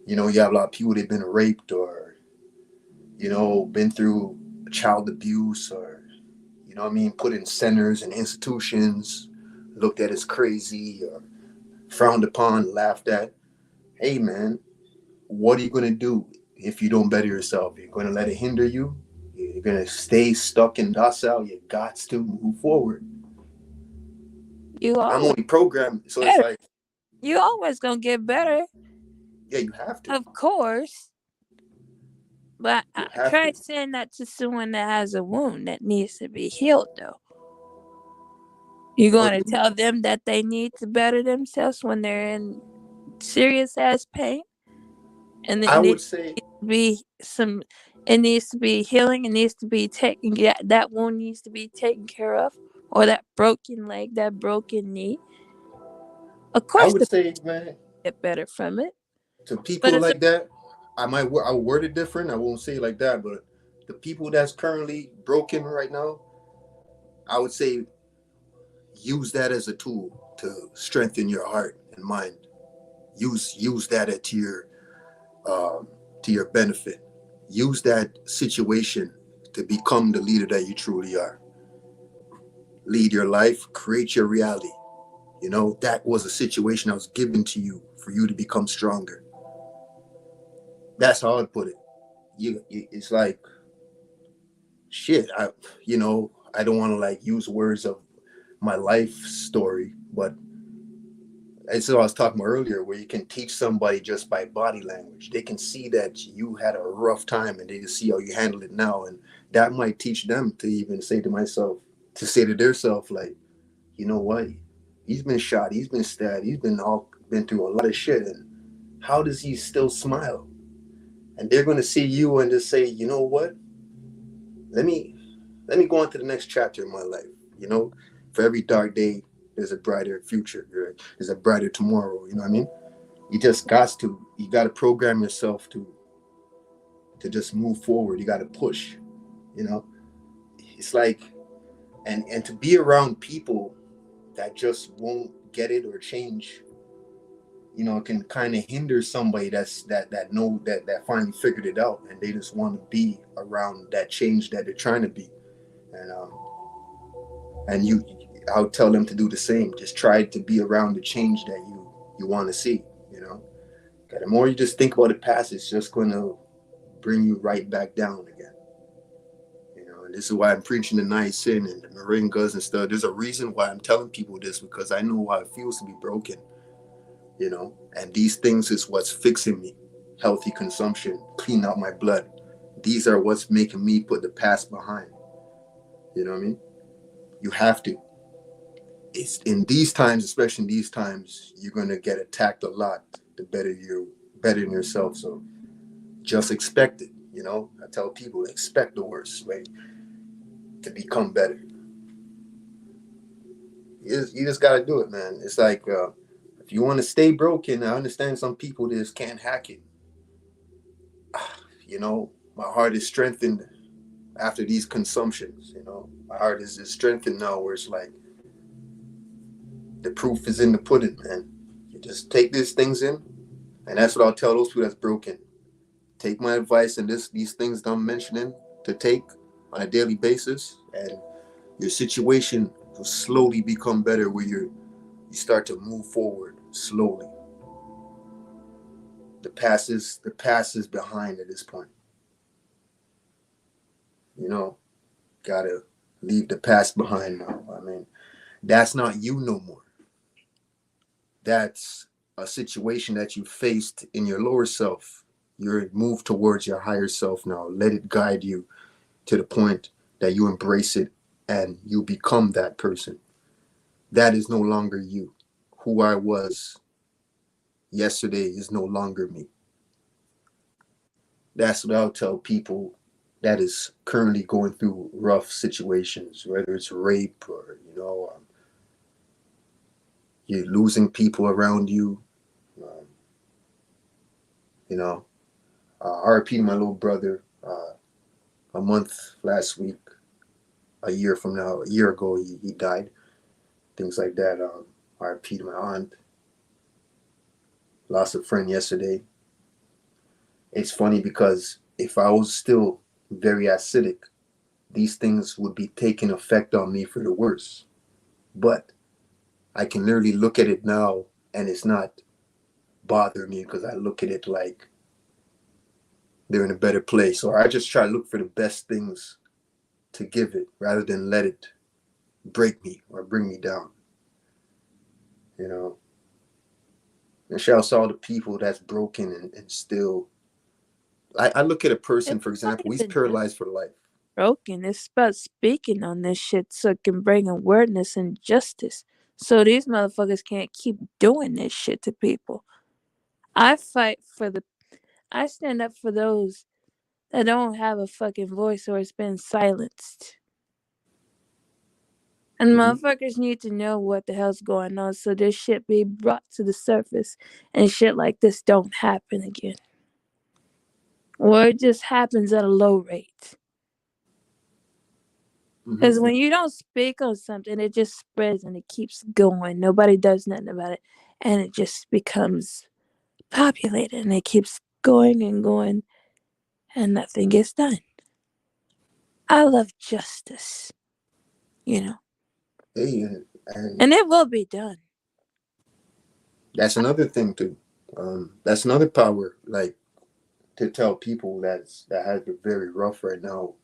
you know, you have a lot of people that have been raped or, you know, been through child abuse or, you know what I mean, put in centers and institutions, looked at as crazy or frowned upon, laughed at. Hey, man, what are you going to do if you don't better yourself? You're going to let it hinder you? You're going to stay stuck and docile? You got to move forward. You I'm always only programmed. So it's better. like, You always gonna get better, yeah, you have to. of course. But You I have try to. saying that to someone that has a wound that needs to be healed. Though you're Well, going to tell them that they need to better themselves when they're in serious ass pain, and I it would needs say, to be some. It needs to be healing. It needs to be taken. That wound needs to be taken care of, or that broken leg, that broken knee. Of I course, would the say, man, get better from it. to But people it's a like that, I'll word it different. I won't say it like that, but the people that's currently broken right now, I would say use that as a tool to strengthen your heart and mind. Use that um, to your benefit. Use that situation to become the leader that you truly are. Lead your life, create your reality. You know, that was a situation that was given to you for you to become stronger. That's how I'd put it. It's like shit. You know, I don't want to like use words of my life story, but it's what I was talking about earlier, where you can teach somebody just by body language. They can see that you had a rough time, and they can see how you handle it now, and that might teach them to even say to myself, to say to themselves, like, you know what? He's been shot, he's been stabbed, been through a lot of shit, and how does he still smile? And they're going to see you and just say, you know what? Let me go on to the next chapter in my life. You know, for every dark day, there's a brighter future. There's a brighter tomorrow. You know what I mean? You got to program yourself to just move forward. You got to push. You know, it's like, and to be around people that just won't get it or change. You know, it can kind of hinder somebody that finally figured it out, and they just want to be around that change that they're trying to be. And and I'll tell them to do the same. Just try to be around the change that you want to see. You know, The more you just think about the past, it's just going to bring you right back down again. You know, and this is why I'm preaching the niacin and the moringas and stuff. There's a reason why I'm telling people this, because I know how it feels to be broken. You know, and these things is what's fixing me. Healthy consumption, clean out my blood. These are what's making me put the past behind. You know what I mean? You have to. It's in these times, especially in these times, you're gonna get attacked a lot. The better you better in yourself. So just expect it. You know, I tell people expect the worst, right? To become better. You just gotta do it, man. It's like if you want to stay broken, I understand some people just can't hack it. You know, my heart is strengthened after these consumptions. You know, my heart is strengthened now, where it's like the proof is in the pudding, man. You just take these things in, and that's what I'll tell those people that's broken. Take my advice and these things that I'm mentioning to take on a daily basis, and your situation will slowly become better, where you start to move forward slowly. The past is behind at this point. You know, gotta leave the past behind now. I mean, that's not you no more. That's a situation that you faced in your lower self. You're moved towards your higher self now. Let it guide you to the point that you embrace it and you become that person. That is no longer you. Who I was yesterday is no longer me. That's what I'll tell people that is currently going through rough situations, whether it's rape or, you're losing people around you. Um, you know, RP to my little brother, a month last week, a year from now, a year ago, he died. Things like that. RP to my aunt, lost a friend yesterday. It's funny because if I was still very acidic, these things would be taking effect on me for the worse. But I can literally look at it now and it's not bothering me because I look at it like they're in a better place. Or I just try to look for the best things to give it rather than let it break me or bring me down. You know, and shouts all the people that's broken and still. I look at a person, It's for not example, he's even just paralyzed for life. broken. It's about speaking on this shit so it can bring awareness and justice. So these motherfuckers can't keep doing this shit to people. I fight for the. I stand up for those that don't have a fucking voice or has been silenced. And Hmm. motherfuckers need to know what the hell's going on so this shit be brought to the surface and shit like this don't happen again. Or it just happens at a low rate. Hmm. Because when you don't speak on something, it just spreads and it keeps going. Nobody does nothing about it. And it just becomes populated and it keeps going and going and nothing gets done. I love justice, you know, Hey, and and it will be done. that's another thing too. That's another power, like to tell people that has it very rough right now.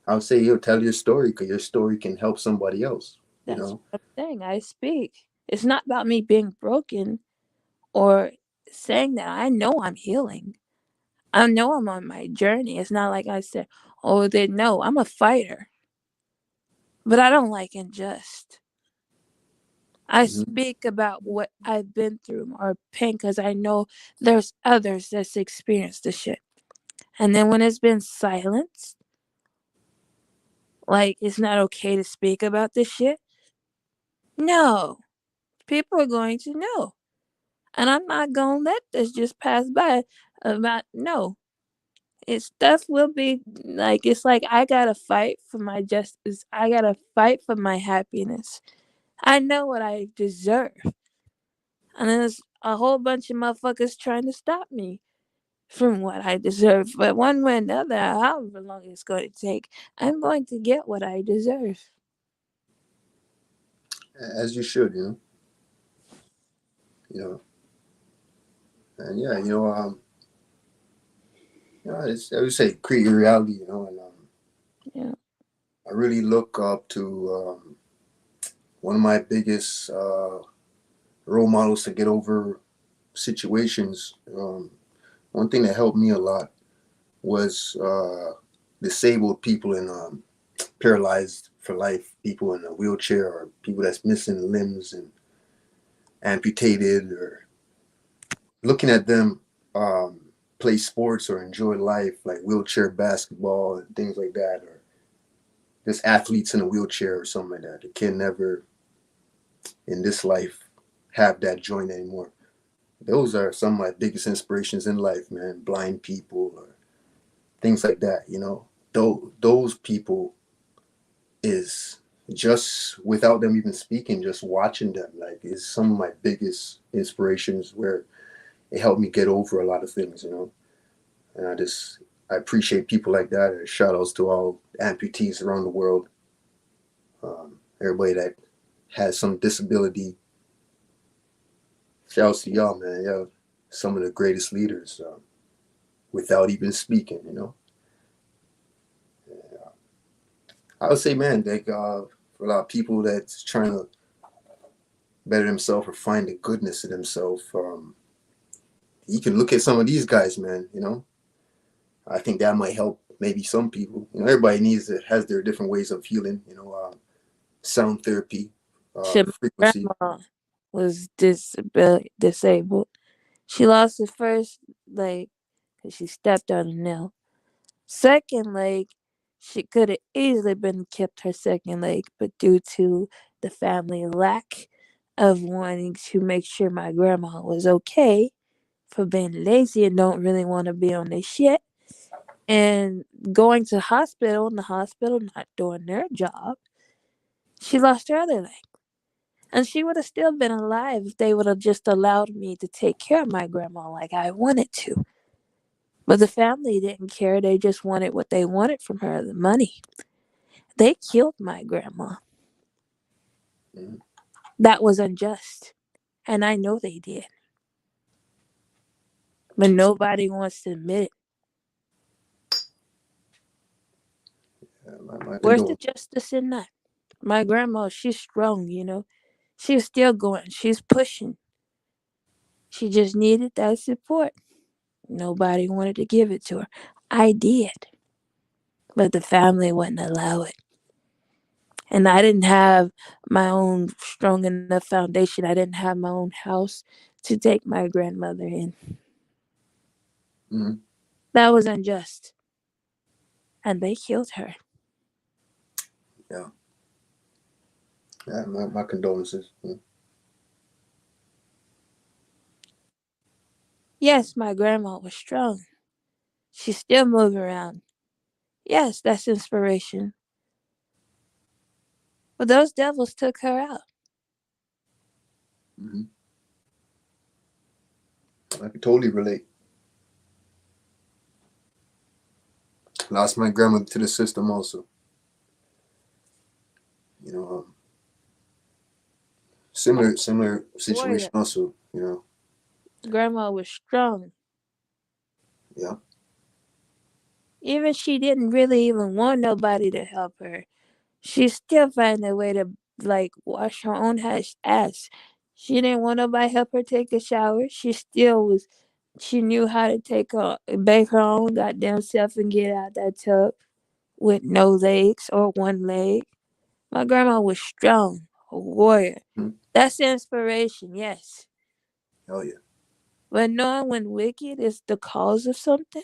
I would say, tell your story because your story can help somebody else. You That's know. what I'm saying. I speak. It's not about me being broken or saying that I know I'm healing. I know I'm on my journey. It's not like I said, oh, they know I'm a fighter, but I don't like unjust. I Hmm. speak about what I've been through or pain because I know there's others that's experienced the shit. And then when it's been silenced, like it's not okay to speak about this shit, no, people are going to know. And I'm not going to let this just pass by about, no. It's stuff will be like, it's like I got to fight for my justice. I got to fight for my happiness. I know what I deserve. And there's a whole bunch of motherfuckers trying to stop me from what I deserve. But one way or another, however long it's going to take, I'm going to get what I deserve. As you should, you know. And yeah, I would say create your reality, and Yeah. I really look up to one of my biggest role models to get over situations. One thing that helped me a lot was disabled people and paralyzed for life people in a wheelchair or people that's missing limbs and amputated, or looking at them um, play sports or enjoy life, like wheelchair basketball and things like that, or just athletes in a wheelchair or something like that. They can never in this life have that joint anymore. Those are some of my biggest inspirations in life, man. Blind people or things like that, those people is just without them even speaking, just watching them, like, is some of my biggest inspirations, where it helped me get over a lot of things. And I appreciate people like that. And shout outs to all amputees around the world, everybody that has some disability. Shout outs to y'all, man. Y'all some of the greatest leaders, without even speaking. I would say, man, like, for a lot of people that's trying to better themselves or find the goodness in themselves, you can look at some of these guys, man. I think that might help maybe some people. Everybody has their different ways of healing. Sound therapy, Shit, my frequency. grandma was disabled. She lost her first leg because she stepped on a nail. Second leg, she could have easily been kept her second leg, but due to the family lack of wanting to make sure my grandma was okay for being lazy and don't really want to be on their shit and going to hospital and the hospital not doing their job, she lost her other leg. And she would have still been alive if they would have just allowed me to take care of my grandma like I wanted to. But the family didn't care. They just wanted what they wanted from her, the money. They killed my grandma. Mhm. That was unjust. And I know they did. But nobody wants to admit it. Yeah, my Where's the condolences. justice in that? My grandma, she's strong. She's still going. She's pushing. She just needed that support. Nobody wanted to give it to her. I did. But the family wouldn't allow it. And I didn't have my own strong enough foundation. I didn't have my own house to take my grandmother in. Mm-hmm. That was unjust. And they killed her. Yeah, yeah. My condolences. Mm. Yes, my grandma was strong. She's still moving around. Yes, that's inspiration. But those devils took her out. Mm-hmm. I can totally relate. Lost my grandmother to the system also. You know, My similar situation warrior. also. Grandma was strong. Yeah. Even she didn't really even want nobody to help her. She still found a way to wash her own ass. She didn't want nobody to help her take a shower. She still was. She knew how to bake her own goddamn self and get out that tub with no legs or one leg. My grandma was strong, a warrior. Mm-hmm. That's inspiration, yes. Hell yeah. But knowing when wicked is the cause of something,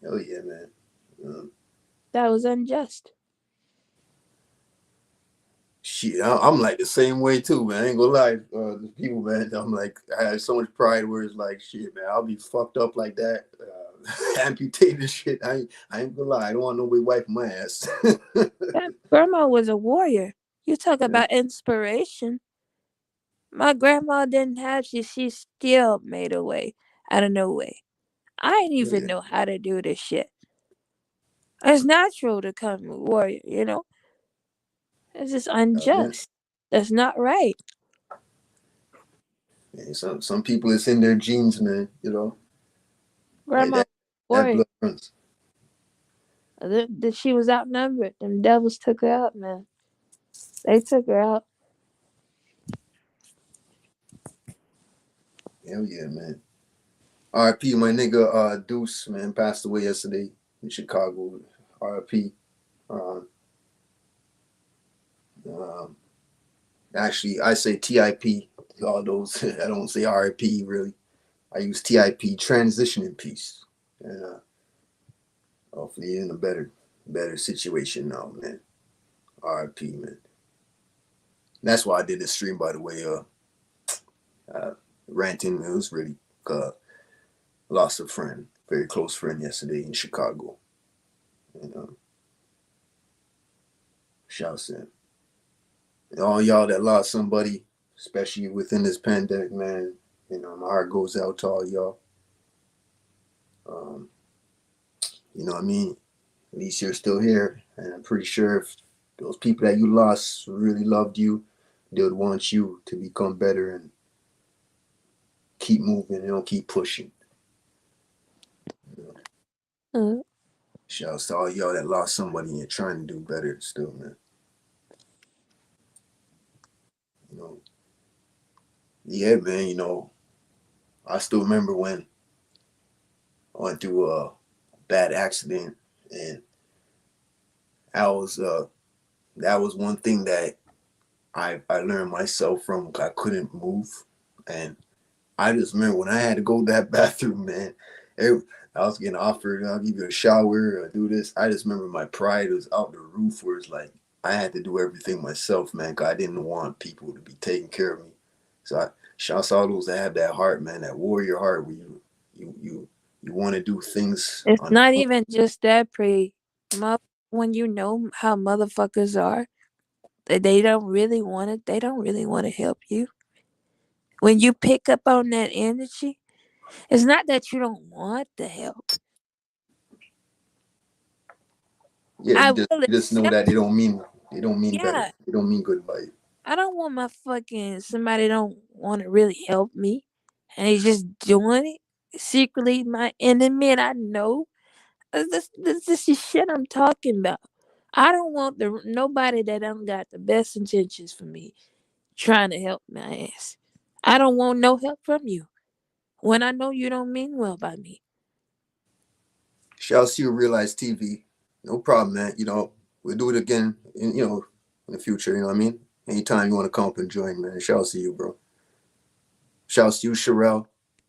Hell yeah, man. Um, that was unjust. Shit, I'm like the same way too, man. I ain't gonna lie, the people, man. I'm like, I have so much pride where it's like, shit, man. I'll be fucked up like that, amputated shit. I ain't gonna lie. I don't want nobody wiping my ass. That grandma was a warrior. You talk Yeah, about inspiration. My grandma didn't have she still made a way out of no way. I didn't hell even yeah, know how to do this shit. It's natural to come a warrior. It's just man. unjust. That's not right. And some people, it's in their genes, man. You know, like Grandma that worried blood runs. that she was outnumbered. Them devils took her out, man. They took her out. Hell yeah, man. R.I.P. My nigga Deuce, man, passed away yesterday in Chicago. R.I.P. Um, um, actually, I say TIP. All those I don't say R.I.P. really. I use TIP, transition in peace, and hopefully you're in a better situation now, man. R.I.P. man. That's why I did this stream, by the way. Ranting. It was really uh, lost a friend, very close friend yesterday in Chicago. And shouts in. And all y'all that lost somebody, especially within this pandemic, man. You know, my heart goes out to all y'all. Um, you know what I mean? At least you're still here. And I'm pretty sure if those people that you lost really loved you, they would want you to become better and keep moving and don't keep pushing. You know? Uh, Shouts to all y'all that lost somebody and you're trying to do better still, man. You know, yeah, man. You know, I still remember when I went through a bad accident, and I was that was one thing that I learned myself from. I couldn't move, and I just remember when I had to go to that bathroom, man. It, I was getting offered, I'll give you a shower or do this. I just remember my pride was out the roof, where it's like I had to do everything myself, man. Cause I didn't want people to be taking care of me. So I shouts all those that have that heart, man, that warrior heart, where you you you want to do things it's on not your own. even just that, pre. When you know how motherfuckers are, they don't really want it. They don't really want to help you. When you pick up on that energy, it's not that you don't want the help. Yeah, I will you just know that accept. they don't mean better. Yeah, They don't mean good by you. I don't want my fucking somebody don't want to really help me, and they just doing it secretly. My enemy, and I know this is shit I'm talking about. I don't want nobody that don't got the best intentions for me trying to help my ass. I don't want no help from you when I know you don't mean well by me. Shouts to you, Realize TV. No problem, man. You know, we'll do it again in the future, you know what I mean? Anytime you want to come up and join, man. Shouts to you, bro. Shouts to you, Sherelle.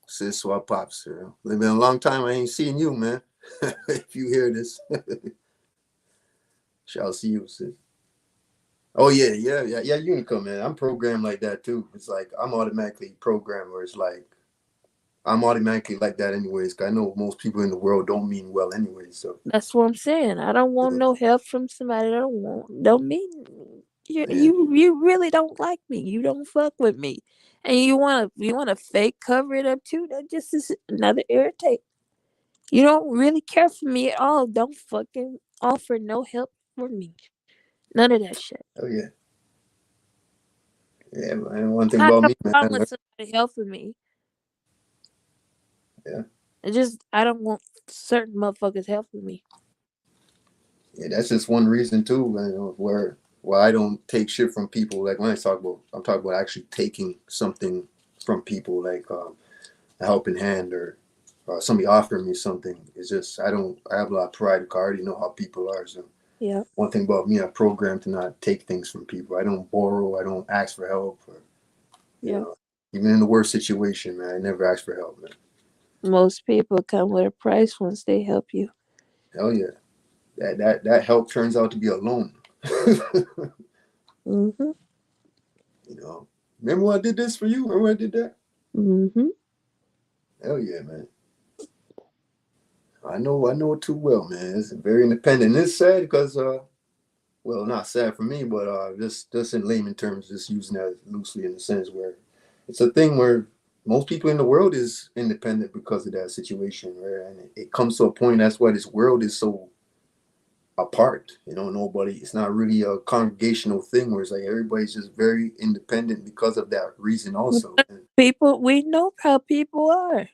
Sis Swap Pops. You know. It's been a long time I ain't seen you, man. If you hear this. Shouts to you, sis. Oh yeah. You can come, man. I'm programmed like that too. It's like I'm automatically programmed where it's like I'm automatically like that anyways. 'Cause I know most people in the world don't mean well anyways. So That's what I'm saying. I don't want uh, no help from somebody that don't mean yeah. you really don't like me. You don't fuck with me, and you wanna fake cover it up too. That just is another irritate. You don't really care for me at all. Don't fucking offer no help for me. None of that shit. Oh yeah. Yeah, man. One thing I about have me, a man. I problem with learned, somebody helping me. yeah. It just I don't want certain motherfuckers helping me. Yeah, that's just one reason too, man, where I don't take shit from people. Like when I'm talking about actually taking something from people, like a helping hand or somebody offering me something. It's just I have a lot of pride because I already know how people are. So Yeah, one thing about me, I'm programmed to not take things from people. I don't borrow. I don't ask for help. Or, you yeah. know, even in the worst situation, man, I never ask for help, man. Most people come with a price once they help you. Hell yeah, that help turns out to be a loan. Mhm. You know, remember when I did this for you? Remember when I did that? Mhm. Hell yeah, man. I know it too well, man. It's very independent. It's sad because, well, not sad for me, but just in layman terms, just using that loosely in the sense where it's a thing where most people in the world is independent because of that situation, right? And it comes to a point. That's why this world is so apart. You know, nobody. It's not really a congregational thing where it's like everybody's just very independent because of that reason, also. People, we know how people are.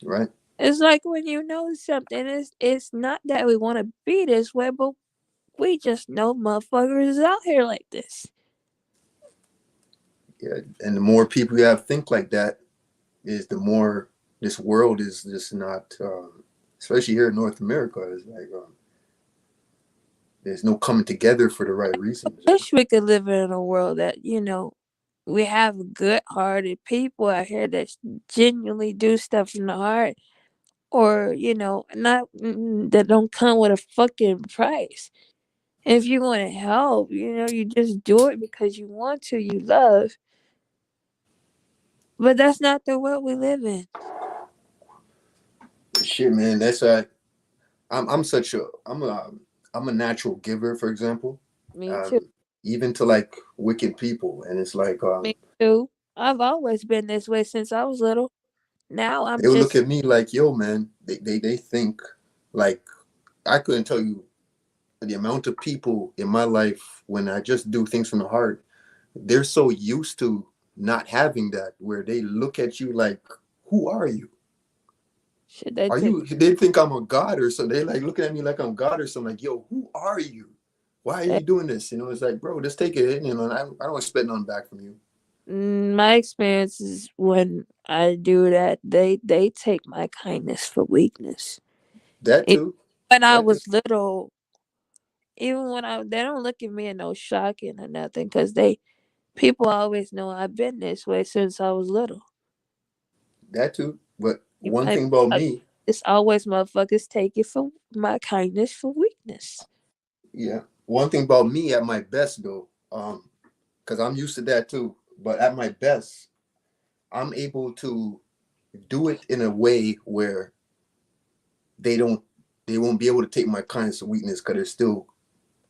Right? It's like when you know something, it's not that we want to be this way, but we just know motherfuckers is out here like this. Yeah. And the more people you have think like that, is the more this world is just not. Especially here in North America, it's like there's no coming together for the right reasons. Wish we could live in a world that, we have good hearted people out here that genuinely do stuff from the heart, or, not that don't come with a fucking price. If you want to help, you just do it because you want to, you love. But that's not the world we live in. Shit, man. That's I'm such a I'm a natural giver, for example. Me too. Um, even to like wicked people, and it's like Me too. I've always been this way since I was little. Now I'm they will look just at me like, yo, man. They think like I couldn't tell you the amount of people in my life when I just do things from the heart. They're so used to not having that, where they look at you like, who are you? shit. They Are think you? They think I'm a god or something. They like looking at me like I'm God or something. Like, yo, who are you? Why are that, you doing this? You know, it's like, bro, just take it. You know, and I don't expect nothing back from you. my experience is when I do that, they take my kindness for weakness. That Even too. when I That too. was little, even when they don't look at me in no shocking or nothing, because people always know I've been this way since I was little. That too. But You one might, thing about me, it's always motherfuckers take it for my kindness for weakness. yeah, one thing about me at my best though, because I'm used to that too. But at my best, I'm able to do it in a way where they don't, they won't be able to take my kindness or weakness because they're still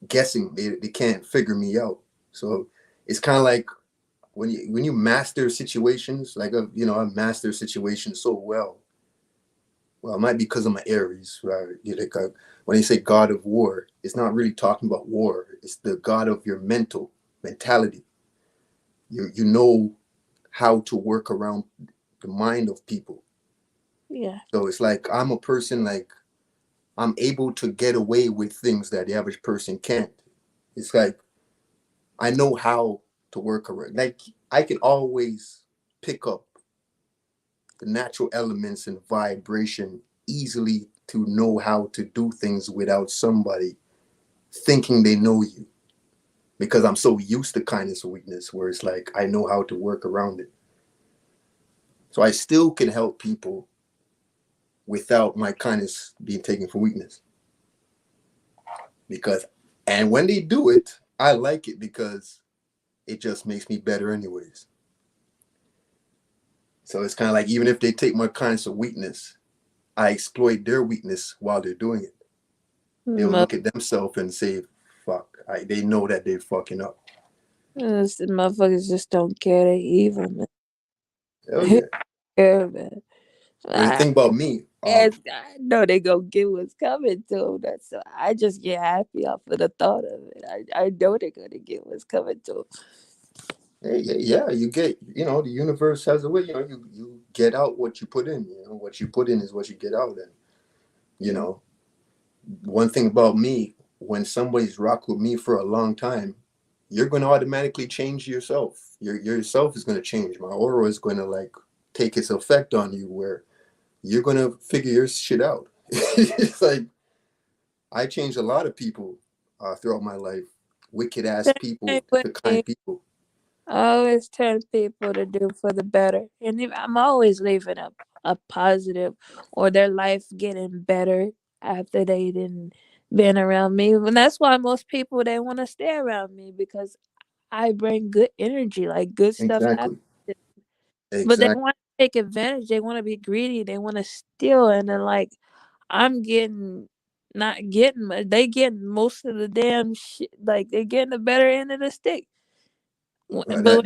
guessing. They can't figure me out. So it's kind of like when you master situations, like I master situations so well. Well, it might be because I'm an Aries, right? Like when they say God of War, it's not really talking about war. It's the God of your mentality. You know how to work around the mind of people. Yeah. So it's like I'm a person like I'm able to get away with things that the average person can't. It's like I know how to work around. Like I can always pick up the natural elements and vibration easily to know how to do things without somebody thinking they know you, because I'm so used to kindness or weakness where it's like I know how to work around it. So I still can help people without my kindness being taken for weakness. Because and when they do it, I like it because it just makes me better anyways. So it's kind of like even if they take my kindness or weakness, I exploit their weakness while they're doing it. They'll Mo- look at themselves and say, fuck. They know that they're fucking up. the motherfuckers just don't care. They evil, man. Hell yeah. Yeah, man. And the I, thing about me, I know they gonna get what's coming to them. That's so I just get happy off of the thought of it. I know they're gonna get what's coming to them. hey, yeah, you get, the universe has a way, you get out what you put in, what you put in is what you get out. And, you know, one thing about me, when somebody's rocked with me for a long time, you're going to automatically change yourself. Yourself is going to change. My aura is going to like take its effect on you where you're going to figure your shit out. It's like, I changed a lot of people throughout my life, wicked ass Same people with to me. kind people. I always tell people to do for the better, and I'm always leaving a positive, or their life getting better after they didn't been around me. And that's why most people they want to stay around me because I bring good energy, like good stuff happens. Exactly. But they Exactly. want to take advantage. They want to be greedy. They want to steal, and then like I'm getting not getting much. They getting most of the damn shit. Like they getting the better end of the stick. Right. But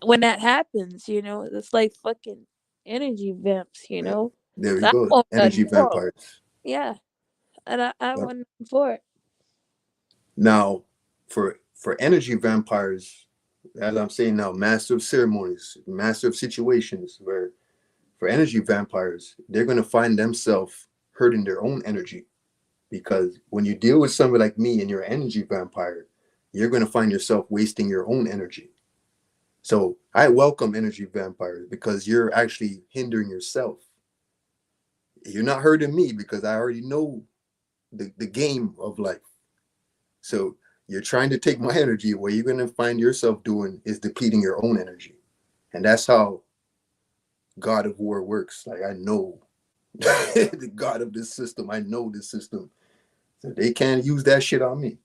when that happens, it's like fucking energy vamps. Yeah. There we I go. want Energy nothing for 'em. vampires. Yeah, and I Yep. want nothing for it. Now, for energy vampires, as I'm saying now, master of ceremonies, master of situations, where for energy vampires, they're gonna find themselves hurting their own energy. Because when you deal with somebody like me and you're an energy vampire, you're gonna find yourself wasting your own energy. So I welcome energy vampires because you're actually hindering yourself. You're not hurting me because I already know the game of life. So you're trying to take my energy. What you're going to find yourself doing is depleting your own energy. And that's how God of War works. Like, I know the God of this system. I know this system. So they can't use that shit on me.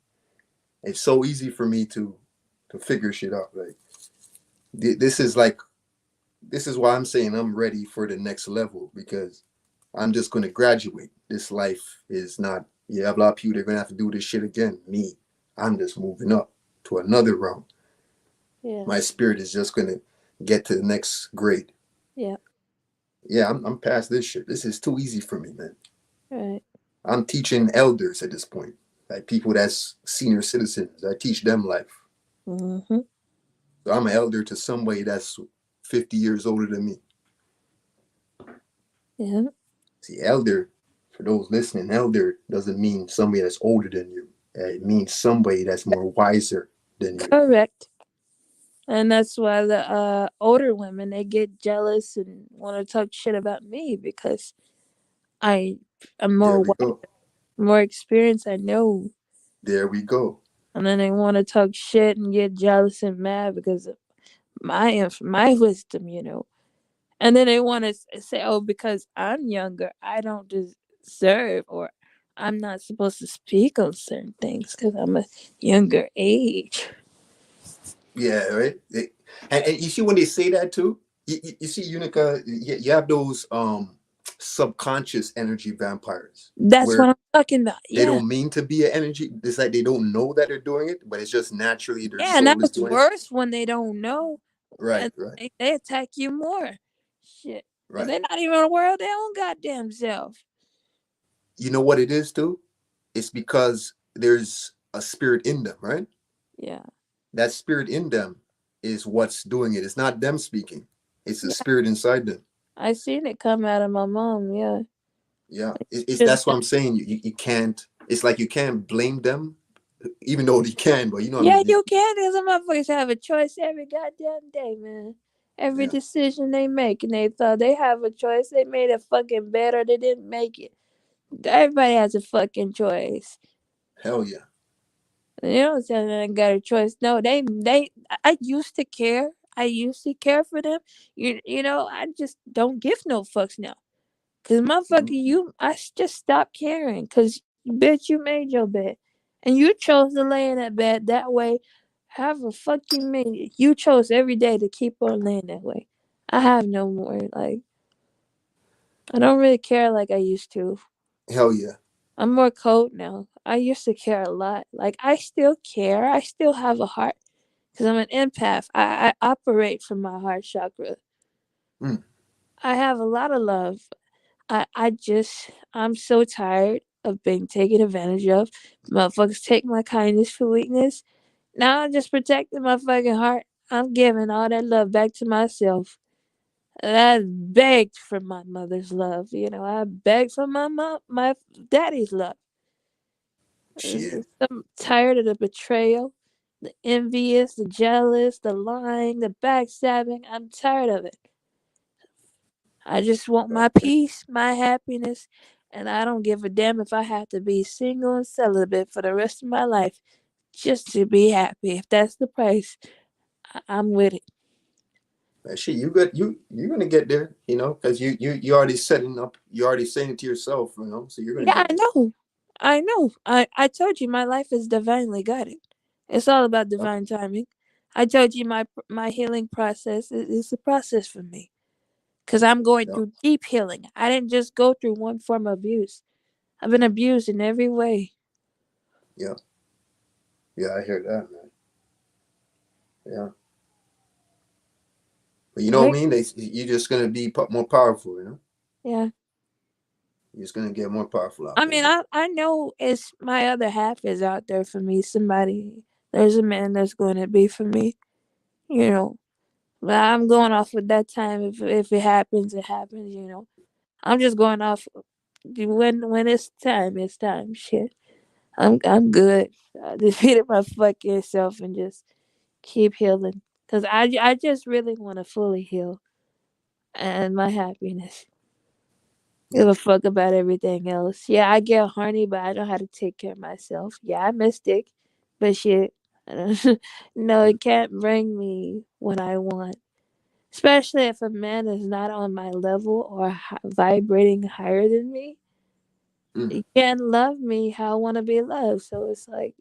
It's so easy for me to figure shit out. Like, this is like, this is why I'm saying I'm ready for the next level, because I'm just going to graduate. This life is not, you have a lot of people, they're going to have to do this shit again. Me, I'm just moving up to another realm. Yeah. My spirit is just going to get to the next grade. Yeah. Yeah, I'm past this shit. This is too easy for me, man. Right. I'm teaching elders at this point, like people that's senior citizens. I teach them life. Mm-hmm. So I'm an elder to somebody that's 50 years older than me. Yeah. See, elder, for those listening, elder doesn't mean somebody that's older than you. It means somebody that's more wiser than you. Correct. And that's why the older women, they get jealous and want to talk shit about me because I am There more we go. more experienced. I know, There we go. and then they want to talk shit and get jealous and mad because of my wisdom, you know. And then they want to say, "Oh, because I'm younger, I don't deserve, or I'm not supposed to speak on certain things because I'm a younger age." Yeah, right. And you see when they say that too, you see, Unica, you have those subconscious energy vampires That's where what I'm talking about. they Yeah, don't mean to be an energy. It's like they don't know that they're doing it, but it's just naturally their yeah, and that soul is was doing it. worse when they don't know, Right, and right, they attack you more. Shit, but right. they're not even aware of their own goddamn self. You know what it is too? It's because there's a spirit in them, right? Yeah, That spirit in them is what's doing it. It's not them speaking. It's the yeah, spirit inside them. I seen it come out of my mom. Yeah, Yeah, it's Just- that's what I'm saying. You can't. It's like you can't blame them, even though you can. But you know what I yeah, mean. you can. Cause some motherfuckers have a choice every goddamn day, man. Every Yeah, decision they make, and they thought they have a choice. They made a fucking bed or they didn't make it. Everybody has a fucking choice. hell yeah. You know, saying I got a choice. No, they. I used to care. I used to care for them. You know, I just don't give no fucks now. Cause motherfucker, Mhm. just stopped caring. Cause bitch, you made your bed, and you chose to lay in that bed that way. However, fuck you mean you chose every day to keep on laying that way. I have no more. Like I don't really care like I used to. Hell yeah. I'm more cold now. I used to care a lot. Like I still care. I still have a heart because I'm an empath. I operate from my heart chakra. Mm. I have a lot of love. I'm so tired of being taken advantage of. Motherfuckers take my kindness for weakness. Now I'm just protecting my fucking heart. I'm giving all that love back to myself. And I begged for my mother's love. You know, I begged for my daddy's love. Shit. I'm tired of the betrayal, the envious, the jealous, the lying, the backstabbing. I'm tired of it. I just want my peace, my happiness, and I don't give a damn if I have to be single and celibate for the rest of my life just to be happy. If that's the price, I'm with it. Shit, you good? You're gonna get there, because you already setting up. You already saying it to yourself, So you're gonna Yeah, get I there. know. I know. I told you my life is divinely guided. It's all about Yep, divine timing. I told you my healing process is a process for me because I'm going yep, through deep healing. I didn't just go through one form of abuse. I've been abused in every way. yep. Yeah, I hear that, man. Yeah, but you know what I Right? mean? You're just gonna be more powerful, Yeah. You're just gonna get more powerful out I there, mean, man. I know it's my other half is out there for me. Somebody, there's a man that's going to be for me. You know, but I'm going off with that time. If it happens, it happens. You know, I'm just going off when it's time. It's time. Shit, I'm good. I defeated my fucking self and just keep healing. Cause I just really want to fully heal and my happiness. Give Yeah. a fuck about everything else. Yeah, I get horny, but I know how to take care of myself. Yeah, I miss dick, but shit, no, it can't bring me what I want. Especially if a man is not on my level or vibrating higher than me. Mm. He can't love me how I want to be loved. So it's like,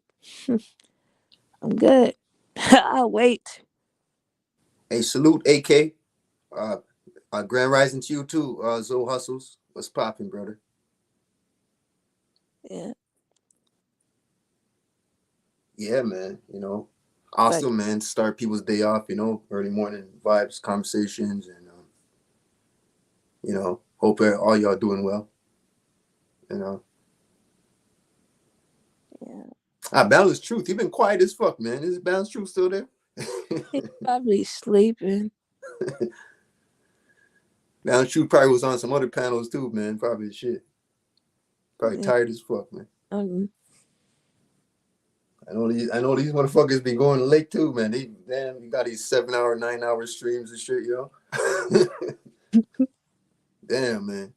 I'm good. I'll wait. Hey, salute, AK. Uh, Grand Rising to you too, Zoe Hustles. What's popping, brother? Yeah, Yeah, man. but Awesome, man. Start people's day off. Early morning vibes, conversations, and hope all y'all doing well. You know, yeah, Balance Truth. You've been quiet as fuck, man. Is Balance Truth still there? he's probably sleeping. Balance Truth probably was on some other panels too, man. Probably shit. Probably Yeah, tired as fuck, man. um, I know these motherfuckers be going late too, man. Damn, you got these 7 hour, 9 hour streams and shit, Damn, man.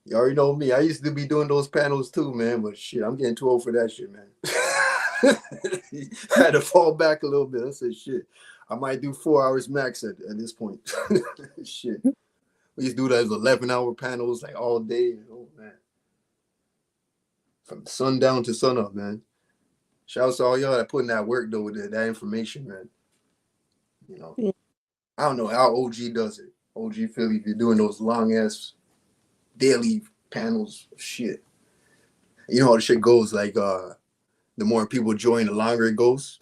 You already know me. I used to be doing those panels too, man. But shit, I'm getting too old for that shit, man. I had to fall back a little bit. I said, shit, I might do 4 hours max at this point. Shit. We used to do those 11-hour panels like all day. Oh, man. From sundown to sunup, man. Shouts to all y'all that put in that work, though, with that information, man. You know, yeah, I don't know how OG does it. OG Philly, if you're doing those long ass daily panels, shit. You know how the shit goes. Like, the more people join, the longer it goes.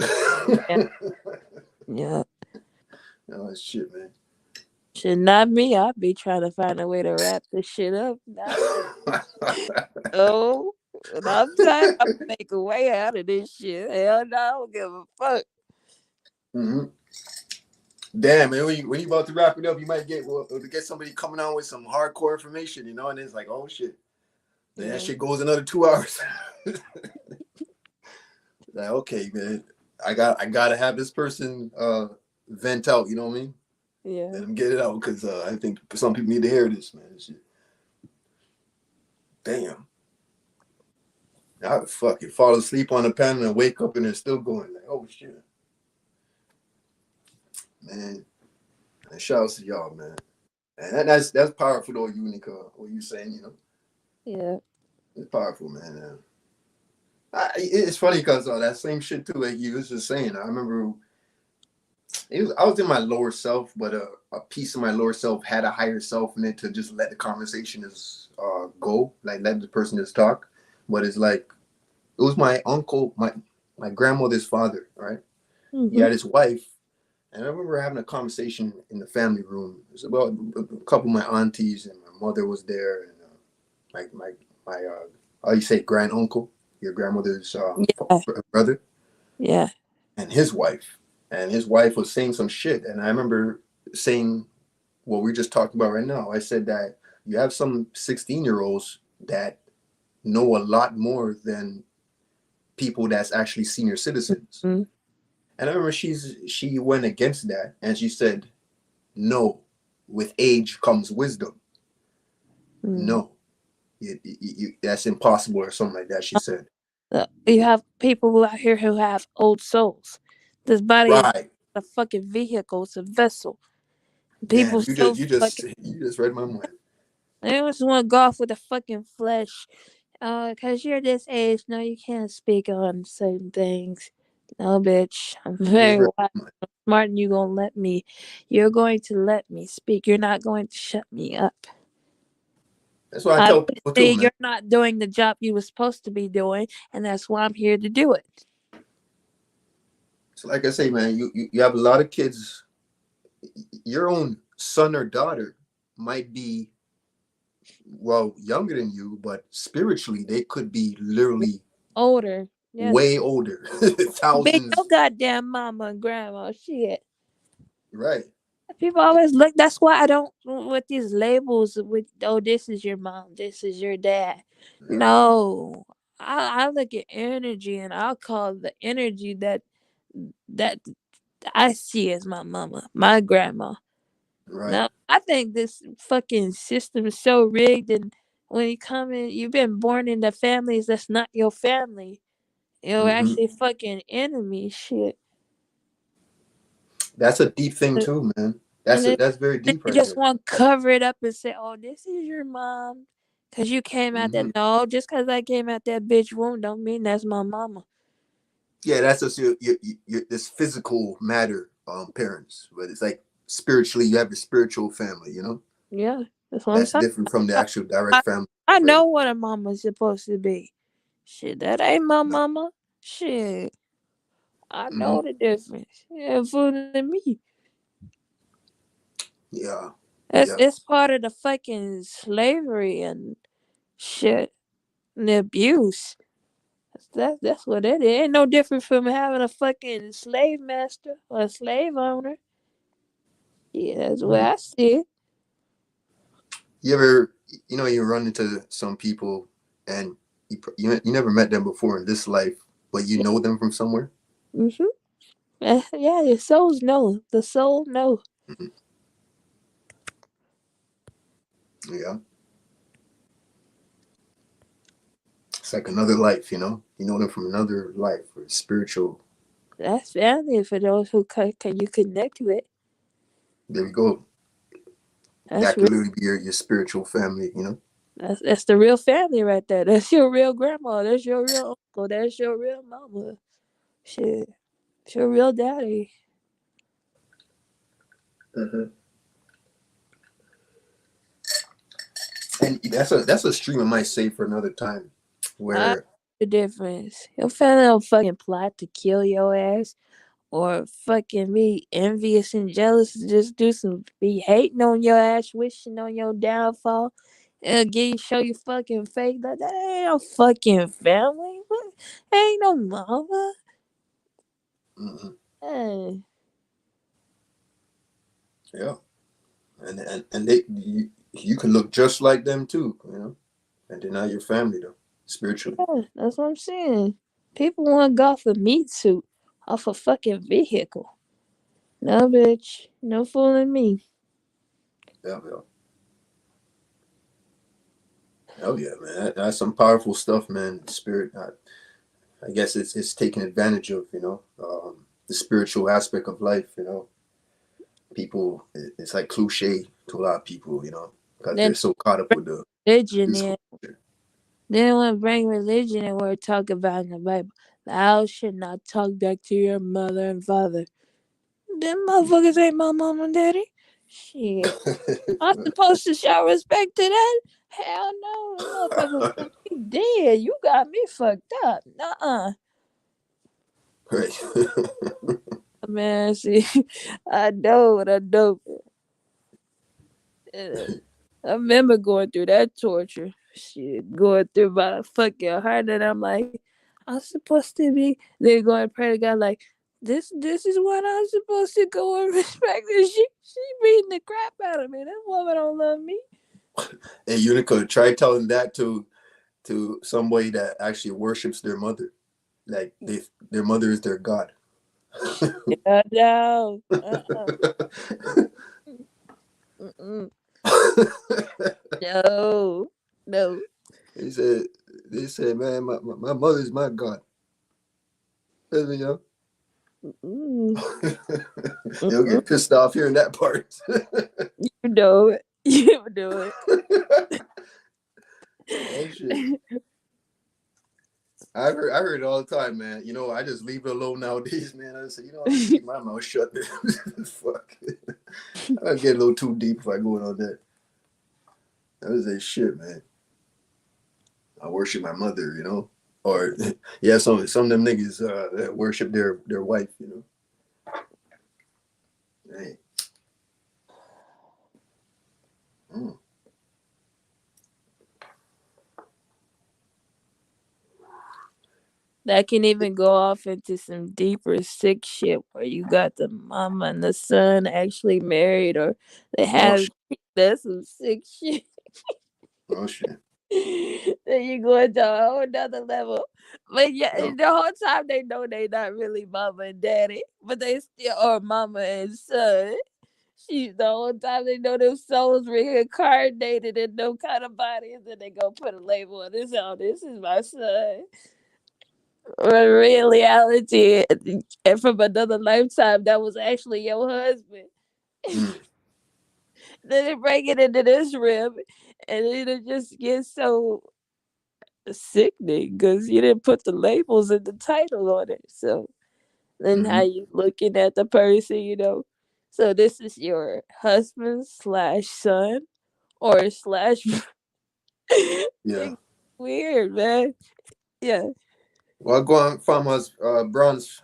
yeah, yeah. Oh, shit, man. Shit, not me. I'll be trying to find a way to wrap this shit up. Not me. Oh, and I'm trying to make a way out of this shit. Hell no, I don't give a fuck. hmm Damn, man. When you about to wrap it up, you might get somebody coming on with some hardcore information, and it's like, oh shit. Then that Yeah, shit goes another 2 hours. Like, okay, man, I gotta have this person vent out. You know what I mean? yeah, Let them get it out because I think some people need to hear this, man. Shit. Damn. I fucking fall asleep on the panel and wake up and they're still going. Like, oh shit, man. And shouts to y'all, man. And that's powerful though, Unica. What you saying? yeah. It's powerful, man. It's funny because that same shit too. Like you was just saying. I remember I was in my lower self, but a piece of my lower self had a higher self in it to just let the conversation just go, like let the person just talk. But it's like it was my uncle, my grandmother's father, right? He Mm-hmm. had his wife, and I remember having a conversation in the family room. It was about a couple of my aunties, and my mother was there, and my how you say grand uncle, your grandmother's Yeah, brother, yeah. and his wife. And his wife was saying some shit, and I remember saying what we're just talking about right now. I said that you have some 16-year-olds that know a lot more than people that's actually senior citizens. Mm-hmm. And I remember she went against that, and she said, "No, with age comes wisdom. No, that's impossible," or something like that. She said, You have people out here who have old souls. This body is "Right, a fucking vehicle. It's a vessel. People damn, you so just you just fucking. you just read my mind." They just want to go off with the fucking flesh. Cause you're this age, no, you can't speak on certain things. No, bitch. I'm You just very read wise, my mind. smart, and you're going to let me speak. You're not going to shut me up. That's what I tell people too, Obviously, man. you're not doing the job you were supposed to be doing, and that's why I'm here to do it. So, like I say, man, you have a lot of kids. Your own son or daughter might be well, younger than you, but spiritually they could be literally Older. Yes. way older, Bitch, your thousands. goddamn mama and grandma. Shit. Right. People always look. That's why I don't with these labels. With oh, this is your mom. This is your dad. No, I look at energy, and I'll call the energy that I see as my mama, my grandma. Right. No, I think this fucking system is so rigged, and when you come in, you've been born into families that's not your family. You're Hmm. actually fucking enemy shit. That's a deep thing And too, man. then That's very they deep right just there. want to cover it up and say, "Oh, this is your mom," because you came out that. Hmm. No, just because I came out that bitch womb don't mean that's my mama. Yeah, that's just your this physical matter parents, but it's like spiritually you have a spiritual family, you know. Yeah, that's what I'm That's saying. different from the I, actual direct I, family I birth. know what a mama's supposed to be. Shit, that ain't my mama. Shit, I Hmm. know the difference. Yeah, fooling me. Yeah, It's yeah. it's part of the fucking slavery and shit and the abuse. That's what it is. Ain't no different from having a fucking slave master or a slave owner. Yeah, that's the way Mhm. I see it. You ever, you run into some people and you never met them before in this life, but you Yeah. know them from somewhere. Mhm. Yeah, your souls know. The soul know. Hmm. Yeah, it's like another life, You know them from another life or spiritual. That's family for those who can you connect with. There you go. That's That could real. literally be your spiritual family. That's the real family right there. That's your real grandma. That's your real uncle. That's your real mama. Shit, it's your real daddy. Hmm. And that's a stream I might say for another time, I know where the difference. Your family don't fucking plot to kill your ass or fucking be envious and jealous. Just do some be hating on your ass, wishing on your downfall, and show you fucking fake. That ain't no fucking family. What? Ain't no mama. mhm, Hey, yeah, and you can look just like them too, and they're not your family though, spiritually. yeah, that's what I'm saying. People want to go off a meat suit off a fucking vehicle. No, bitch. No fooling me. Yeah, yeah. Oh yeah, man. That's some powerful stuff, man. Spirit. I guess it's taken advantage of, the spiritual aspect of life. People. It's like cliche to a lot of people, because they're Then so caught up with the religion physical. in. They want to bring religion and we're talking about in the Bible. Thou should not talk back to your mother and father. Them motherfuckers ain't my mom and daddy. Shit. I'm supposed to show respect to that? Hell no. Them motherfuckers want me dead. You got me fucked up. Nuh-uh. Right. Man, see, I know what I know. Uh, I remember going through that torture. Shit, going through my fucking heart, and I'm like, I'm supposed to be. They're going to pray to God, like, this is what I'm supposed to go and respect. And she beating the crap out of me. That woman don't love me. And Unica, try telling that to somebody that actually worships their mother. Like their mother is their god. Yeah, no. Mm-mm. No. No. He said, they said, man, my mother's my god. You know, Mm-mm. they'll Mm-mm. get pissed off hearing that part. You know it. You know Oh shit. it. I heard it all the time, man. I just leave it alone nowadays, man. I say, I just keep my mouth shut. Fuck. I get a little too deep if I go in on that. That was a shit, man. I worship my mother. Or yeah, some of them niggas that worship their wife. Hey. Mm. That can even go off into some deeper sick shit where you got the mama and the son actually married or they Oh have shit. that's some sick shit. Oh shit. Then you go into a whole nother level. But yeah, Yeah. the whole time they know they not really mama and daddy, but they still are mama and son. She the whole time they know them souls reincarnated in no kind of bodies, and they go put a label on this. Oh, this is my son. But in reality, and from another lifetime, that was actually your husband. Mm. Then they bring it into this realm, and it just gets so sickening because you didn't put the labels and the title on it. So then how Hmm. you looking at the person, you know? So this is your husband slash son or slash. Yeah. It's weird, man. Yeah. Well, go on, farmers. Bronze.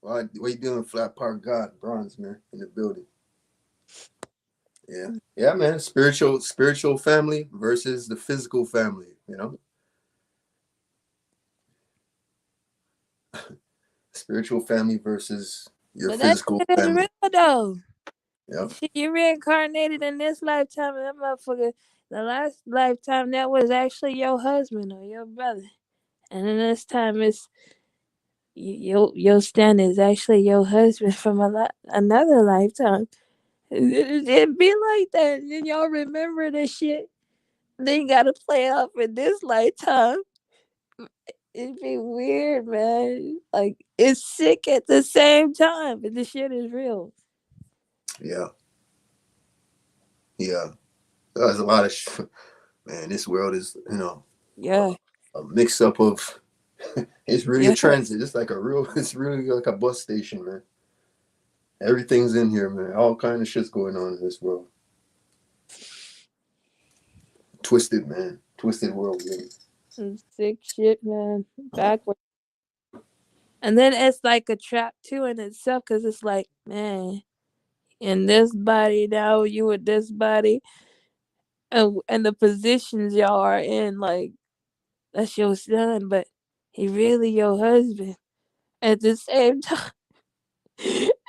What you doing, Flat Park God? Bronze, man, in the building. Yeah. Yeah, man. Spiritual family versus the physical family. You know, spiritual family versus your But that physical shit is family. real though. Yep. Shit, you reincarnated in this lifetime, and that motherfucker, the last lifetime, that was actually your husband or your brother. And then this time, it's your stand is actually your husband from another lifetime. It be like that. And y'all remember this shit. Then you gotta play up in this lifetime. It'd be weird, man. Like, it's sick at the same time, but the shit is real. Yeah. Yeah. There's a lot of man. This world is, Yeah, a mix up of. It's really a yeah. transit. It's like a real. It's really like a bus station, man. Everything's in here, man. All kind of shit's going on in this world. Twisted, man. Twisted world, really. Some sick shit, man. Backwards. And then it's like a trap too in itself because it's like, man, in this body now, you with this body, and the positions y'all are in, like, that's your son, but he really your husband at the same time.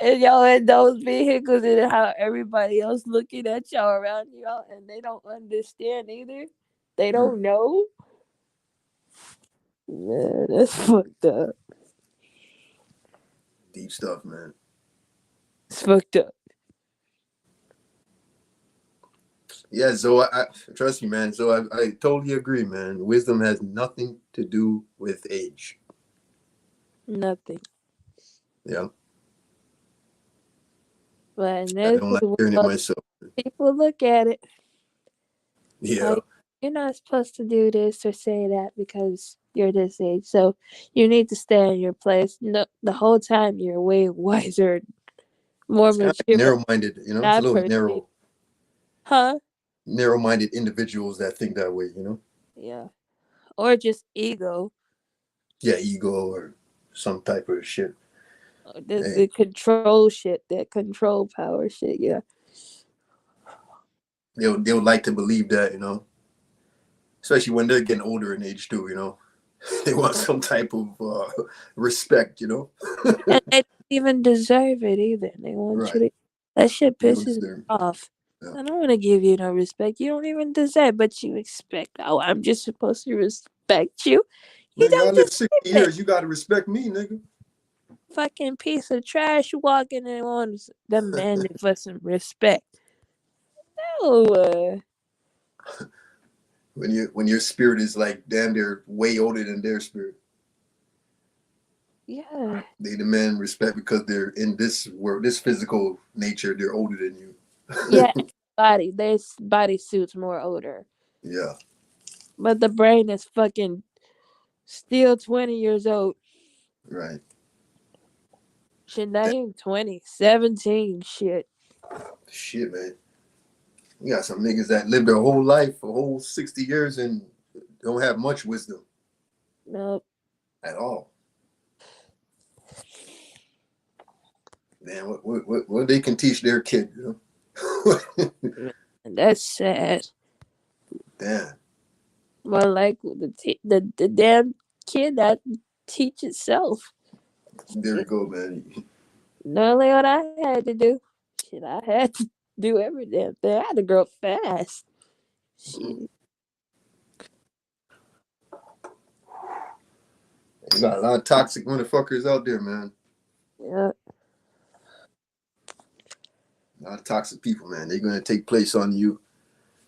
And y'all in those vehicles and how everybody else looking at y'all around y'all and they don't understand either. They Mm. don't know. Man, that's fucked up. Deep stuff, man. It's fucked up. Yeah, so I trust me, man. So I totally agree, man. Wisdom has nothing to do with age. Nothing. Yeah, But in I this don't like hearing it world, myself. people look at it Yeah, like you're not supposed to do this or say that because you're this age. So you need to stay in your place. No, the whole time you're way wiser, more it's kind of like mature. narrow-minded. It's a That little person, narrow, huh? narrow-minded individuals that think that way. Yeah. Or just ego. Yeah, ego or some type of shit. The Hey, control shit, that control power shit. Yeah. they would like to believe that, especially when they're getting older in age too. They want some type of respect. And they don't even deserve it either. They want you Right. to. That shit They don't pisses me deserve. off. Yeah. I don't want to give you no respect. You don't even deserve, but you expect. Oh, I'm just supposed to respect you. You Nigga, I don't lived 60 deserve it. years. You got to respect me, nigga. Fucking piece of trash walking in on demanding for some respect. No, When your spirit is like damn near way older than their spirit, yeah, they demand respect because they're in this world, this physical nature. They're older than yeah. you. Their body suits more older, Yeah. but the brain is fucking still 20 years old. Right. Shit, not even 20, 17. Shit. Shit, man. You got some niggas that live their whole life, a whole 60 years, and don't have much wisdom Nope. at all. Man, what they can teach their kid. That's sad. Damn. But like the damn kid that teach itself. There we go, man. Not only what I had to do, shit, I had to do every damn thing. I had to grow up fast. Shit. You got a lot of toxic motherfuckers out there, man. Yeah. A lot of toxic people, man. They're gonna take place on you,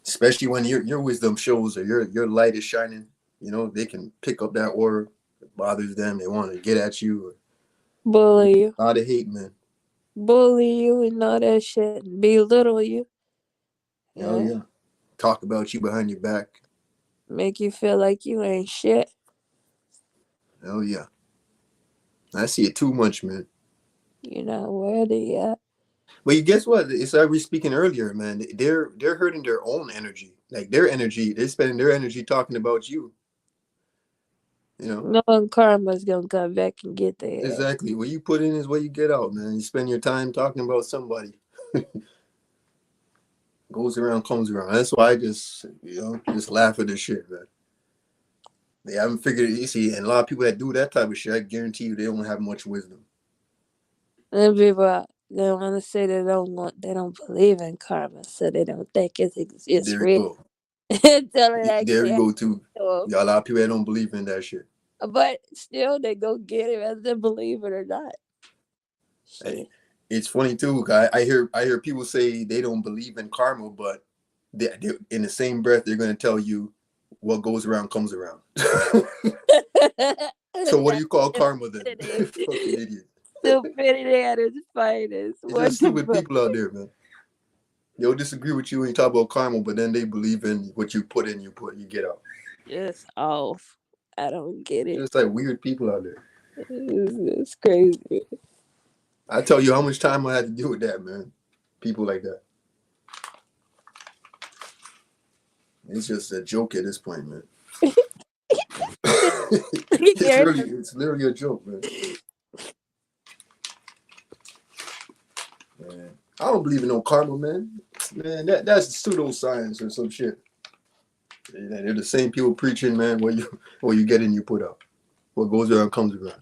especially when your wisdom shows or your light is shining. You know, they can pick up that aura. It bothers them. They want to get at you. Bully you. A lot of hate, man. Bully you and all that shit. Belittle you. Hell Yeah. yeah. Talk about you behind your back. Make you feel like you ain't shit. Hell yeah. I see it too much, man. You're not worthy yet. But you guess what? It's like we were speaking earlier, man. They're hurting their own energy. Like their energy, they're spending their energy talking about you. You know? Knowing karma's gonna come back and get their ass. Exactly. What you put in is what you get out, man. You spend your time talking about somebody. Goes around, comes around. That's why I just laugh at this shit, man. They haven't figured it. You see, and a lot of people that do that type of shit, I guarantee you, they don't have much wisdom. And people they want to say they don't believe in karma, so they don't think it's There you real. go. Until it There you actually go too. happens. Yeah, a lot of people that don't believe in that shit. But still, they go get it whether they believe it or not. Hey, Shit. it's funny too. I hear people say they don't believe in karma, but they in the same breath they're going to tell you what goes around comes around. So what do you call karma then? Fucking idiot. Stupidity at its finest. It's What just the stupid fuck? people out there, man. They'll disagree with you when you talk about karma, but then they believe in what you put in, you get out. Just off. I don't get it. Just like weird people out there. It's crazy. I tell you how much time I had to deal with that, man. People like that. It's just a joke at this point, man. It's literally a joke, man. Man, I don't believe in no karma, man. Man, that's pseudoscience or some shit. They're the same people preaching, man. What you get in, you put out. What goes around comes around.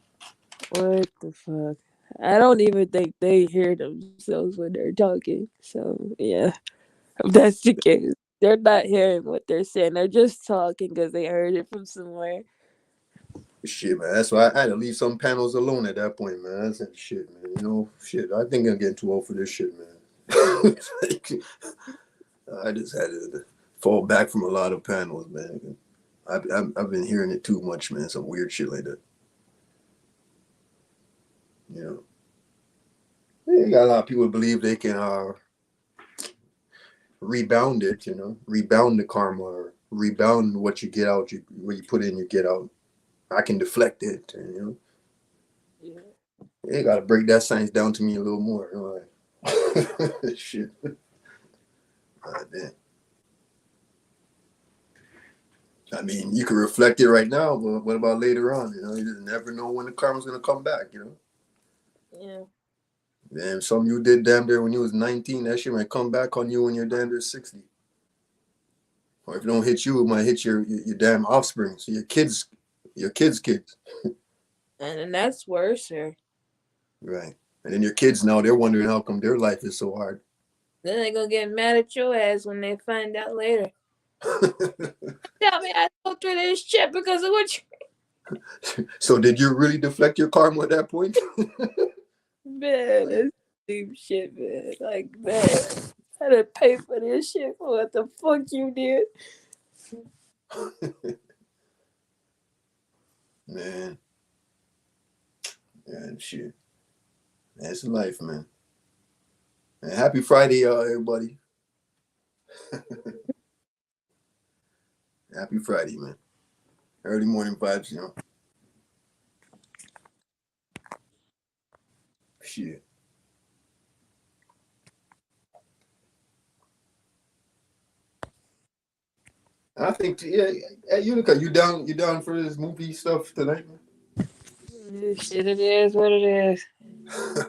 What the fuck? I don't even think they hear themselves when they're talking. So yeah, if that's the case, they're not hearing what they're saying. They're just talking because they heard it from somewhere. Shit, man. That's why I had to leave some panels alone at that point, man. I said, shit, man. Shit. I think I'm getting too old for this shit, man. I just had to fall back from a lot of panels, man. I've been hearing it too much, man. Some weird shit like that. You know, you got a lot of people who believe they can rebound it. You know, rebound the karma, or rebound what you get out. What you put in, you get out. I can deflect it. And, Yeah. you got to break that science down to me a little more. You know, like, shit. God damn. I mean, you can reflect it right now, but what about later on? You know, you just never know when the karma's gonna come back. You know. Yeah. Damn, something you did damn near when you was 19, that shit might come back on you when you're damn near 60. Or if it don't hit you, it might hit your damn offspring. So your kids' kids. And that's worse, sir. Right. And then your kids now, they're wondering how come their life is so hard. Then they gonna get mad at your ass when they find out later. Tell me I go through this shit because of what you. So did you really deflect your karma at that point? Man, that's deep shit, man. Like, man, I had to pay for this shit for what the fuck you did. Man. Yeah, shit. That's life, man. And happy Friday, everybody. Happy Friday, man. Early morning vibes, you know. Shit. I think, yeah, hey, Unica, you down for this movie stuff tonight, man? Shit, it is what it is.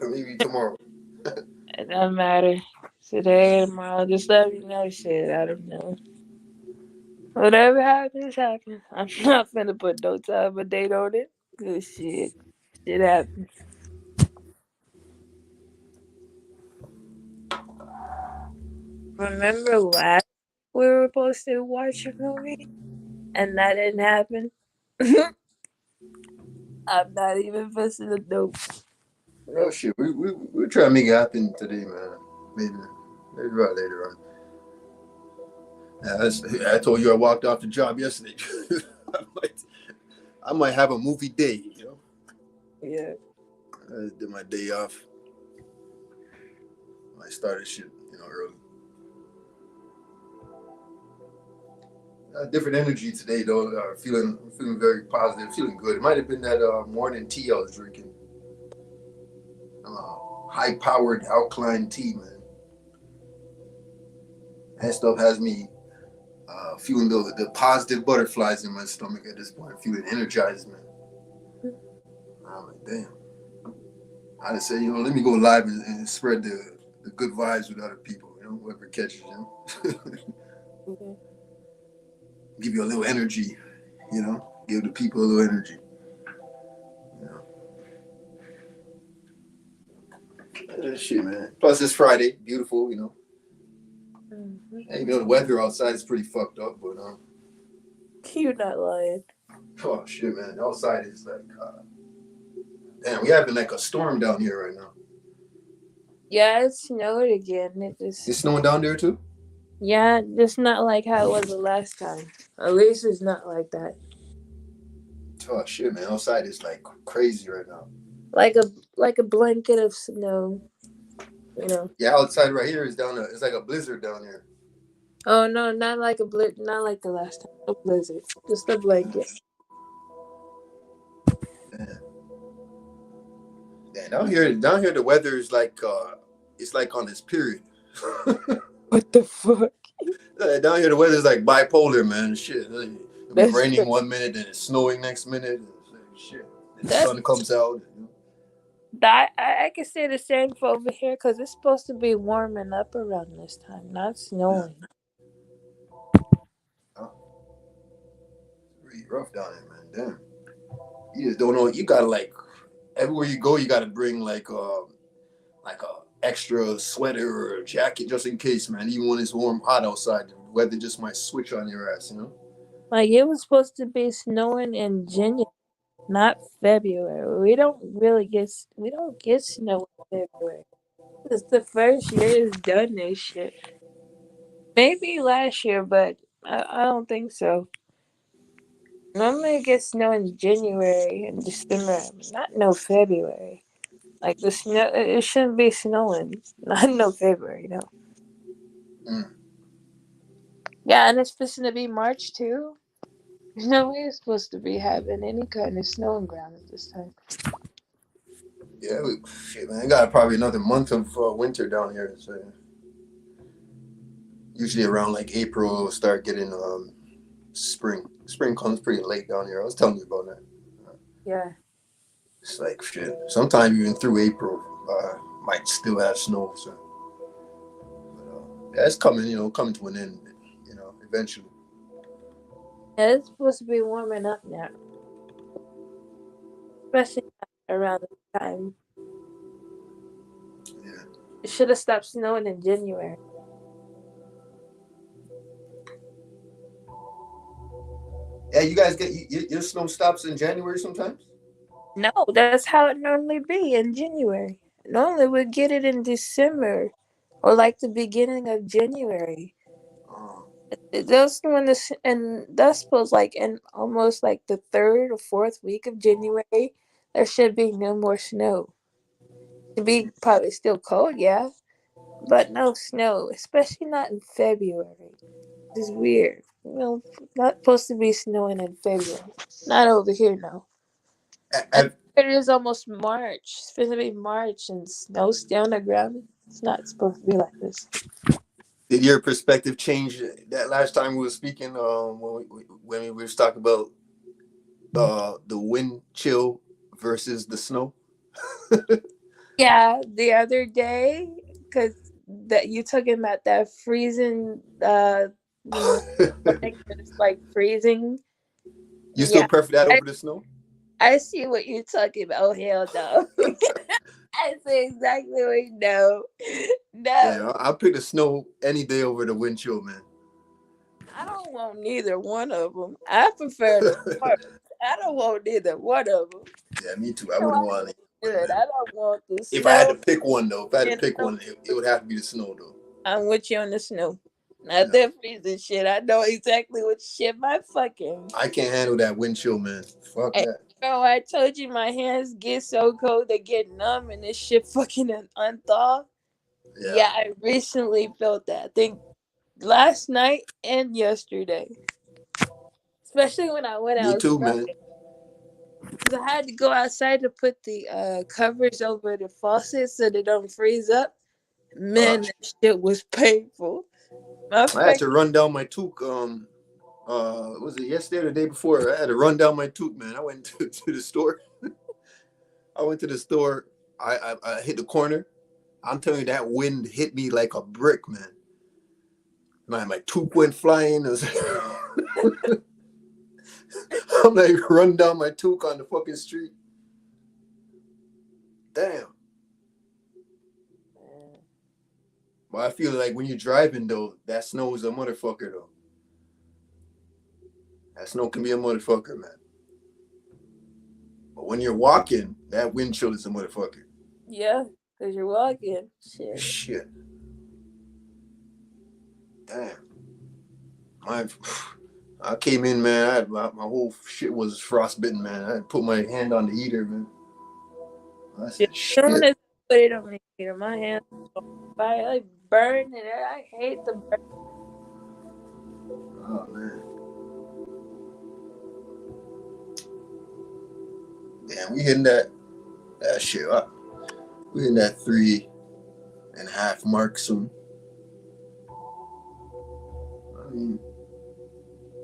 Maybe tomorrow. It doesn't matter. Today or tomorrow, just let me know shit. I don't know. Whatever happens, happens. I'm not finna put no time or date on it. Good shit. Shit happens. Remember last we were supposed to watch a movie and that didn't happen? I'm not even missing a note. Oh Nope. shit, we're trying to make it happen today, man. Maybe right later on. I told you I walked off the job yesterday. I might, I might have a movie day, you know. Yeah. I did my day off. I started shit, early. Different energy today, though. I'm feeling very positive, feeling good. It might have been that morning tea I was drinking. High-powered alkaline tea, man. That stuff has me feeling the positive butterflies in my stomach at this point. Feeling energized, man. I'm like, damn. I just say, let me go live and spread the good vibes with other people, whoever catches them. Okay. Give you a little energy, give the people a little energy. Shit, man. Plus, it's Friday. Beautiful, Mm-hmm. And, the weather outside is pretty fucked up, but, You're not lying. oh, shit, man. Outside is like, damn, we having like a storm down here right now. Yeah, it snowed again. It's snowing down there, too? Yeah, just not like how it was the last time. At least it's not like that. Oh, shit, man. Outside is like crazy right now. Like a blanket of snow, Yeah, outside right here is it's like a blizzard down here. Oh no, not like not like the last time. A blizzard, just a blanket. Man. Yeah, down here, the weather is like it's like on this period. What the fuck? Down here, the weather is like bipolar, man. Shit, it'll be That's raining crazy. one minute, then it's snowing next minute. Shit, then the That's sun comes out. that. I can say the same for over here because it's supposed to be warming up around this time, not snowing. Oh, it's really rough down here, man. Damn, you just don't know. You gotta like everywhere you go, you gotta bring like a extra sweater or a jacket just in case, man. Even when it's warm, hot outside, the weather just might switch on your ass. Like it was supposed to be snowing in January, not February. We don't get snow in February. It's the first year it's done this shit. Maybe last year, but I don't think so. Normally it gets snow in January and December, not no February. Like the snow, it shouldn't be snowing. Not no February, no. Mm. Yeah, and it's supposed to be March too. No way it's supposed to be having any kind of snowing ground at this time. Yeah, shit, man. I got probably another month of winter down here. So usually around like April, we'll start getting spring. Spring comes pretty late down here. I was telling you about that. Yeah. It's like shit. Sometimes even through April, might still have snow. So, yeah, it's coming. Coming to an end. Eventually. Yeah, it's supposed to be warming up now, especially around this time. Yeah. It should have stopped snowing in January. Yeah, you guys get your snow stops in January sometimes. No, that's how it normally be in January. Normally we get it in December or like the beginning of January. Oh, That's when this and that's supposed like in almost like the third or fourth week of January. There should be no more snow. To be probably still cold, yeah, but no snow, especially not in February. It's weird. Not supposed to be snowing in February. Not over here, no. And have, it is almost March. It's supposed to be March and snow still on the ground. It's not supposed to be like this. did your perspective change that last time we were speaking? When we were talking about the wind chill versus the snow. Yeah, the other day, because that you talking about that freezing, like it's like freezing. You still Yeah, prefer that I, over the snow? I see what you're talking about. Oh, hell no. I see exactly what you know. No. Yeah, I'll pick the snow any day over the wind chill, man. I don't want neither one of them. I prefer the forest. I don't want neither one of them. Yeah, me too. I No, wouldn't I want it, good. man. I don't want the If I had to snow. pick one, though, if I had to And pick one, it would have to be the snow, though. I'm with you on the snow. Not No, that freezing shit. I know exactly what shit my fucking. I can't handle that wind chill, man. Fuck Hey, that. bro, I told you my hands get so cold they get numb and this shit fucking unthaw. Yeah, Yeah, I recently felt that. I think last night and yesterday. Especially when I went me too, outside. man. Because I had to go outside to put the covers over the faucet so they don't freeze up. Uh, Man, that shit was painful. My I had fucking to run down my toque. Was it yesterday or the day before? I had to run down my toque, man. I went to the store. I went to the store. I hit the corner. I'm telling you, that wind hit me like a brick, man. My toque went flying. I'm like run down my toque on the fucking street. Damn. But I feel like when you're driving though, that snow is a motherfucker though. That snow can be a motherfucker, man. But when you're walking, that wind chill is a motherfucker. yeah, because you're walking. Shit. Shit. Damn. My, I came in, man. I had my whole shit was frostbitten, man. I had to put my hand on the heater, man. I As said, soon shit. as I put it on my heater, my hands I like burn and I hate the burn. Oh man. Damn, we hitting that shit up. We hitting that 3.5 mark soon. I mean,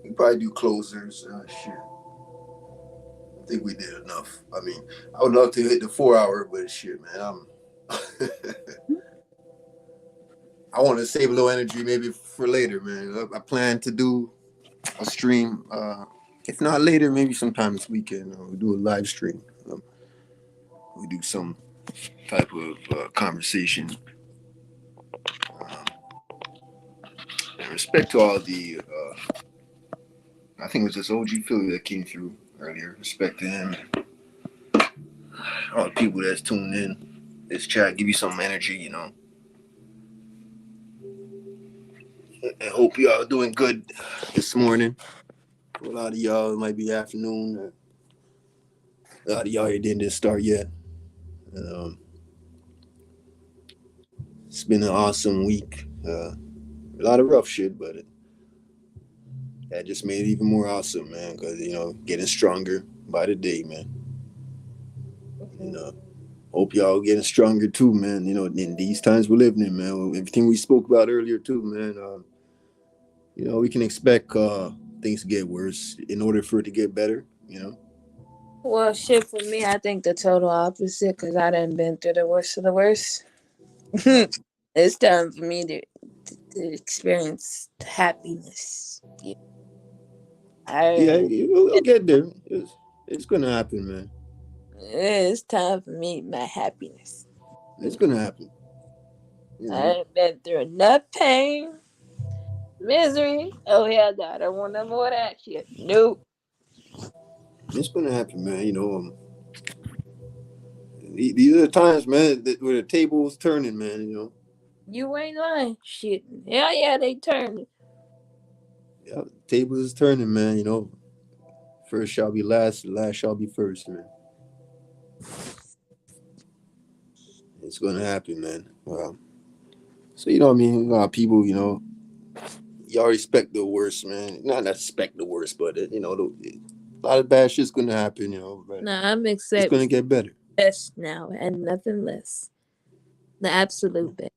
we probably do closers. Shit. I think we did enough. I mean, I would love to hit the 4 hour, but shit, man, I want to save a little energy maybe for later, man. I plan to do a stream. If not later, maybe sometime this weekend. We'll do a live stream. We do some type of conversation. Um, and respect to all the, I think it was just OG Philly that came through earlier. Respect to him. All the people that's tuned in. This chat give you some energy, you know. I hope y'all doing good this morning. For a lot of y'all, it might be afternoon. A lot of y'all here didn't start yet. Um, it's been an awesome week. A lot of rough shit, but that just made it even more awesome, man. Because getting stronger by the day, man. You know, hope y'all getting stronger too, man. In these times we're living in, man. Everything we spoke about earlier too, man. We can expect things to get worse in order for it to get better. Well, shit for me, I think the total opposite because I done been through the worst of the worst. It's time for me to experience happiness. Yeah. Yeah, I, you'll get there. It's gonna happen, man. it's time for me, my happiness. It's gonna happen. I've been through enough pain, misery. Oh, hell no, I don't want no more of that shit. Nope. It's gonna happen, man. These are the times, man, where the table's turning, man. You ain't lying. Shit. Hell yeah, they turned. Yeah, the table is turning, man. First shall be last, last shall be first, man. It's gonna happen, man. So I mean, a lot of people, y'all respect the worst, man. Not expect the worst, but a lot of bad shit's gonna happen, but Nah, I'm it's accepting gonna get better. best now and nothing less. The absolute best.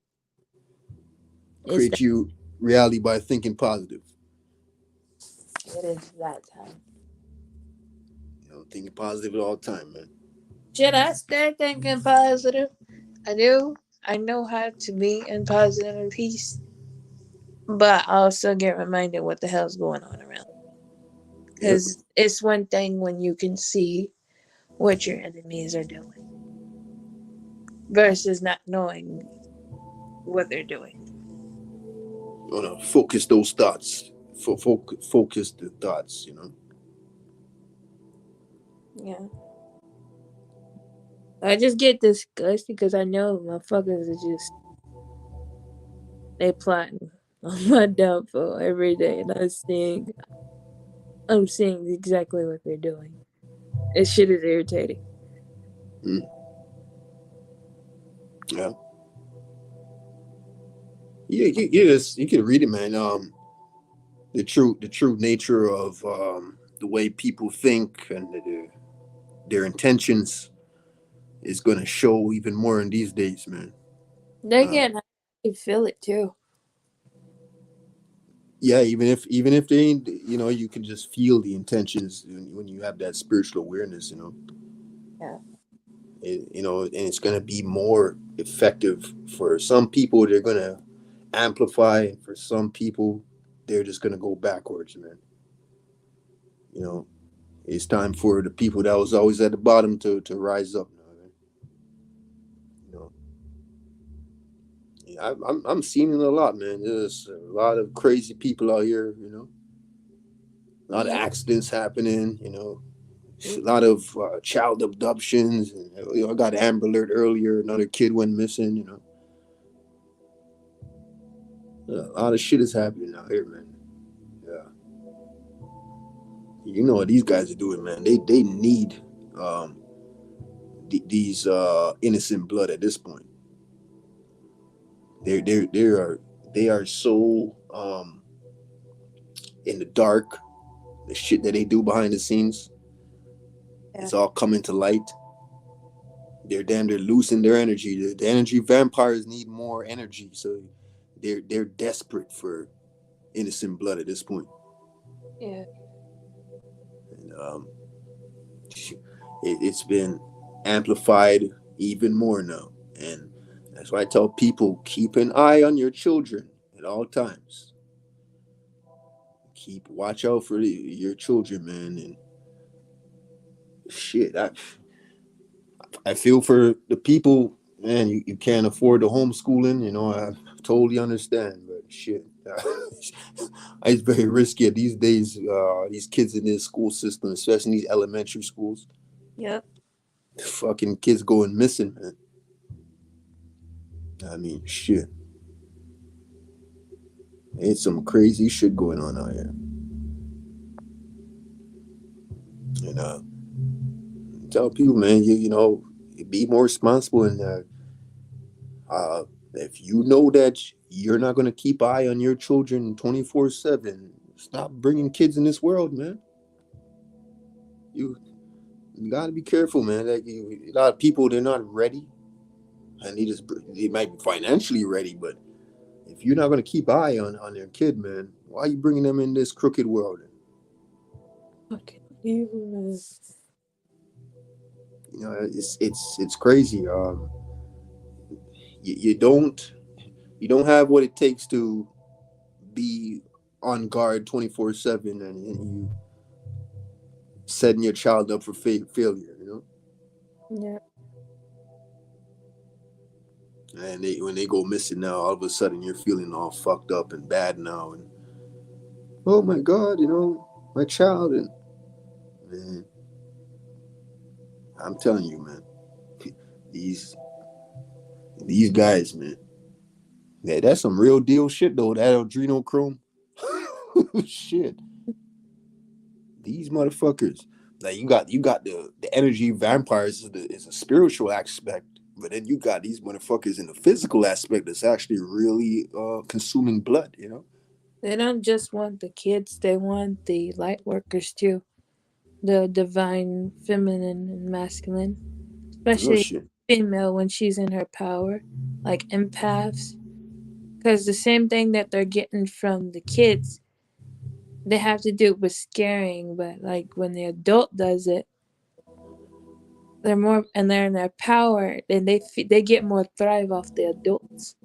It's Create that. you reality by thinking positive. It is that time. Thinking positive at all time, man. Should I start thinking positive? I do. I know how to be in positive and peace, but I also get reminded what the hell's going on around. Yep. Because it's one thing when you can see what your enemies are doing versus not knowing what they're doing. Focus those thoughts. Focus the thoughts. Yeah. I just get disgusted because I know motherfuckers are just they plotting on my downfall every day, and I'm seeing exactly what they're doing. This shit is irritating. Mm, yeah. You can read it, man. The true nature of the way people think and their intentions is going to show even more in these days, man. Uh, Again, I can feel it too. yeah, even if they ain't, you can just feel the intentions when you have that spiritual awareness. Yeah. And it's going to be more effective for some people. They're going to amplify. For some people, they're just going to go backwards, man. You know, it's time for the people that was always at the bottom to rise up now, man. You know, yeah, I'm seeing it a lot, man. There's a lot of crazy people out here. A lot of Yep. accidents happening. A lot of child abductions. And, I got an Amber Alert earlier. Another kid went missing. A lot of shit is happening out here, man. Yeah, you know what these guys are doing, man. They need um, these innocent blood at this point. They are so in the dark. The shit that they do behind the scenes, Yeah. it's all coming to light. They're losing their energy. The energy vampires need more energy, so they're desperate for innocent blood at this point. Yeah. And it's been amplified even more now. And that's why I tell people, keep an eye on your children at all times. Watch out for your children, man. And shit, I feel for the people, man. You can't afford the homeschooling. I totally understand, but shit, it's very risky these days. These kids in this school system, especially in these elementary schools, Yep. fucking kids going missing, man. I mean, shit, it's some crazy shit going on out here. And tell people, man, be more responsible. And if you know that you're not gonna keep eye on your children 24/7, stop bringing kids in this world, man. You you gotta be careful, man. Like a lot of people, they're not ready, and they might be financially ready, but if you're not gonna keep eye on their kid, man, why are you bringing them in this crooked world? Fucking evil. It's crazy. You don't have what it takes to be on guard 24/7, and you setting your child up for failure. Yeah. And when they go missing now, all of a sudden you're feeling all fucked up and bad now, and oh my god, my child. And man, I'm telling you, man, these these guys, man, yeah, that's some real deal shit though. That adrenochrome, shit. These motherfuckers, like you got the energy vampires is a spiritual aspect, but then you got these motherfuckers in the physical aspect that's actually really consuming blood. They don't just want the kids, they want the light workers too. The divine feminine and masculine. Real Especially shit. female when she's in her power. Like empaths. Because the same thing that they're getting from the kids, they have to do with scaring, but like when the adult does it, they're more and they're in their power, then they get more thrive off the adults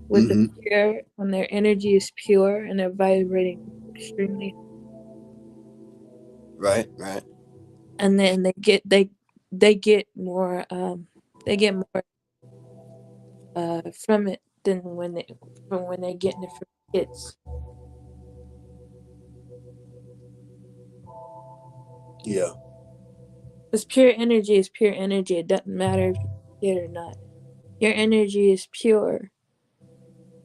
with the Mm-hmm. pure when their energy is pure and they're vibrating extremely. Right. and then they get more they get more from it than when they getting it from kids. Yeah. Because pure energy is pure energy. It doesn't matter if you're a kid or not. Your energy is pure.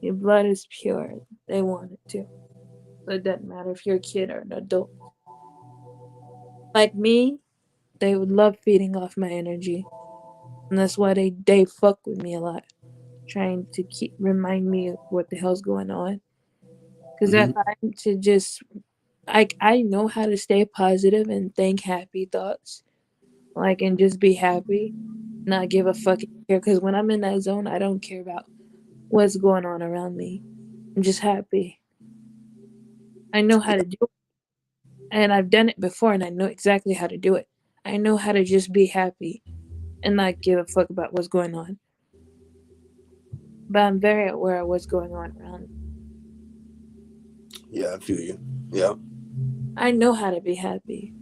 Your blood is pure. They want it to. So it doesn't matter if you're a kid or an adult. Like me, they would love feeding off my energy. And that's why they fuck with me a lot. Trying to keep remind me of what the hell's going on. Because if Hmm. I'm to just I know how to stay positive and think happy thoughts. Like and just be happy. Not give a fucking care. Because when I'm in that zone, I don't care about what's going on around me. I'm just happy. I know how to do it. And I've done it before and I know exactly how to do it. I know how to just be happy and not give a fuck about what's going on. But I'm very aware of what's going on around me. Yeah, I feel you. Yeah. I know how to be happy.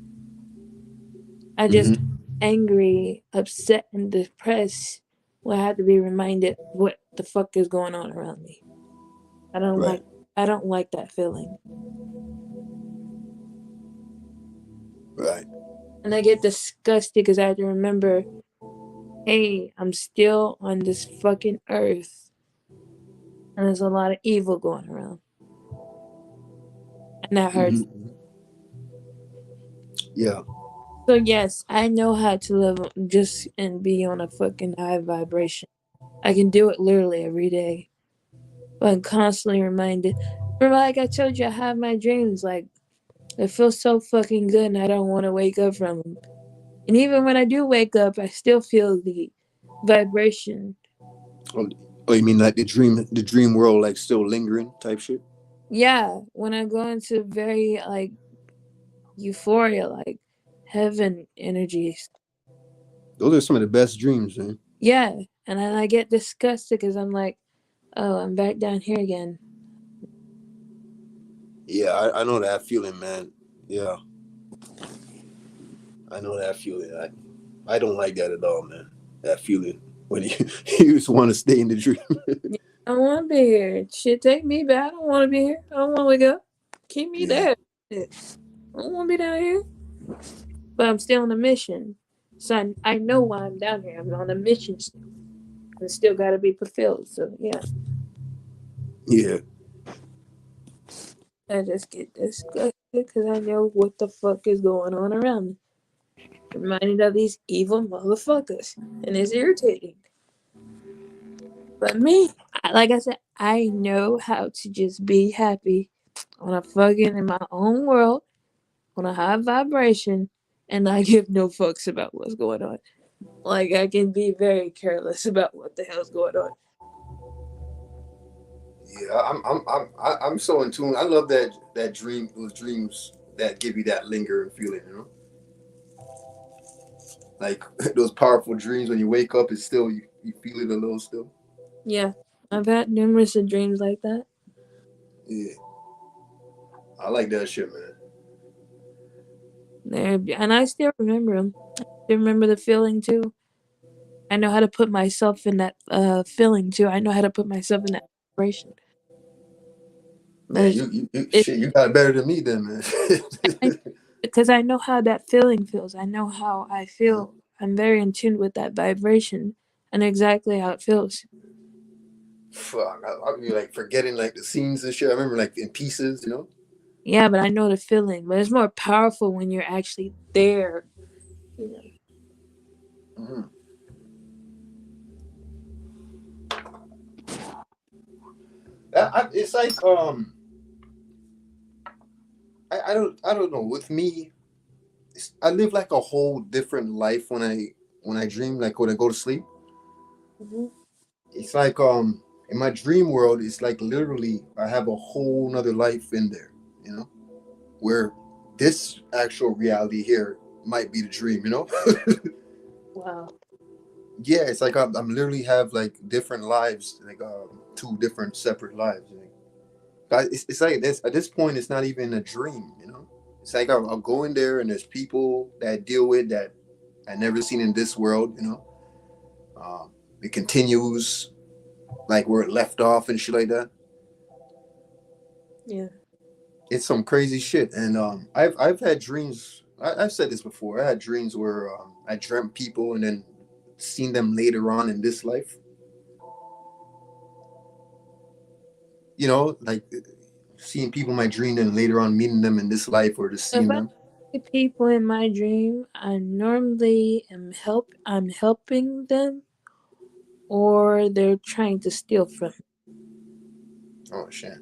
I just Hmm. get angry, upset, and depressed when I have to be reminded what the fuck is going on around me. I don't Right. like I don't like that feeling. Right. And I get disgusted because I have to remember, hey, I'm still on this fucking earth and there's a lot of evil going around. And that hurts. Hmm. Yeah. So yes, I know how to live just and be on a fucking high vibration. I can do it literally every day. But I'm constantly reminded. Remember, like I told you, I have my dreams. Like, it feels so fucking good and I don't want to wake up from them. And even when I do wake up, I still feel the vibration. Oh, oh, you mean like the dream world, like still lingering type shit? Yeah, when I go into very, like, euphoria, like, heaven energies. Those are some of the best dreams, man. Yeah, and then I get disgusted because I'm like, oh, I'm back down here again. Yeah, I know that feeling, man. Yeah, I know that feeling. I don't like that at all, man. That feeling when you you just want to stay in the dream. I don't want to be here. Shit, take me back. I don't want to be here. I don't want to wake up. Keep me Yeah, there. Shit. I don't want to be down here. But I'm still on a mission. So I know why I'm down here. I'm on a mission still. And it's still got to be fulfilled. So, yeah. yeah, I just get disgusted because I know what the fuck is going on around me. Reminded of these evil motherfuckers. And it's irritating. But me, like I said, I know how to just be happy on a fucking in my own world, on a high vibration, and I give no fucks about what's going on. Like I can be very careless about what the hell's going on. yeah. I'm so in tune. I love that dream. Those dreams that give you that lingering feeling. You know, like those powerful dreams when you wake up, it's still you feel it a little still. Yeah, I've had numerous of dreams like that. Yeah, I like that shit, man. There, and I still remember them. I still remember the feeling too. I know how to put myself in that feeling too. I know how to put myself in that vibration. But Man, you it's shit, you got it better than me, then, man. because I know how that feeling feels. I know how I feel. I'm very in tune with that vibration and exactly how it feels. Fuck, I'll be like forgetting like the scenes and shit. I remember like in pieces, you know. Yeah, but I know the feeling. But it's more powerful when you're actually there. You know. Hmm. It's like I don't know. With me, I live like a whole different life when I dream, like when I go to sleep. Hmm. It's like in my dream world, it's like literally I have a whole nother life in there, you know, where this actual reality here might be the dream, you know. Wow. Yeah, it's like I'm literally have like different lives, like two different separate lives. Like, it's like this at this point, it's not even a dream, you know. It's like I'll go in there and there's people that I deal with that I never seen in this world. Um, it continues like where it left off and shit like that. Yeah. It's some crazy shit. And I've had dreams. I've said this before. I had dreams where I dreamt people and then seen them later on in this life. Like seeing people in my dream and later on meeting them in this life or just If seeing I them. see people in my dream, I normally I'm helping them, or they're trying to steal from me. Oh shit.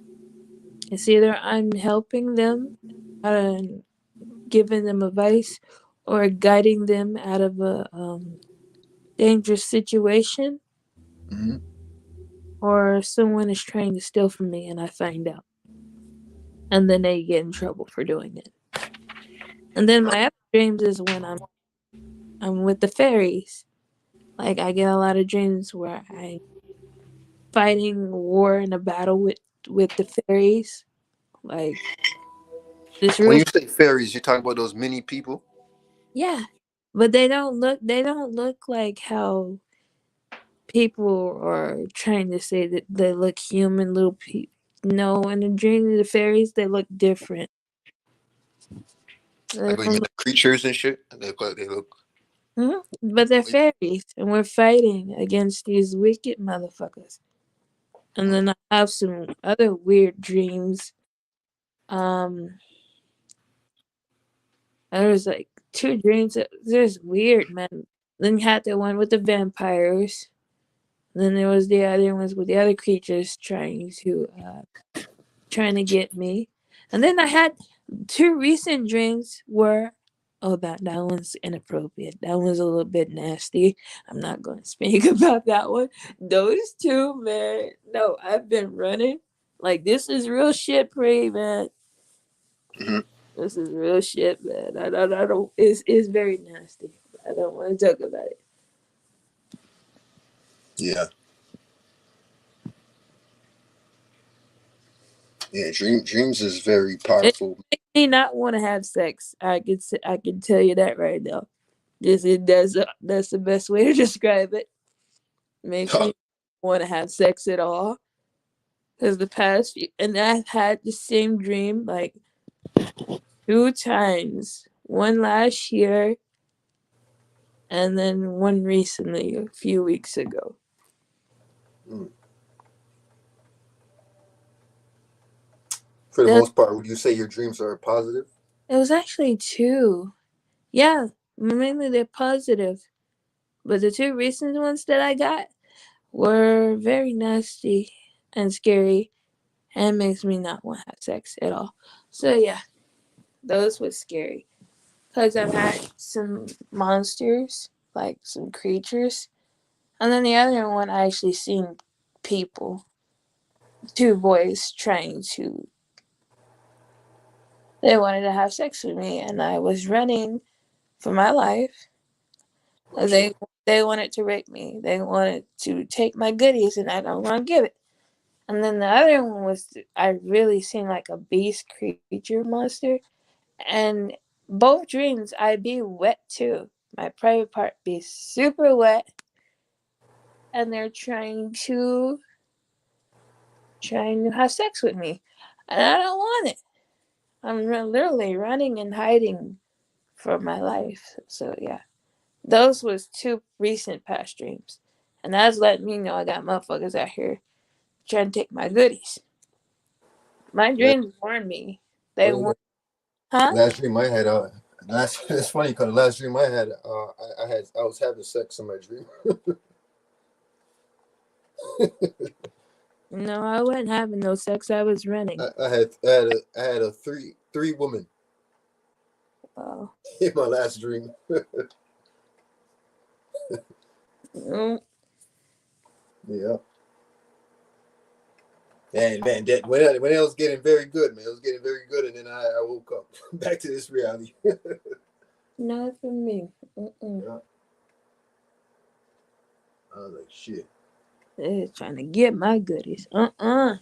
It's either I'm helping them and giving them advice, or guiding them out of a dangerous situation, Hmm. or someone is trying to steal from me and I find out, and then they get in trouble for doing it. And then my other dreams is when I'm with the fairies. Like I get a lot of dreams where I fighting war in a battle with the fairies. Like this When real you say fairies, you talk about those mini people. yeah. But they don't look like how people are trying to say that they look human little people. No, in the dream of the fairies they look different. They Like what you mean, don't the creatures and shit. They look like they look. But they're fairies and we're fighting against these wicked motherfuckers. And then I have some other weird dreams. Um There's like two dreams. There's weird, man. Then you had the one with the vampires. Then there was the other ones with the other creatures trying to get me. And then I had two recent dreams where oh that one's inappropriate. That one's a little bit nasty. I'm not going to speak about that one. Those two, man. No, I've been running. Like this is real shit, pray, man. Hmm. This is real shit, man. I don't. It's very nasty. I don't want to talk about it. Yeah, yeah. Dreams is very It powerful. makes me not want to have sex. I can tell you that right now. That's the best way to describe it. Makes me want to have sex at all. Because the past few, and I've had the same dream like two times. One last year, and then one recently, a few weeks ago. Mm. For the That most part, would you say your dreams are positive? it was actually two. Yeah, mainly they're positive. But the two recent ones that I got were very nasty and scary and makes me not want to have sex at all. So yeah, those were scary. Because I've had some monsters, like some creatures. And then the other one I actually seen people, two boys trying to they wanted to have sex with me and I was running for my life. Oh shit. They wanted to rape me. They wanted to take my goodies and I don't want to give it. And then the other one was I really seen like a beast creature monster. And both dreams I be wet too. My private part be super wet and they're trying to have sex with me. And I don't want it. I'm literally running and hiding for my life. So yeah. Those was two recent past dreams. And that's letting me know I got motherfuckers out here trying to take my goodies. My Last, dreams warn me. They funny, warn, huh? last dream I had. Last it's funny because the last dream I had, I was having sex in my dream. No, I wasn't having no sex. I was running. I had a three woman Oh. in my last dream. Mm, Yeah. And man, that when it was getting very good, man, it was getting very good, and then I woke up back to this reality. not for me. Mm-mm. Yeah. I was like, shit. They're trying to get my goodies. Uh-uh.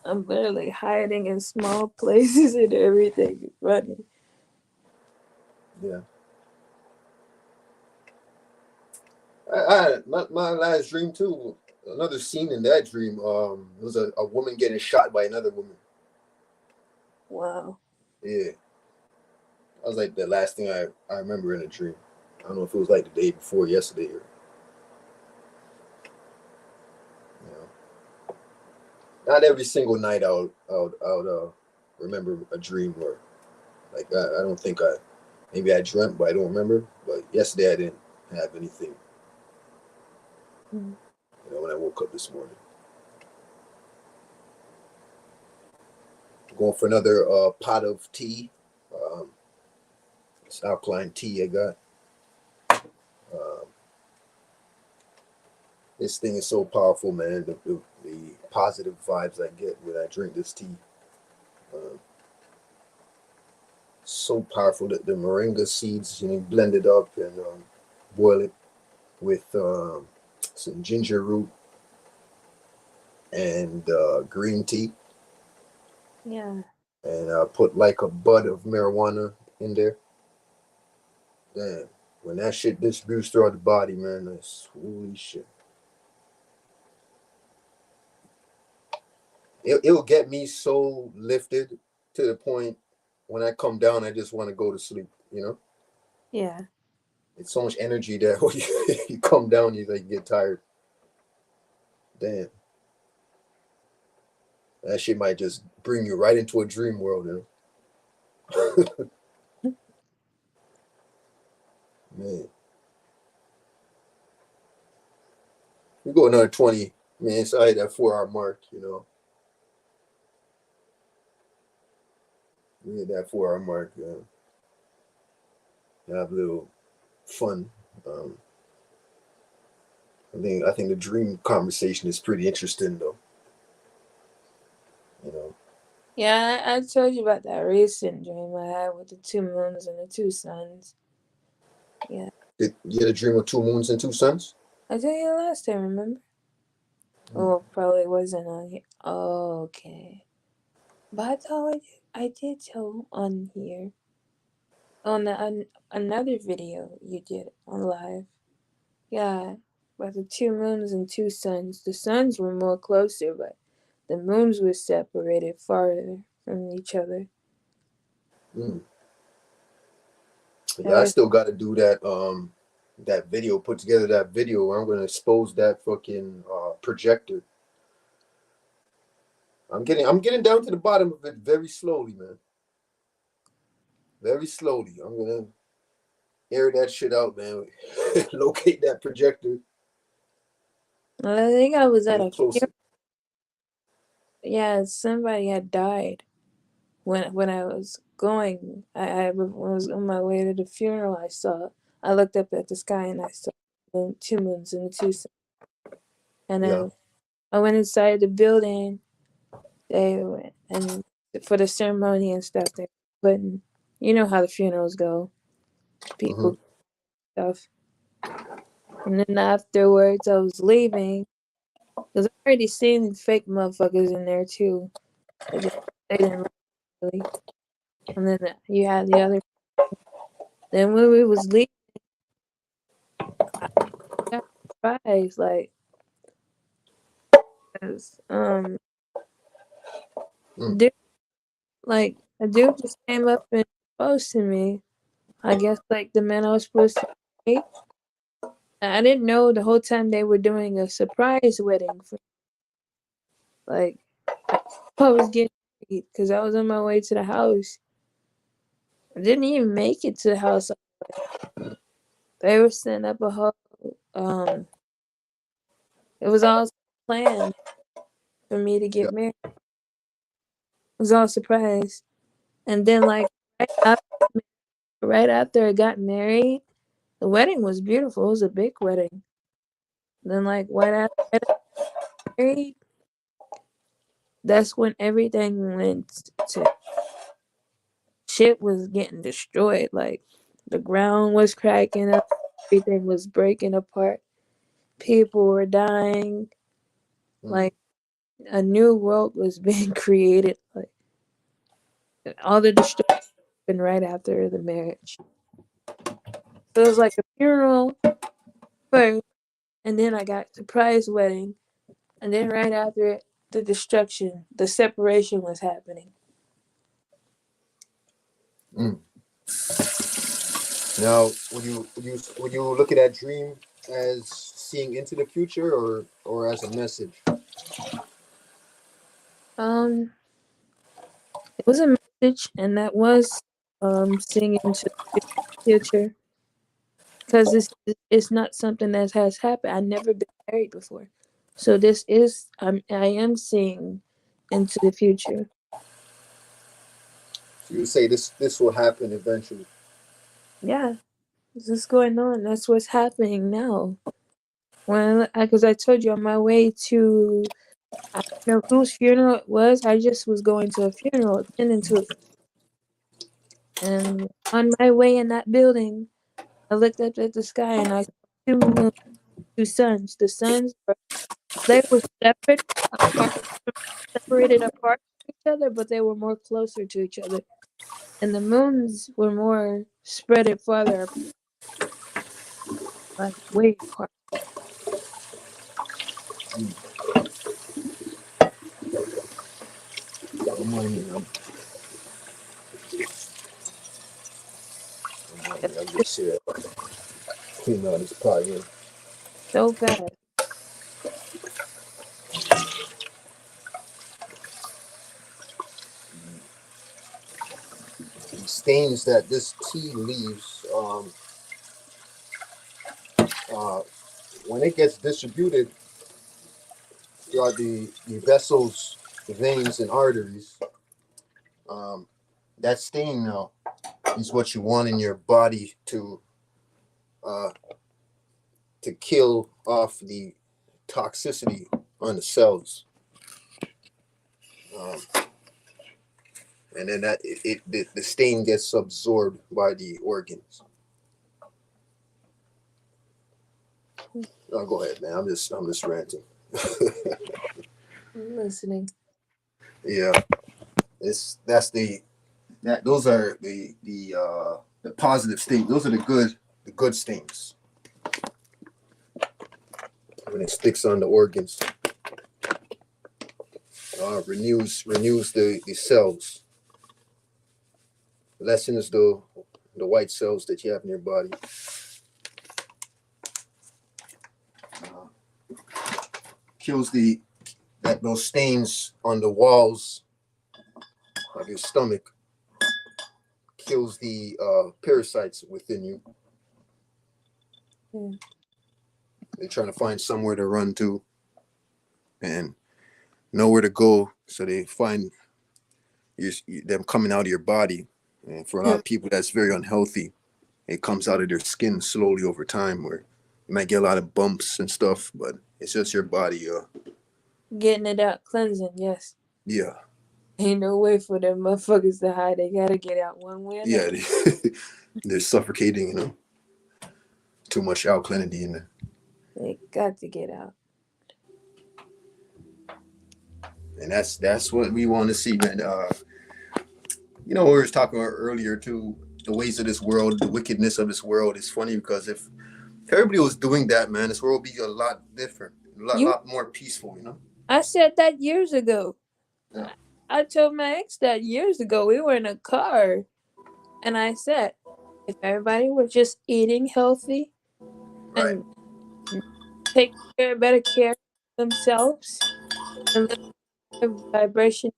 I'm literally hiding in small places and everything, running. Yeah. My last dream too. Another scene in that dream. It was a woman getting shot by another woman. Wow. Yeah. That was like the last thing I remember in a dream. I don't know if it was like the day before yesterday or you know. Not every single night I would remember a dream where like I don't think I maybe I dreamt but I don't remember. But yesterday I didn't have anything, Mm. when I woke up this morning. Going for another pot of tea. Um, it's alkaline tea I got. Um, this thing is so powerful, man. The positive vibes I get when I drink this tea. Um, so powerful that the moringa seeds, blend it up and boil it with some ginger root and green tea, Yeah. and put like a bud of marijuana in there. Damn, when that shit distributes throughout the body, man, that's holy shit. It'll get me so lifted to the point when I come down, I just want to go to sleep. Yeah. It's so much energy that when you come down, you like get tired. Damn, that shit might just bring you right into a dream world. Man, we go another 20 minutes. I hit that 4 hour mark. We hit that 4 hour mark. Have a little fun. Um, I think the dream conversation is pretty interesting though. You know, Yeah, I told you about that recent dream I had with the 2 moons and the 2 suns. Yeah. Did you had a dream of 2 moons and 2 suns? I told you last time, remember? Mm. Oh, probably wasn't on here. Oh, okay. But I thought I did tell on here. On another video you did on live. Yeah. About the 2 moons and 2 suns. The suns were more closer, but the moons were separated farther from each other. Mm. That Yeah, I was still got to do that video. Put together that video where I'm gonna expose that fucking projector. I'm getting down to the bottom of it very slowly, man. Very slowly. I'm gonna air that shit out, man. Locate that projector. I think I was at Get a closer. funeral. Yeah, somebody had died when I was going. I was on my way to the funeral. I looked up at the sky and I saw the 2 moons and the 2 suns. And Yeah. then I went inside the building. They went and for the ceremony and stuff. They putting, you know how the funerals go. Mm-hmm. People stuff. And then afterwards, I was leaving because I already seen fake motherfuckers in there too. They didn't really. And then you had the other. Then when we was leaving, I got surprised, like, 'cause, Mm. dude, like a dude just came up and proposed to me. I guess like the man I was supposed to date. I didn't know the whole time they were doing a surprise wedding. Like I was getting married because I was on my way to the house. I didn't even make it to the house. They were setting up a whole. Um, it was all planned for me to Yeah. get married. It was all surprise. And then like right after, right after I got married, the wedding was beautiful. It was a big wedding. Then like right after married, that's when everything went to shit was getting destroyed. Like the ground was cracking up, everything was breaking apart. People were dying. Mm. Like a new world was being created. Like all the destruction happened right after the marriage. So it was like a funeral first, and then I got surprise wedding, and then right after it, the destruction, the separation was happening. Mm. Now, would you look at that dream as seeing into the future, or as a message? Um, it was a message, and that was singing to the future because it's not something that has happened. I've never been married before, so this is I am seeing into the future. So you say this will happen eventually. Yeah, this is going on. That's what's happening now. When because I told you on my way to I don't know whose funeral it was. I just was going to a funeral, attending to it, and on my way in that building, I looked up at the sky and I saw two moons, two suns. The suns they were separate apart, separated apart from each other, but they were more closer to each other. And the moons were more spread it farther, like way apart. Don't mind me. I'm just here cleaning out this pot here. So fast. The stains that this tea leaves, uh, when it gets distributed throughout the vessels, the veins and arteries, um, that stain now is what you want in your body uh, to kill off the toxicity on the cells. Um, and then the stain gets absorbed by the organs. Oh, go ahead, man. I'm just ranting. I'm listening. Yeah, that's those are the positive stings. Those are the good stings when it sticks on the organs. Renews the cells, lessens the white cells that you have in your body. Kills those stains on the walls of your stomach. Kills the parasites within you. Yeah. They're trying to find somewhere to run to and nowhere to go, so they find them coming out of your body. And for a lot of people, that's very unhealthy. It comes out of their skin slowly over time, where you might get a lot of bumps and stuff, but it's just your body. Getting it out, cleansing, yes. Yeah, Ain't no way for them motherfuckers to hide. They gotta get out one way or yeah. another. They're suffocating, too much alkalinity in there. They got to get out. And that's what we want to see, man. We were talking about earlier too, the ways of this world, the wickedness of this world. Is funny because if everybody was doing that, man, this world would be a lot different, You, lot more peaceful. I said that years ago. Yeah. I told my ex that years ago. We were in a car, and I said, if everybody were just eating healthy Right. and taking better care of themselves and living vibration,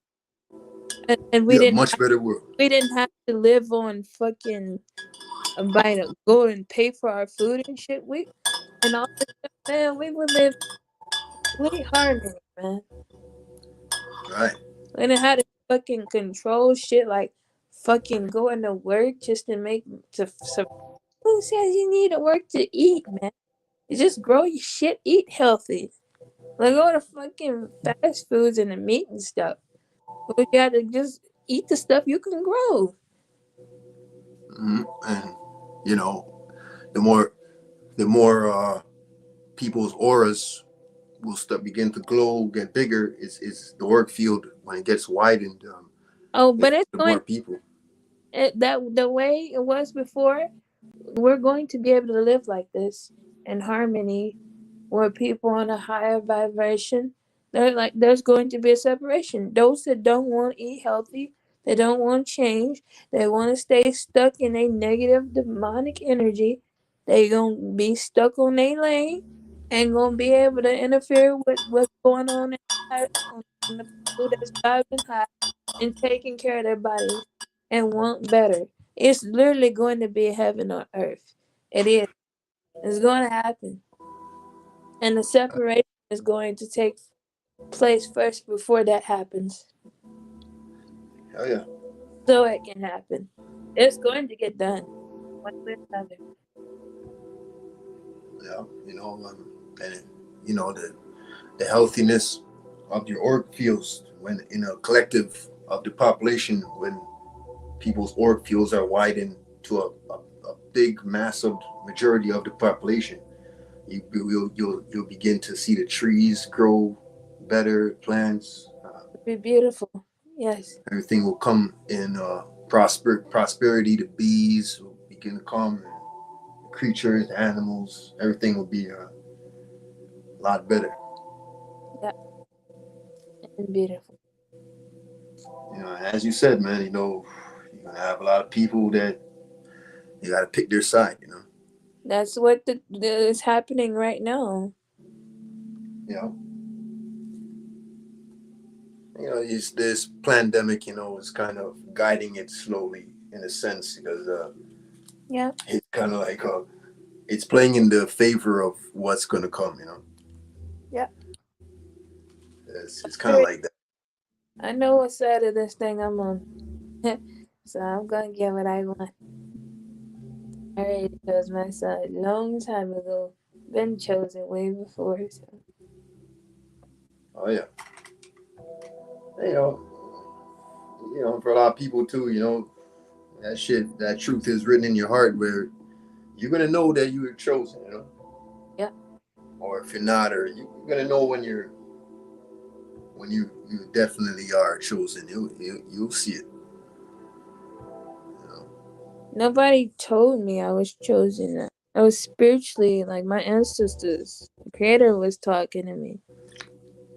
and Yeah, much better world. we didn't have to live on fucking buying a go and pay for our food and shit. We and all this stuff, man. We would live complete harmony, man. Right. And it had to fucking control shit like fucking going to work just to make to survive. Who says you need to work to eat, man? You just grow your shit, eat healthy. Like go to fucking fast foods and the meat and stuff. But you have to just eat the stuff you can grow. And you know, the more people's auras will start begin to glow, get bigger. Is the work field when it gets widened, Oh, it but it's the going more people. that the way it was before. We're going to be able to live like this in harmony, where people on a higher vibration, there's going to be a separation. Those that don't want to eat healthy, they don't want change, they want to stay stuck in a negative demonic energy, they gonna be stuck on their lane and gonna be able to interfere with what's going on the people that's vibing high and taking care of their bodies and want better. It's literally going to be heaven on earth. It is. It's going to happen. And the separation is going to take place first before that happens. Hell yeah, So it can happen. It's going to get done. One way or another. yeah. And the healthiness of your org fields when in a collective of the population when people's org fields are widened to a big massive majority of the population, you'll begin to see the trees grow better, plants, It'll be beautiful. Yes. everything will come in prosperity. The bees will begin to come, and the creatures, the animals, everything will be a lot better. Yeah. And beautiful. As you said, man, you're gonna have a lot of people that you gotta pick their side. That's what is happening right now. You know, it's this pandemic, is kind of guiding it slowly in a sense because Yeah. it's kind of like it's playing in the favor of what's gonna come. Yeah. It's kind of like that. I know what side of this thing I'm on. So I'm going to get what I want. I already chose my side long time ago. Been chosen way before. So. Oh yeah, you know, for a lot of people too, that truth is written in your heart where you're gonna know that you were chosen. Yeah. Or if you're not, or you're gonna know when you definitely are chosen. You'll see it. Nobody told me I was chosen. I was spiritually, like my ancestors. The Creator was talking to me.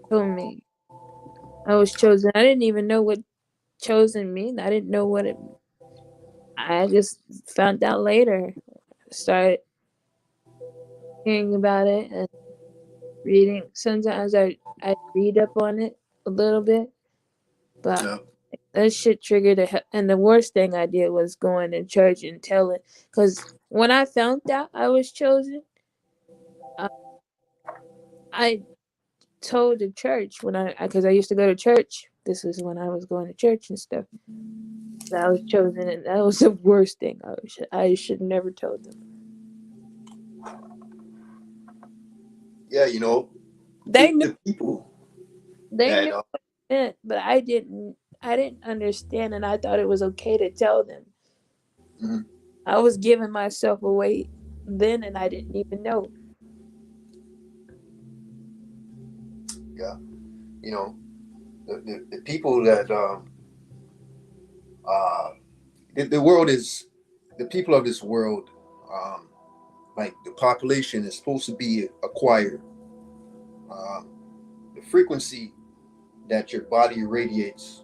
Told me I was chosen. I didn't even know what chosen mean. I didn't know what it. I just found out later. Started hearing about it and reading. Sometimes I read up on it a little bit, but Yeah. that shit triggered and the worst thing I did was going to church and telling. Because when I found out I was chosen, uh, I told the church because I used to go to church. This was when I was going to church and stuff. That I was chosen, and that was the worst thing. I should never told them. Yeah, They knew the people they that knew what it meant, but I didn't. I didn't understand, and I thought it was okay to tell them. mhm, I was giving myself away then, and I didn't even know. yeah, you know, the people that uh the world is the people of this world, um like the population is supposed to be acquired. Um, the frequency that your body radiates,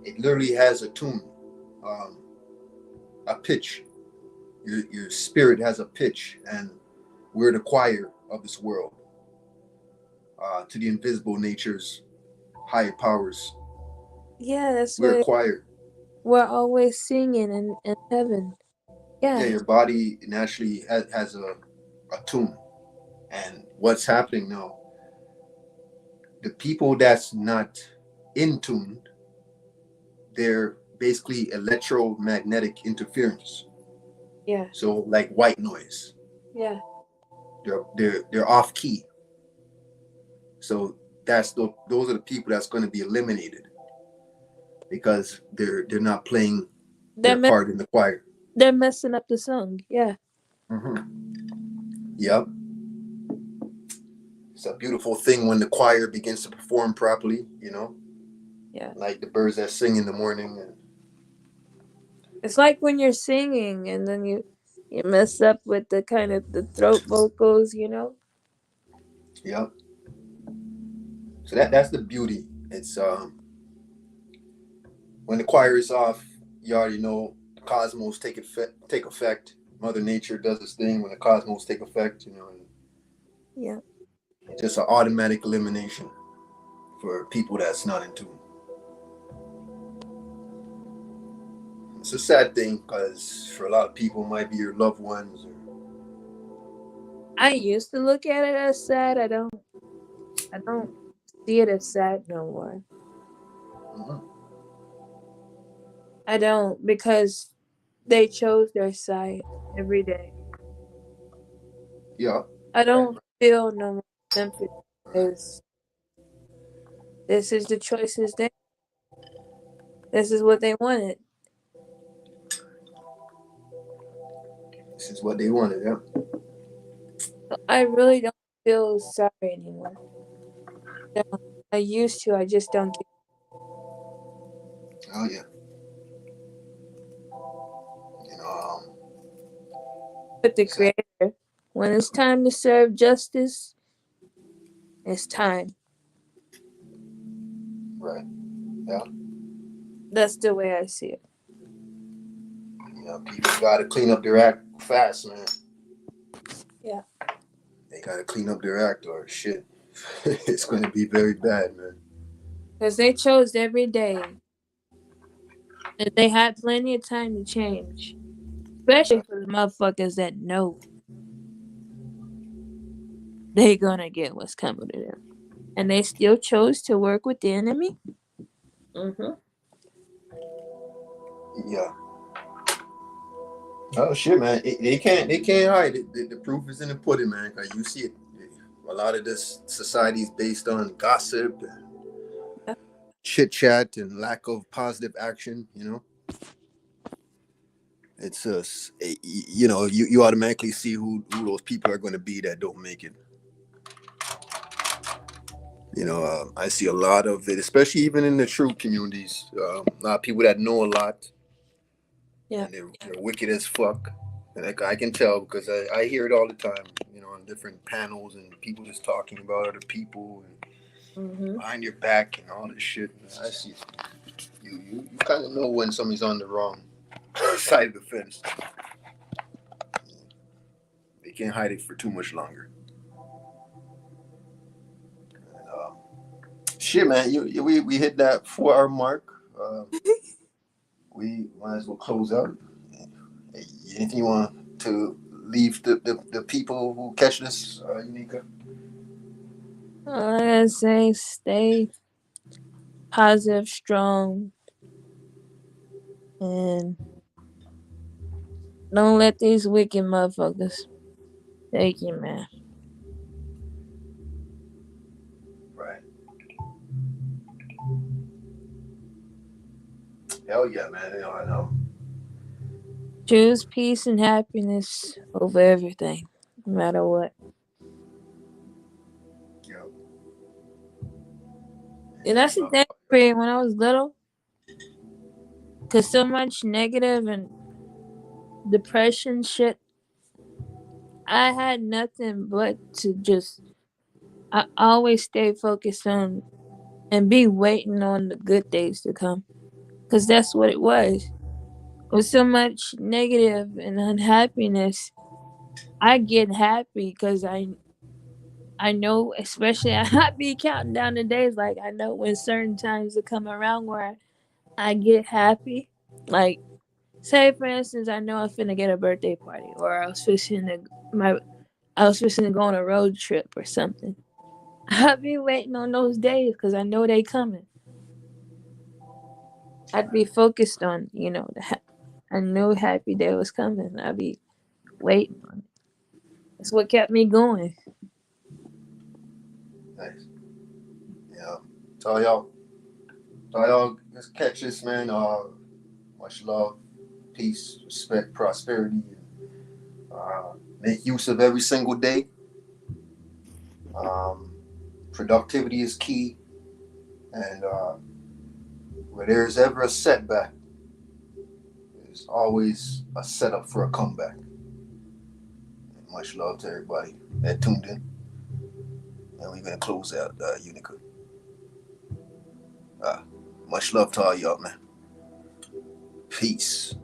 it literally has a tune, um, a pitch. Your spirit has a pitch, and we're the choir of this world, to the invisible nature's higher powers. Yeah, that's We're a why choir. we're always singing in heaven. Yeah, Yeah, your body naturally has a tune. And what's happening now, the people that's not in tune, they're basically electromagnetic interference. yeah, So like white noise. yeah. They're off key. So those are the people that's going to be eliminated because they're not playing They're their me- part in the choir. they're messing up the song. Yeah, Hmm. Yep. It's a beautiful thing when the choir begins to perform properly, Yeah. like the birds that sing in the morning. And It's like when you're singing and then you mess up with the kind of the throat vocals, yeah, so that's the beauty. It's when the choir is off, you already know the cosmos take effect. Mother Nature does its thing when the cosmos take effect. And Yeah. it's just an automatic elimination for people that's not in tune. It's a sad thing because for a lot of people, it might be your loved ones. I used to look at it as sad. I don't see it as sad no more. Mhm. I don't, because they chose their side every day. Yeah, I don't feel no more sympathy because this is the choices this is what they wanted. this is what they wanted. Yeah. So I really don't feel sorry anymore. No, I used to. I just don't care. Oh yeah. You know, But the it's sad. creator, when it's time to serve justice, it's time. Right. Yeah. That's the way I see it. People got to clean up their act fast, man. Yeah. They got to clean up their act, or shit, it's going to be very bad, man. Because they chose every day. And they had plenty of time to change. Especially for the motherfuckers that know they gonna get what's coming to them. And they still chose to work with the enemy. Mm-hmm. Yeah. Oh shit, man. They can't hide it. The proof is in the pudding, man. Cause you see it. A lot of this society is based on gossip, and Yeah. chit chat, and lack of positive action. It's just you automatically see who those people are going to be that don't make it. I see a lot of it, especially even in the true communities. A lot of people that know a lot, Yeah. and they're wicked as fuck. And I can tell because I hear it all the time, on different panels and people just talking about other people and Mm-hmm. behind your back and all this shit. I see you kind of know when somebody's on the wrong side of the fence. They can't hide it for too much longer. And, shit, man, we hit that 4 hour mark. We might as well close out. Hey, anything you want to leave the people who catch this, Unica? All I gotta say, stay positive, strong, and don't let these wicked motherfuckers take you, man. Right. Hell yeah, man. I know. Choose peace and happiness over everything, no matter what. Yeah. And that's the thing, Craig, when I was little, because so much negative and depression shit, I had nothing but to just, I always stay focused on and be waiting on the good days to come. Because that's what it was. With so much negative and unhappiness, I get happy because I know, especially I be counting down the days. Like I know when certain times will come around where I get happy. Like say for instance, I know I'm finna get a birthday party, or I was fixing to go on a road trip or something. I'll be waiting on those days because I know they coming. I'd be focused on I knew happy day was coming. I'd be waiting on it. That's what kept me going. Nice. Yeah. So y'all just catch this, man. Much love, peace, respect, prosperity. Make use of every single day. Productivity is key, and where there's ever a setback, there's always a setup for a comeback. And much love to everybody that tuned in, and we're gonna close out Unica. Much love to all y'all, man. Peace.